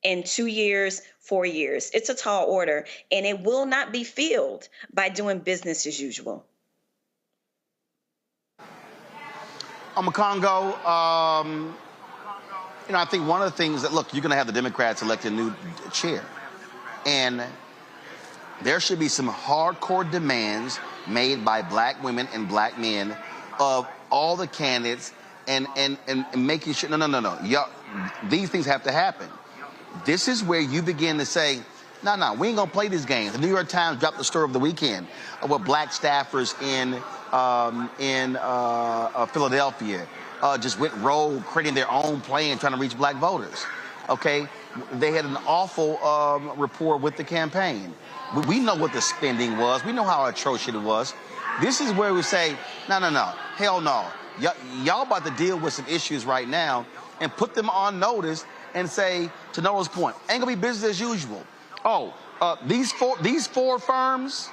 In 2 years, 4 years. It's a tall order, and it will not be filled by doing business as usual. Congo, I think one of the things that, look, you're going to have the Democrats elect a new chair, and there should be some hardcore demands made by black women and black men of all the candidates and making sure, no. These things have to happen. This is where you begin to say, no, we ain't going to play these games. The New York Times dropped the story of the weekend of what black staffers in Philadelphia just went rogue, creating their own plan, trying to reach black voters. Okay? They had an awful rapport with the campaign. We know what the spending was. We know how atrocious it was. This is where we say, no, hell no. Y'all about to deal with some issues right now and put them on notice and say, to Noah's point, ain't gonna be business as usual. Oh, these four firms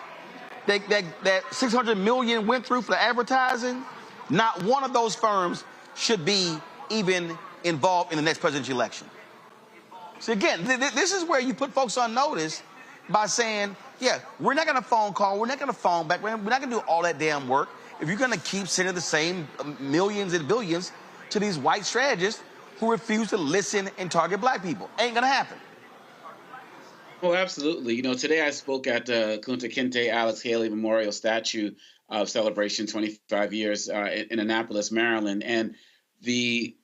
that 600 million went through for the advertising, not one of those firms should be even involved in the next presidential election. So again, this is where you put folks on notice by saying, yeah, we're not going to phone call, we're not going to phone back, we're not going to do all that damn work if you're going to keep sending the same millions and billions to these white strategists who refuse to listen and target black people. Ain't going to happen. Oh, absolutely. You know, today I spoke at the Kunta Kinte Alex Haley Memorial Statue of Celebration 25 years in Annapolis, Maryland. And the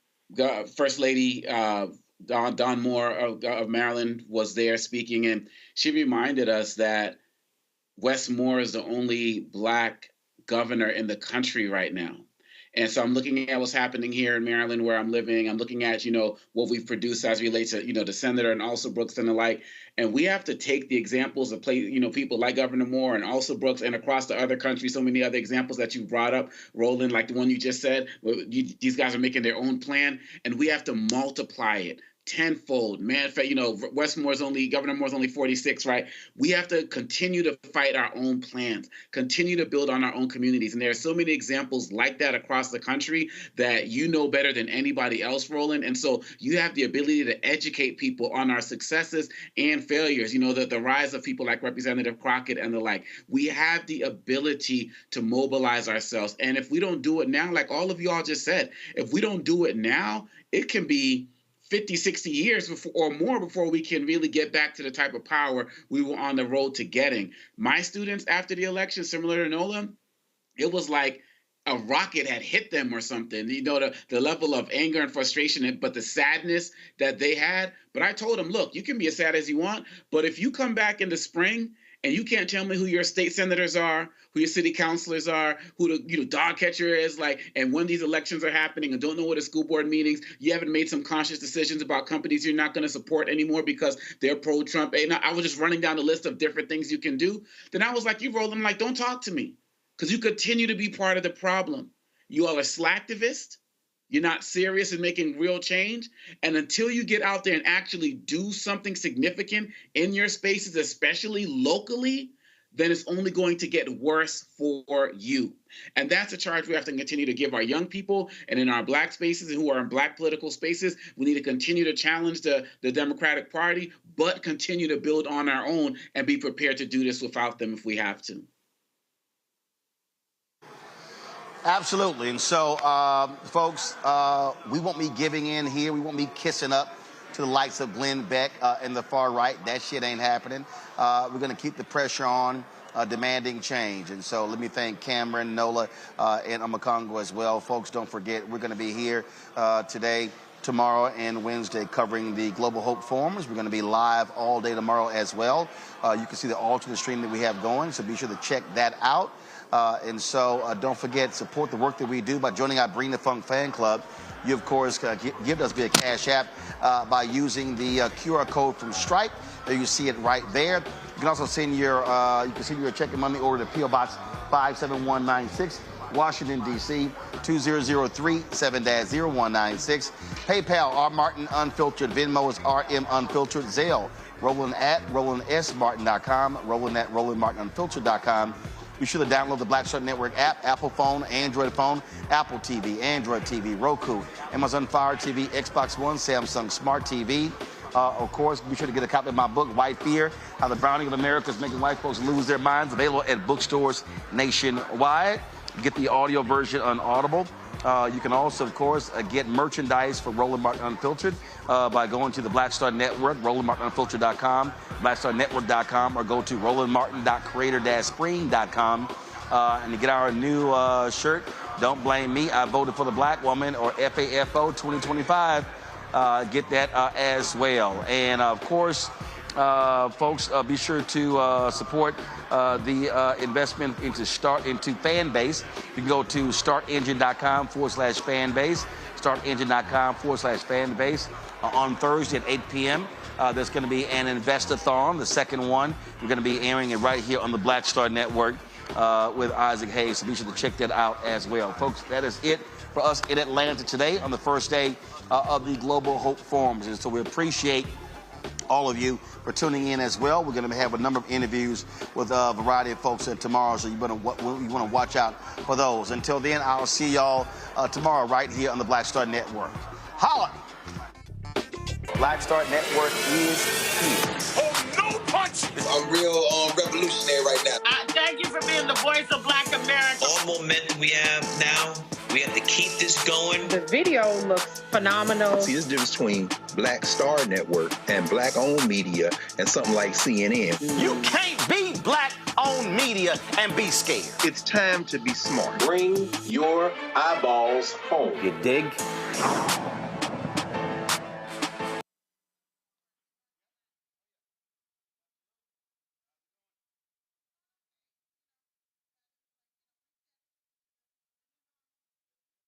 First Lady, Don Moore of Maryland, was there speaking, and she reminded us that Wes Moore is the only black governor in the country right now. And so I'm looking at what's happening here in Maryland, where I'm living. I'm looking at, you know, what we've produced as it relates to, you know, the senator and also Brooks and the like. And we have to take the examples of people like Governor Moore and also Brooks, and across the other country, so many other examples that you brought up, Roland, like the one you just said. These guys are making their own plan, and we have to multiply it tenfold. Man, you know, Governor Moore's only 46, right? We have to continue to fight our own plans, continue to build on our own communities. And there are so many examples like that across the country that you know better than anybody else, Roland. And so you have the ability to educate people on our successes and failures, you know, the rise of people like Representative Crockett and the like. We have the ability to mobilize ourselves. And if we don't do it now, like all of y'all just said, if we don't do it now, it can be 50, 60 years or more before we can really get back to the type of power we were on the road to getting. My students after the election, similar to Nolan, it was like a rocket had hit them or something. You know, the level of anger and frustration, but the sadness that they had. But I told them, look, you can be as sad as you want, but if you come back in the spring and you can't tell me who your state senators are, who your city councilors are, who the dog catcher is, like, and when these elections are happening and don't know what the school board meetings, you haven't made some conscious decisions about companies you're not going to support anymore because they're pro-Trump. And I was just running down the list of different things you can do. Then I was like, you Roland, like, don't talk to me, because you continue to be part of the problem. You all are slacktivists. You're not serious in making real change. And until you get out there and actually do something significant in your spaces, especially locally, then it's only going to get worse for you. And that's a charge we have to continue to give our young people, and in our black spaces and who are in black political spaces. We need to continue to challenge the Democratic Party, but continue to build on our own and be prepared to do this without them if we have to. Absolutely. And so, folks, we won't be giving in here. We won't be kissing up to the likes of Glenn Beck and the far right. That shit ain't happening. We're going to keep the pressure on, demanding change. And so let me thank Cameron, Nola, and Amakongo as well. Folks, don't forget, we're going to be here today, tomorrow, and Wednesday covering the Global Hope Forums. We're going to be live all day tomorrow as well. You can see the alternate stream that we have going, so be sure to check that out. And so don't forget, support the work that we do by joining our Bring the Funk fan club. You, of course, give us via Cash App by using the QR code from Stripe. There you see it right there. You can also send your check and money order to P.O. Box 57196, Washington, D.C. 2003-7-0196. PayPal, R. Martin Unfiltered. Venmo is RM Unfiltered. Zelle, Roland at RolandSMartin.com. Roland at RolandMartinUnfiltered.com. Be sure to download the Black Start Network app, Apple phone, Android phone, Apple TV, Android TV, Roku, Amazon Fire TV, Xbox One, Samsung Smart TV. Of course, be sure to get a copy of my book, White Fear, How the Browning of America is Making White Folks Lose Their Minds, available at bookstores nationwide. Get the audio version on Audible. You can also, of course, get merchandise for Roland Martin Unfiltered by going to the Black Star Network, RolandMartinUnfiltered.com, BlackStarNetwork.com, or go to RolandMartin.creator-spring.com. And to get our new shirt, Don't Blame Me, I Voted for the Black Woman, or FAFO 2025. Get that as well. And, of course, folks, be sure to support the investment into Fanbase. You can go to StartEngine.com/Fanbase, StartEngine.com/Fanbase. On Thursday at 8 p.m., there's going to be an Investathon, the second one. We're going to be airing it right here on the Black Star Network with Isaac Hayes. So be sure to check that out as well. Folks, that is it for us in Atlanta today on the first day of the Global Hope Forums. And so we appreciate all of you for tuning in as well. We're going to have a number of interviews with a variety of folks tomorrow, so you want to watch out for those. Until then, I'll see y'all tomorrow right here on the Black Star Network. Holla! Black Star Network is here. Oh, no punch! I'm real revolutionary right now. Thank you for being the voice of Black America. All momentum we have now, we have to keep this going. The video looks phenomenal. See, this difference between Black Star Network and black-owned media and something like CNN. You can't be black-owned media and be scared. It's time to be smart. Bring your eyeballs home. You dig?